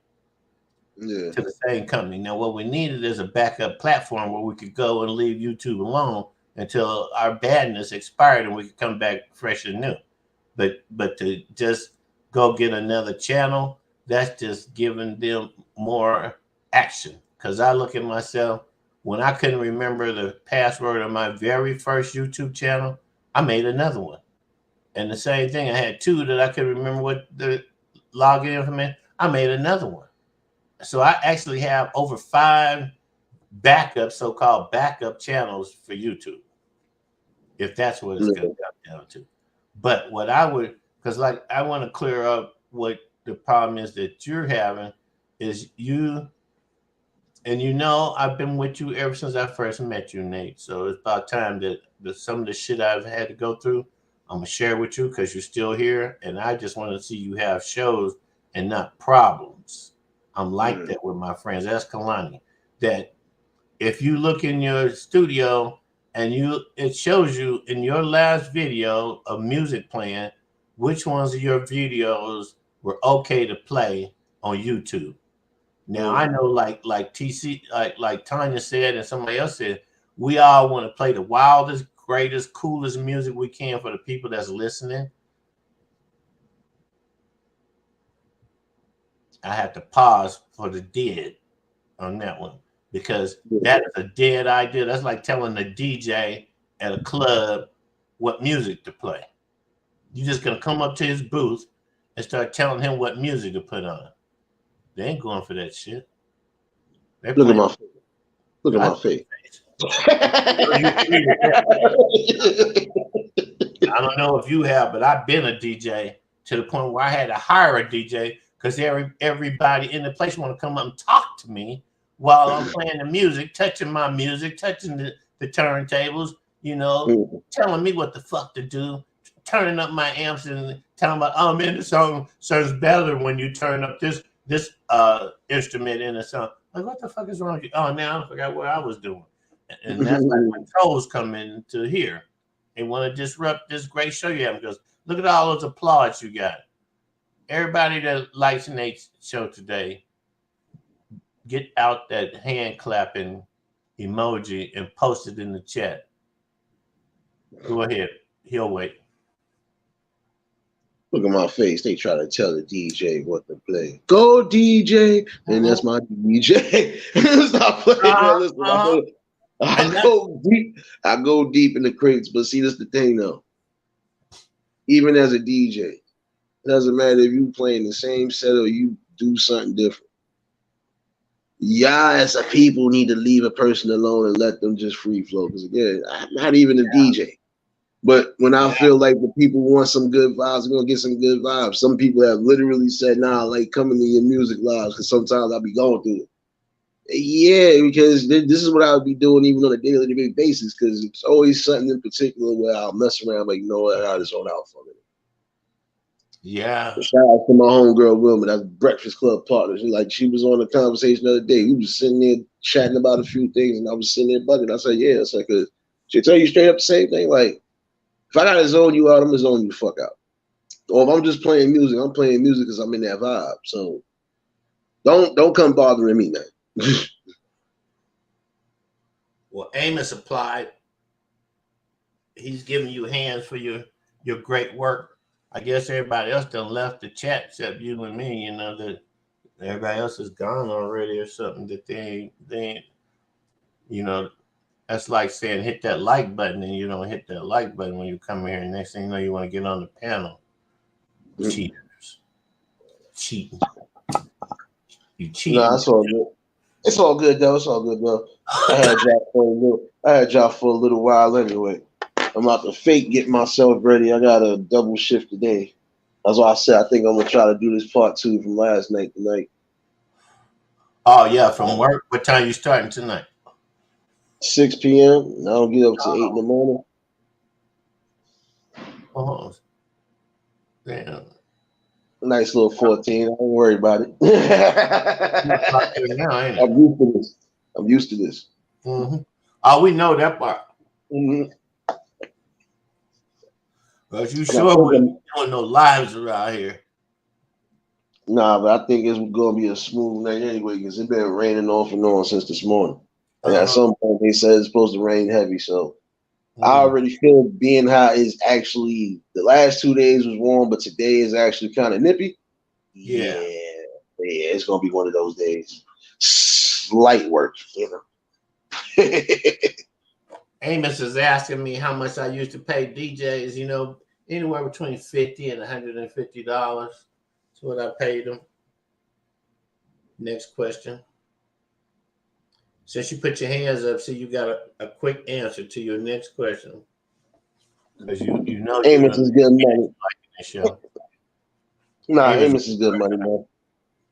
Yeah. To the same company. Now, what we needed is a backup platform where we could go and leave YouTube alone until our badness expired and we could come back fresh and new. But to just go get another channel, that's just giving them more action. Because I look at myself, when I couldn't remember the password of my very first YouTube channel, I made another one. And the same thing, I had 2 that I could remember what the login information. I made another one. So I actually have over 5 backup, so-called backup channels for YouTube, if that's what it's going to come down to. But what I would, because like I want to clear up what the problem is that you're having is you, and you know I've been with you ever since I first met you, Nate. So it's about time that some of the shit I've had to go through, I'm gonna share with you because you're still here, and I just want to see you have shows and not problems. I'm like that with my friends. That's Kalani. That if you look in your studio and it shows you in your last video of music playing, which ones of your videos were okay to play on YouTube. Now I know like TC, like Tanya said and somebody else said, we all want to play the wildest, greatest, coolest music we can for the people that's listening. I have to pause for the dead on that one because that is a dead idea. That's like telling the DJ at a club what music to play. You're just gonna come up to his booth and start telling him what music to put on. They ain't going for that shit. Look at my face. Look at my face. I don't know if you have, but I've been a DJ to the point where I had to hire a DJ because everybody in the place want to come up and talk to me while I'm playing the music, touching my music, touching the turntables, you know, telling me what the fuck to do, turning up my amps and telling me, oh man, the song sounds better when you turn up this instrument in the song. Like, what the fuck is wrong with you? Oh, now I forgot what I was doing. And that's like when trolls come in to here. They want to disrupt this great show you have because look at all those applause you got. Everybody that likes Nate's show today, get out that hand clapping emoji and post it in the chat. Go ahead. He'll wait. Look at my face. They try to tell the DJ what to play. Go DJ, and that's my DJ. Stop playing. Listen, I go deep. I go deep in the crates, but see, this the thing though. Even as a DJ, it doesn't matter if you playing the same set or you do something different. Y'all as a people need to leave a person alone and let them just free flow. Because again, I'm not even a DJ. But when I feel like the people want some good vibes, they're gonna get some good vibes. Some people have literally said, nah, I like coming to your music lives because sometimes I'll be going through it. Yeah, because this is what I would be doing even on a daily basis because it's always something in particular where I'll mess around, like, you know what, I'll just hold out for it. Yeah. Shout out to my homegirl Wilma, that's Breakfast Club partner. She was on a conversation the other day. We was sitting there chatting about a few things, and I was sitting there bugging. I said, yeah, it's like, she tell you straight up the same thing. Like, if I gotta zone you out, I'm gonna zone you the fuck out. Or if I'm just playing music, I'm playing music because I'm in that vibe. So don't come bothering me, man. Well, Amos applied. He's giving you hands for your great work. I guess everybody else done left the chat except you and me. You know that everybody else is gone already or something. That they ain't, you know. That's like saying hit that like button and you don't hit that like button when you come here. And next thing you know, you want to get on the panel. Cheaters. Cheating. You cheating. No, it's all good. It's all good though. It's all good though. I had y'all for a little while anyway. I'm about to fake get myself ready. I got a double shift today. That's why I said I think I'm gonna try to do this part 2 from last night tonight. Oh yeah, from work. What time you starting tonight? 6 p.m. I don't get up to 8 in the morning. Oh, damn. Nice little 14. I don't worry about it. Now, ain't it? I'm used to this. I'm used to this. Mm-hmm. Oh, we know that part. Mm-hmm. But you sure we're doing no lives around here? Nah, but I think it's gonna be a smooth night anyway because it's been raining off and on since this morning. And at some point they said it's supposed to rain heavy, so I already feel being hot is actually the last 2 days was warm, but today is actually kind of nippy. Yeah, it's gonna be one of those days. Light work, you know. Amos is asking me how much I used to pay DJs. You know, anywhere between $50 and $150. That's what I paid them. Next question. Since you put your hands up, see, you got a quick answer to your next question. Because you know Amos is good money. this show. Nah, Amos is good money, man.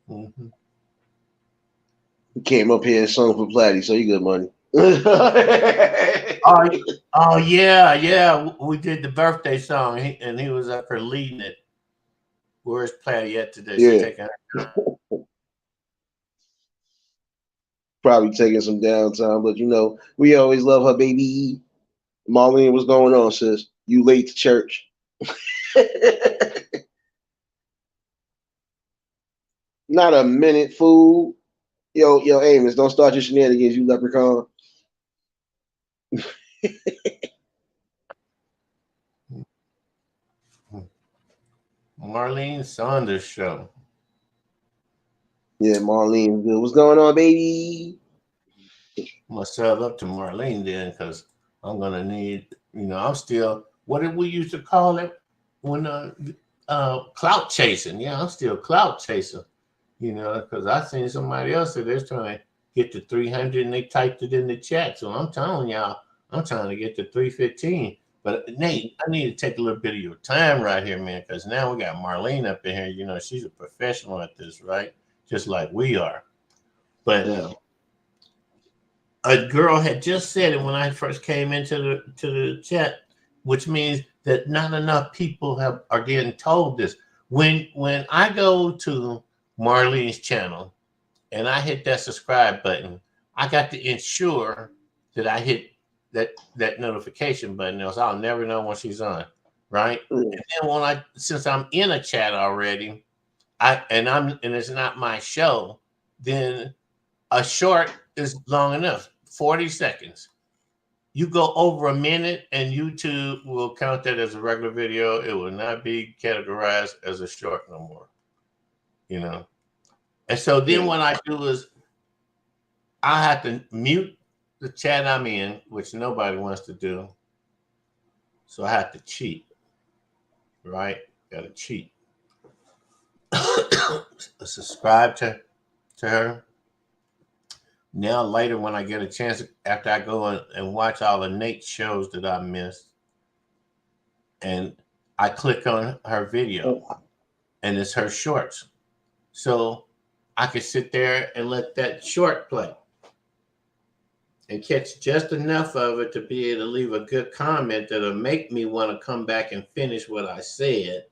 Mm-hmm. He came up here and sung for Platty, so he good money. Oh yeah. We did the birthday song, and he was up here leading it. Where's Platty at today? Yeah. Probably taking some downtime, but you know, we always love her, baby. Marlene, what's going on, sis? You late to church. Not a minute, fool. Yo, Amos, don't start your shenanigans, you leprechaun. Marlene Saunders show. Yeah, Marlene's good. What's going on, baby? I'm gonna sell up to Marlene then, because I'm gonna need, I'm still, what did we used to call it when clout chasing? Yeah, I'm still clout chasing, because I seen somebody else that they're trying to get to 300 and they typed it in the chat. So I'm telling y'all, I'm trying to get to 315. But Nate, I need to take a little bit of your time right here, man, because now we got Marlene up in here. She's a professional at this, right? Just like we are. But a girl had just said it when I first came into the chat, which means that not enough people are getting told this. When I go to Marlene's channel and I hit that subscribe button, I got to ensure that I hit that notification button, else I'll never know when she's on, right? And then since I'm in a chat already, and it's not my show, then a short is long enough, 40 seconds. You go over a minute and YouTube will count that as a regular video. It will not be categorized as a short no more, And so then what I do is I have to mute the chat I'm in, which nobody wants to do. So I have to cheat, right? Got to cheat. Subscribe to her. Now later when I get a chance, after I go and watch all the Nate shows that I missed, and I click on her video, and it's her shorts. So I could sit there and let that short play and catch just enough of it to be able to leave a good comment that'll make me want to come back and finish what I said.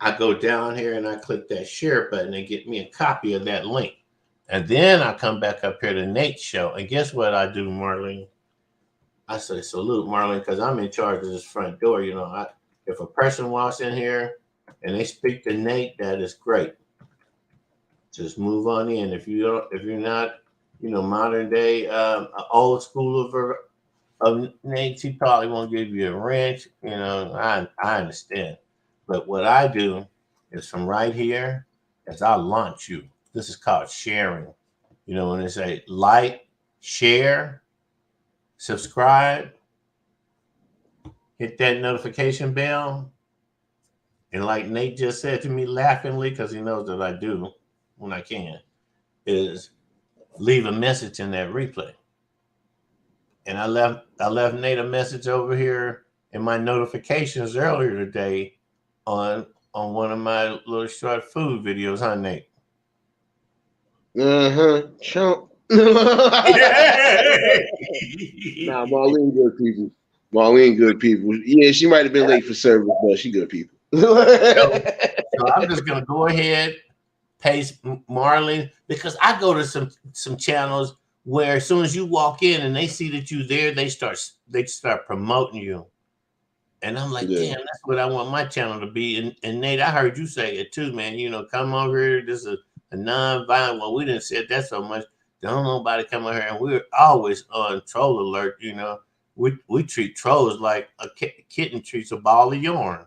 I go down here and I click that share button and get me a copy of that link. And then I come back up here to Nate's show. And guess what I do, Marlene? I say, salute, Marlene, because I'm in charge of this front door. If a person walks in here and they speak to Nate, that is great. Just move on in. If you're not, modern day, old school of Nate, he probably won't give you a wrench. I understand. But what I do is from right here, as I launch you. This is called sharing. When they say like, share, subscribe, hit that notification bell. And like Nate just said to me laughingly, because he knows that I do when I can, is leave a message in that replay. And I left Nate a message over here in my notifications earlier today on one of my little short food videos, huh, Nate? Chump. Nah, Marlene good people. Marlene good people. Yeah, she might have been late for service, but she good people. So I'm just gonna go ahead, paste Marlene, because I go to some channels where as soon as you walk in and they see that you're there, they start promoting you. And I'm like, damn, that's what I want my channel to be. And Nate, I heard you say it too, man. Come over here. This is a non-violent. Well, we didn't say that so much. Don't nobody come over here. And we're always on troll alert. We treat trolls like a kitten treats a ball of yarn.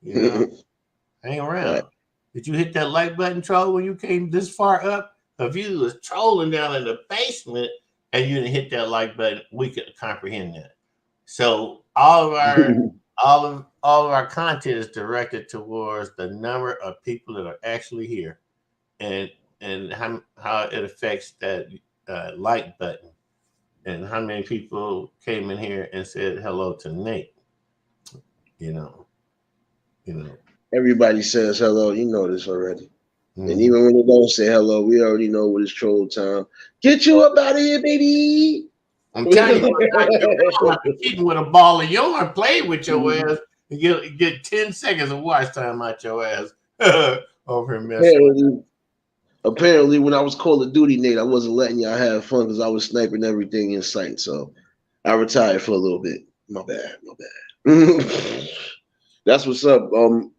Hang around. Right. Did you hit that like button, troll, when you came this far up? If you was trolling down in the basement and you didn't hit that like button, we could comprehend that. So all of all of our content is directed towards the number of people that are actually here, and how it affects that like button, and how many people came in here and said hello to Nate. You know, you know. Everybody says hello. You know this already. And Mhm. even when they don't say hello, we already know what it's troll time. Get you up out of here, baby. I'm telling you, you're cheating with a ball of yarn. Play with your ass and get 10 seconds of watch time out your ass over here messing. Apparently, when I was Call of Duty, Nate, I wasn't letting y'all have fun because I was sniping everything in sight. So I retired for a little bit. My bad. That's what's up. In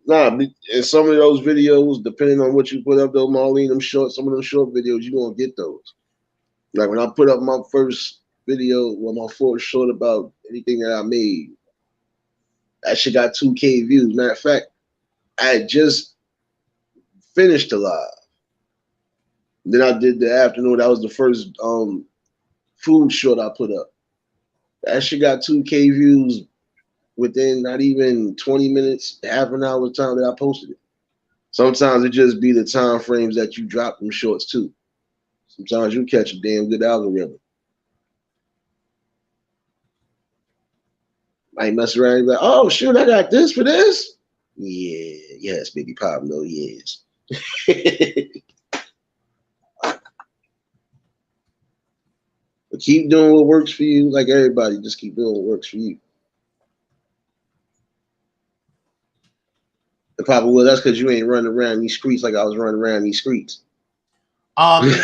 some of those videos, depending on what you put up, though, Marlene, some of them short videos, you're gonna get those. Like when I put up my first video, my fourth short about anything that I made, that shit got 2K views. Matter of fact, I had just finished the live. Then I did the afternoon. That was the first food short I put up. That shit got 2K views within not even 20 minutes, half an hour time that I posted it. Sometimes it just be the time frames that you drop them shorts too. Sometimes you catch a damn good algorithm. Might mess around and be like, oh shoot, I got this for this. Yeah, yes, baby Pablo, yes. But keep doing what works for you, like everybody. Just keep doing what works for you. And Papa, well, that's because you ain't running around these streets like I was running around these streets. Man,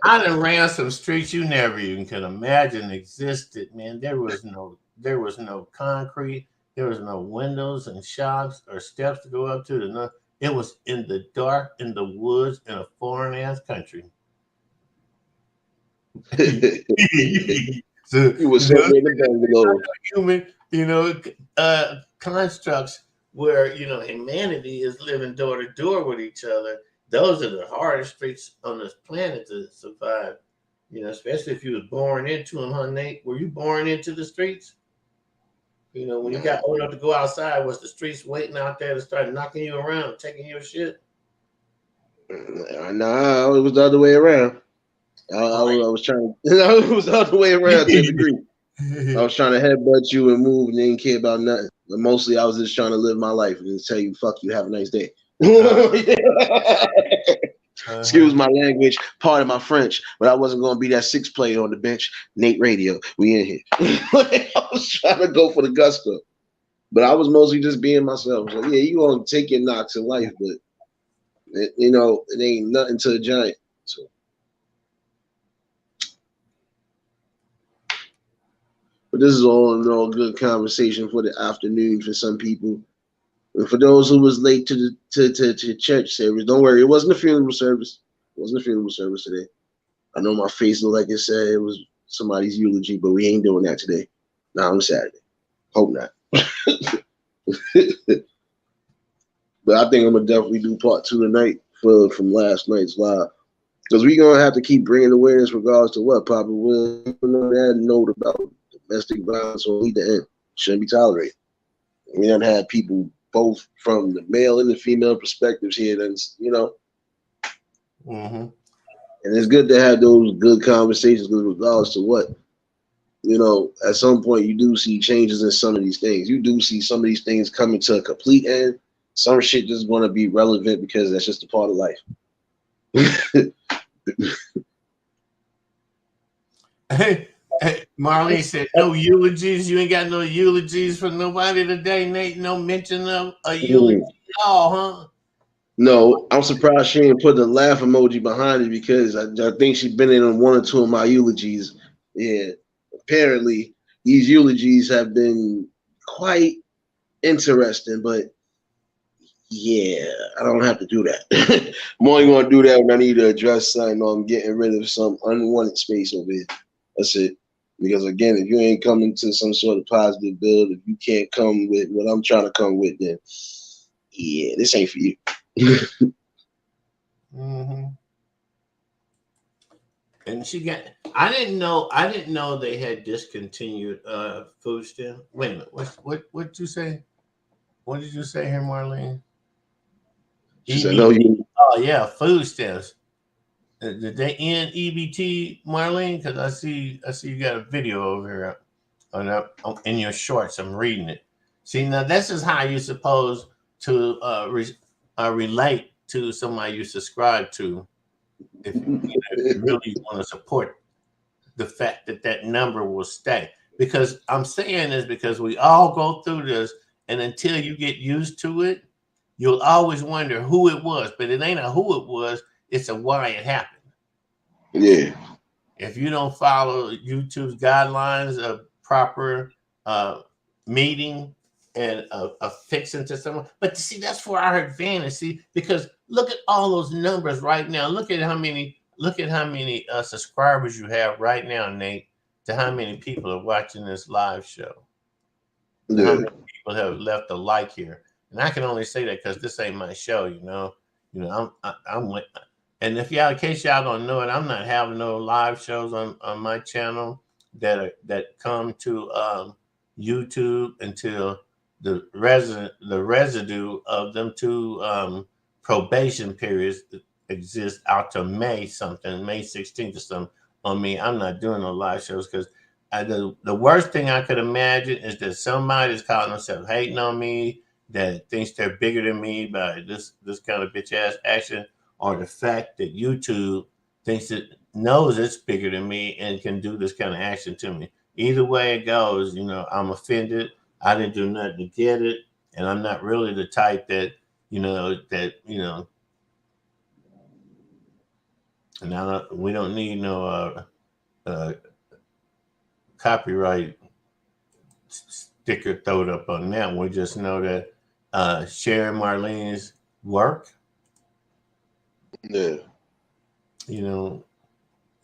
I done ran some streets you never even could imagine existed, man. There was no concrete, there was no windows and shops or steps to go up to. It was in the dark, in the woods, in a foreign ass country. So, You was somewhere in the bungalow. Human, constructs where humanity is living door to door with each other. Those are the hardest streets on this planet to survive. Especially if you was born into them, huh, Nate? Were you born into the streets? When you got old enough to go outside, was the streets waiting out there to start knocking you around, taking your shit? Nah, it was the other way around. I was trying. It was the other way around to a degree. I was trying to headbutt you and move, and didn't care about nothing. But mostly, I was just trying to live my life and tell you, "Fuck you, have a nice day." Excuse my language, part of my French, but I wasn't going to be that sixth player on the bench. Nate Radio, we in here. I was trying to go for the gusto, but I was mostly just being myself. So yeah, you gonna take your knocks in life, but it ain't nothing to a giant. So. But this is all in all good conversation for the afternoon for some people. And for those who was late to the church service, don't worry, it wasn't a funeral service. It wasn't a funeral service today. I know my face looked like it said it was somebody's eulogy, but we ain't doing that today. Not on Saturday. Hope not. But I think I'm gonna definitely do part 2 tonight from last night's live. Because we're gonna have to keep bringing awareness regards to what Papa will that note about domestic violence will need to end. Shouldn't be tolerated. We done had people both from the male and the female perspectives here. That's Mm-hmm. And it's good to have those good conversations with regards to what at some point you do see changes in some of these things. You do see some of these things coming to a complete end. Some shit just going to be relevant because that's just a part of life. Hey, Marlene said, no eulogies. You ain't got no eulogies for nobody today, Nate. No mention of a eulogy at all, huh? No, I'm surprised she didn't put the laugh emoji behind it because I think she's been in on 1 or 2 of my eulogies. Yeah, apparently these eulogies have been quite interesting, but yeah, I don't have to do that. I'm only going to do that when I need to address something or I'm getting rid of some unwanted space over here. That's it. Because again, if you ain't coming to some sort of positive build, if you can't come with what I'm trying to come with, then yeah, this ain't for you. Mm-hmm. And I didn't know they had discontinued food stamp. Wait a minute, what you say? What did you say here, Marlene? She said, no, you. Oh yeah, food stamps. Did they end EBT, Marlene? Because I see you got a video over here in your shorts. I'm reading it. See, now this is how you're supposed to relate to somebody you subscribe to if you really want to support the fact that number will stay. Because I'm saying this because we all go through this, and until you get used to it, you'll always wonder who it was. But it ain't a who it was, it's a why it happened. Yeah. If you don't follow YouTube's guidelines of proper meeting and fixing to someone, but see, that's for our advantage. See, because look at all those numbers right now. Look at how many subscribers you have right now, Nate, to how many people are watching this live show. Yeah. How many people have left a like here. And I can only say that because this ain't my show, I'm with. And if y'all, in case y'all don't know it, I'm not having no live shows on my channel that come to YouTube until the residue of them two probation periods exist out to May 16th or something on me. I'm not doing no live shows because the worst thing I could imagine is that somebody's calling themselves hating on me, that thinks they're bigger than me by this kind of bitch ass action, or the fact that YouTube knows it's bigger than me and can do this kind of action to me. Either way it goes, I'm offended. I didn't do nothing to get it, and I'm not really the type that and we don't need no copyright sticker thrown up on that. We just know that sharing Marlene's work, Yeah.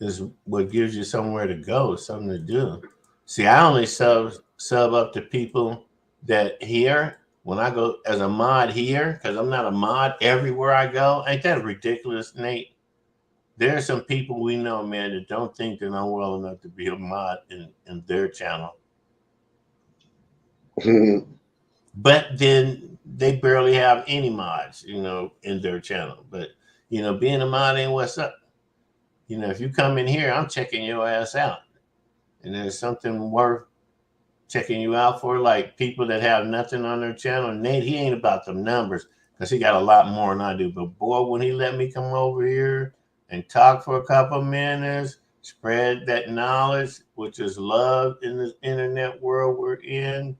is what gives you somewhere to go, something to do. See, I only sub up to people that here, when I go as a mod here, because I'm not a mod everywhere I go. Ain't that ridiculous, Nate? There are some people we know, man, that don't think that I'm well enough to be a mod in their channel. But then they barely have any mods, in their channel. But, being a mod ain't what's up. If you come in here, I'm checking your ass out. And there's something worth checking you out for, like people that have nothing on their channel. Nate, he ain't about the numbers because he got a lot more than I do. But boy, when he let me come over here and talk for a couple minutes, spread that knowledge, which is love in this internet world we're in,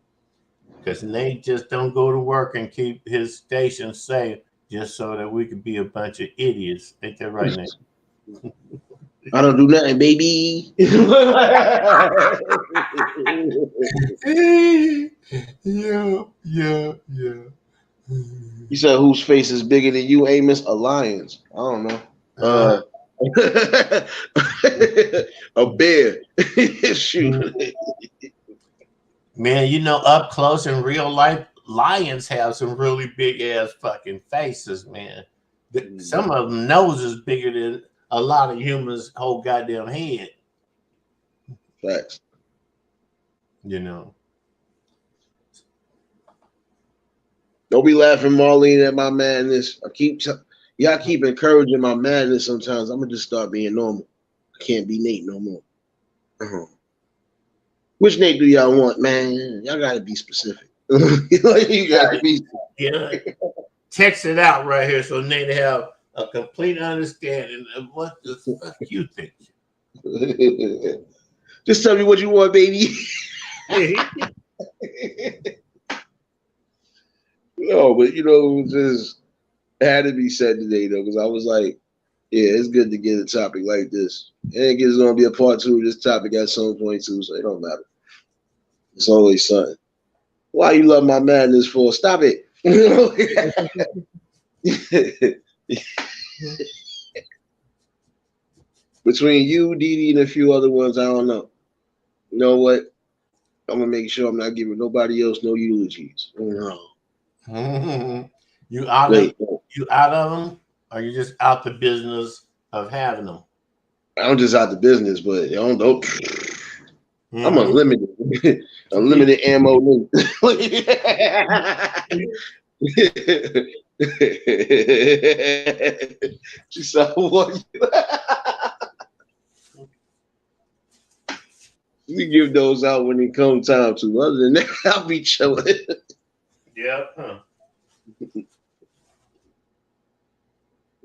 because Nate just don't go to work and keep his station safe just so that we could be a bunch of idiots. Ain't that right, Nate? I don't do nothing, baby. Yeah. You said whose face is bigger than you, Amos? A lion's. I don't know. A bear. Shoot. Man, up close in real life, lions have some really big ass fucking faces, man. Some of them noses bigger than a lot of humans' whole goddamn head. Facts. Don't be laughing, Marlene, at my madness. Y'all keep encouraging my madness sometimes. I'm gonna just start being normal. I can't be Nate no more. Which Nate do y'all want, man? Y'all gotta be specific. You gotta be specific. Yeah. Text it out right here so Nate have a complete understanding of what the fuck you think. Just tell me what you want, baby. No, but just had to be said today though, because I was like, yeah, it's good to get a topic like this. And it's gonna be a part 2 of this topic at some point too, so it don't matter. It's always something. Why you love my madness for? Stop it. Between you, Didi, and a few other ones, I don't know. You know what? I'm gonna make sure I'm not giving nobody else no eulogies. No. You out of them, or you just out the business of having them? I'm just out the business, but I don't know. I'm Mhm. unlimited. Unlimited ammo. She said, "What?" We give those out when it comes time to. Other than that, I'll be chilling. Yeah. Huh.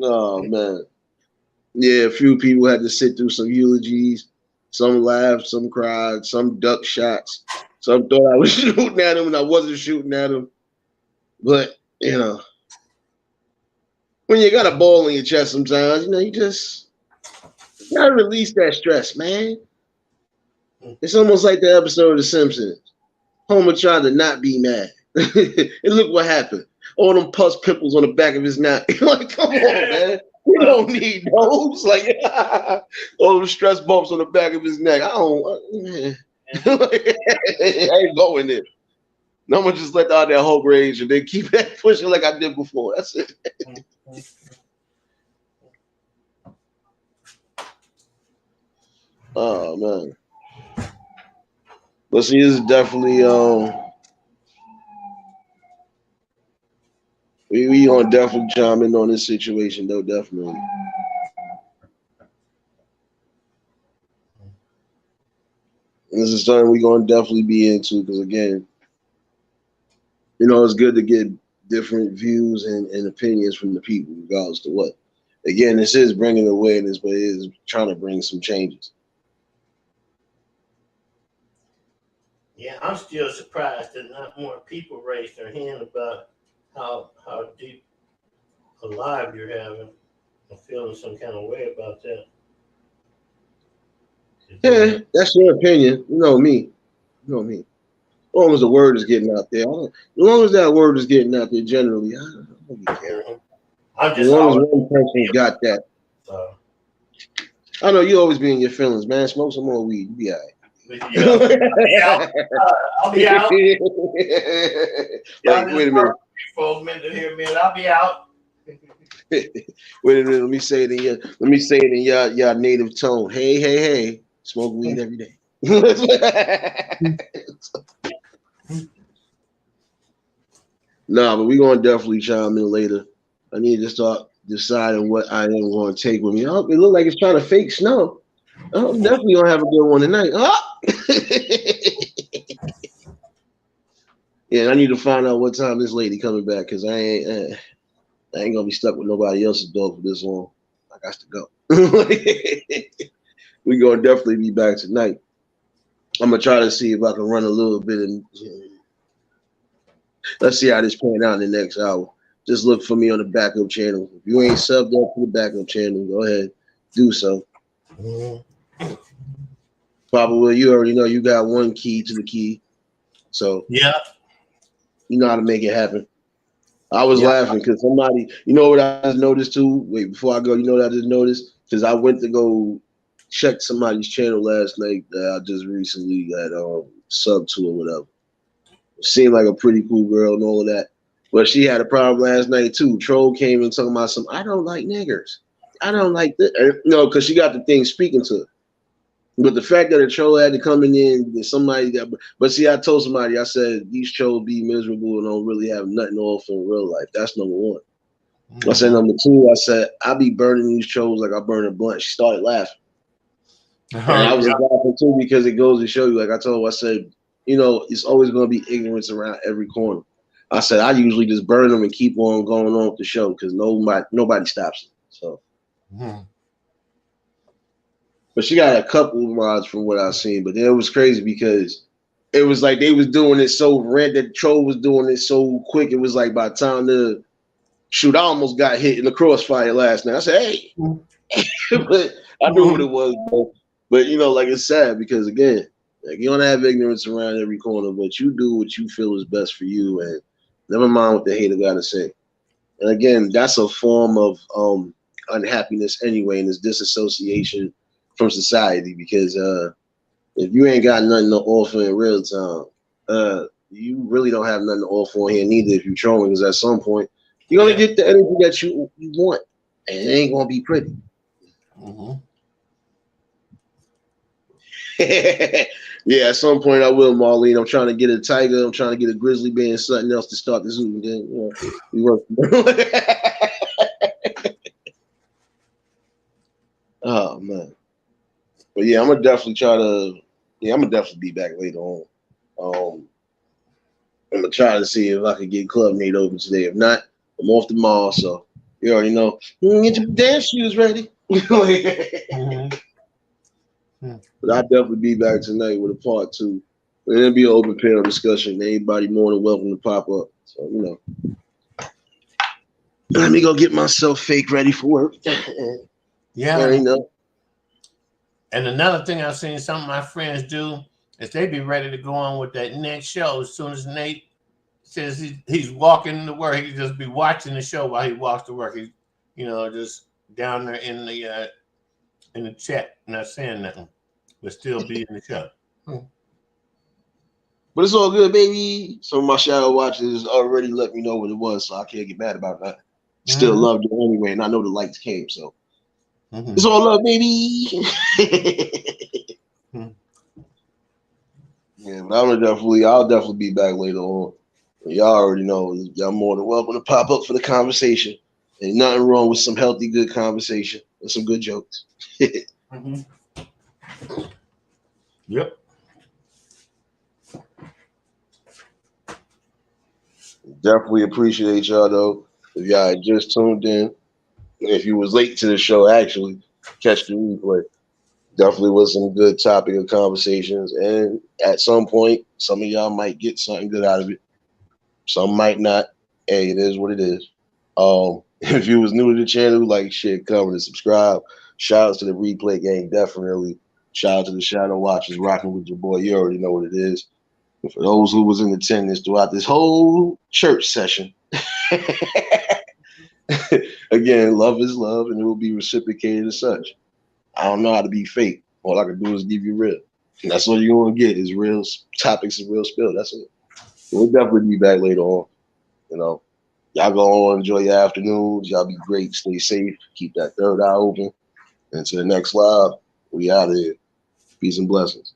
Oh man, yeah. A few people had to sit through some eulogies. Some laughed, some cried, some ducked shots. Some thought I was shooting at them, and I wasn't shooting at them. But you know, when you got a ball in your chest, sometimes you just gotta release that stress, man. It's almost like the episode of The Simpsons. Homer tried to not be mad. And look what happened. All them pus pimples on the back of his neck. Like, come on, man. We don't need those. Like, all them stress bumps on the back of his neck. I don't. I ain't going there. No, I'm gonna just let out that whole rage and then keep pushing like I did before. That's it. Oh man. But see, this is definitely we gonna definitely chime in on this situation though, definitely. This is something we're gonna definitely be into because again, it's good to get different views and opinions from the people, regardless to what. Again, this is bringing awareness, but it is trying to bring some changes. Yeah, I'm still surprised that not more people raised their hand about how deep a live you're having. I'm feeling some kind of way about that. Yeah, that's your opinion. You know me. You know me. As long as the word is getting out there, as long as that word is getting out there, generally, I don't really care. I'm As just long as always, one person got that. I know you always be in your feelings, man. Smoke some more weed. You be all right. I'll be out. Like, wait a minute. For a minute here, man. I'll be out. Wait a minute. Let me say it in your native tone. Hey, hey, hey. Smoke weed every day. Nah, but we're gonna definitely chime in later. I need to start deciding what I am going to take with me. Oh, it look like it's trying to fake snow. Oh, I'm definitely gonna have a good one tonight. Oh! Yeah, I need to find out what time this lady coming back because I ain't gonna be stuck with nobody else's dog for this long. I got to go. We gonna definitely be back tonight. I'm gonna try to see if I can run a little bit and let's see how this pan out in the next hour. Just look for me on the backup channel. If you ain't subbed up to the backup channel, go ahead, do so. Probably you already know you got one key to the key, so yeah, you know how to make it happen. I was laughing because somebody, you know what I just noticed too? Wait, before I go, you know what I just noticed? Because I went to go check somebody's channel last night that I just recently got subbed to or whatever. Seemed like a pretty cool girl and all of that. But she had a problem last night too. Troll came and talking about some, I don't like niggers. I don't like this. No, because she got the thing speaking to her. But the fact that a troll had to come in and somebody that, but see, I told somebody, I said, these trolls be miserable and don't really have nothing to offer in real life. That's number one. I said, number two, I said, I be burning these trolls like I burn a blunt. She started laughing. And I was laughing too because it goes to show you, like I told her, I said, it's always going to be ignorance around every corner. I said, I usually just burn them and keep on going on with the show because nobody stops it. So. But she got a couple of mods from what I've seen. But it was crazy because it was like they was doing it so that troll was doing it so quick. It was like by the time the shoot, I almost got hit in the crossfire last night. I said, hey. But I knew what it was. But like it's sad because again, like you don't have ignorance around every corner, but you do what you feel is best for you and never mind what the hater gotta say. And again, that's a form of unhappiness anyway, and it's disassociation from society because if you ain't got nothing to offer in real time, you really don't have nothing to offer on here neither if you're trolling because at some point you're gonna get the energy that you want and it ain't gonna be pretty. Yeah, at some point I will, Marlene. I'm trying to get a tiger. I'm trying to get a grizzly bear and something else to start the zoo. And then, we work. Oh man, but yeah, I'm gonna definitely try to. Yeah, I'm gonna definitely be back later on. I'm gonna try to see if I can get Club Nate open today. If not, I'm off tomorrow. So you already know. Get your dance shoes ready. Mhm. But I'll definitely be back tonight with a part 2. And it'll be an open panel discussion. Anybody more than welcome to pop up. So, let me go get myself fake ready for work. Yeah. You know. And another thing I've seen some of my friends do is they be ready to go on with that next show as soon as Nate says he's walking to work. He can just be watching the show while he walks to work. He's, just down there in the chat, not saying nothing, but still be in the show. But it's all good, baby. Some of my shadow watchers already let me know what it was, so I can't get mad about that. Still loved it anyway, and I know the lights came, so it's all love, baby. Yeah, but I'll definitely be back later on. Y'all already know, y'all more than welcome to pop up for the conversation. Ain't nothing wrong with some healthy, good conversation and some good jokes. Yep. Definitely appreciate y'all though. If y'all had just tuned in, if you was late to the show, actually catch the replay. Definitely was some good topic of conversations, and at some point, some of y'all might get something good out of it. Some might not. Hey, it is what it is. If you was new to the channel, like, shit, comment and subscribe. Shout out to the replay gang, definitely. Shout out to the Shadow Watchers rocking with your boy. You already know what it is. And for those who was in attendance throughout this whole church session, again, love is love, and it will be reciprocated as such. I don't know how to be fake. All I can do is give you real. And that's all you're going to get is real topics and real spill. That's it. We'll definitely be back later on. Y'all go on, enjoy your afternoons. Y'all be great. Stay safe. Keep that third eye open. And to the next live, we out of here. Peace and blessings.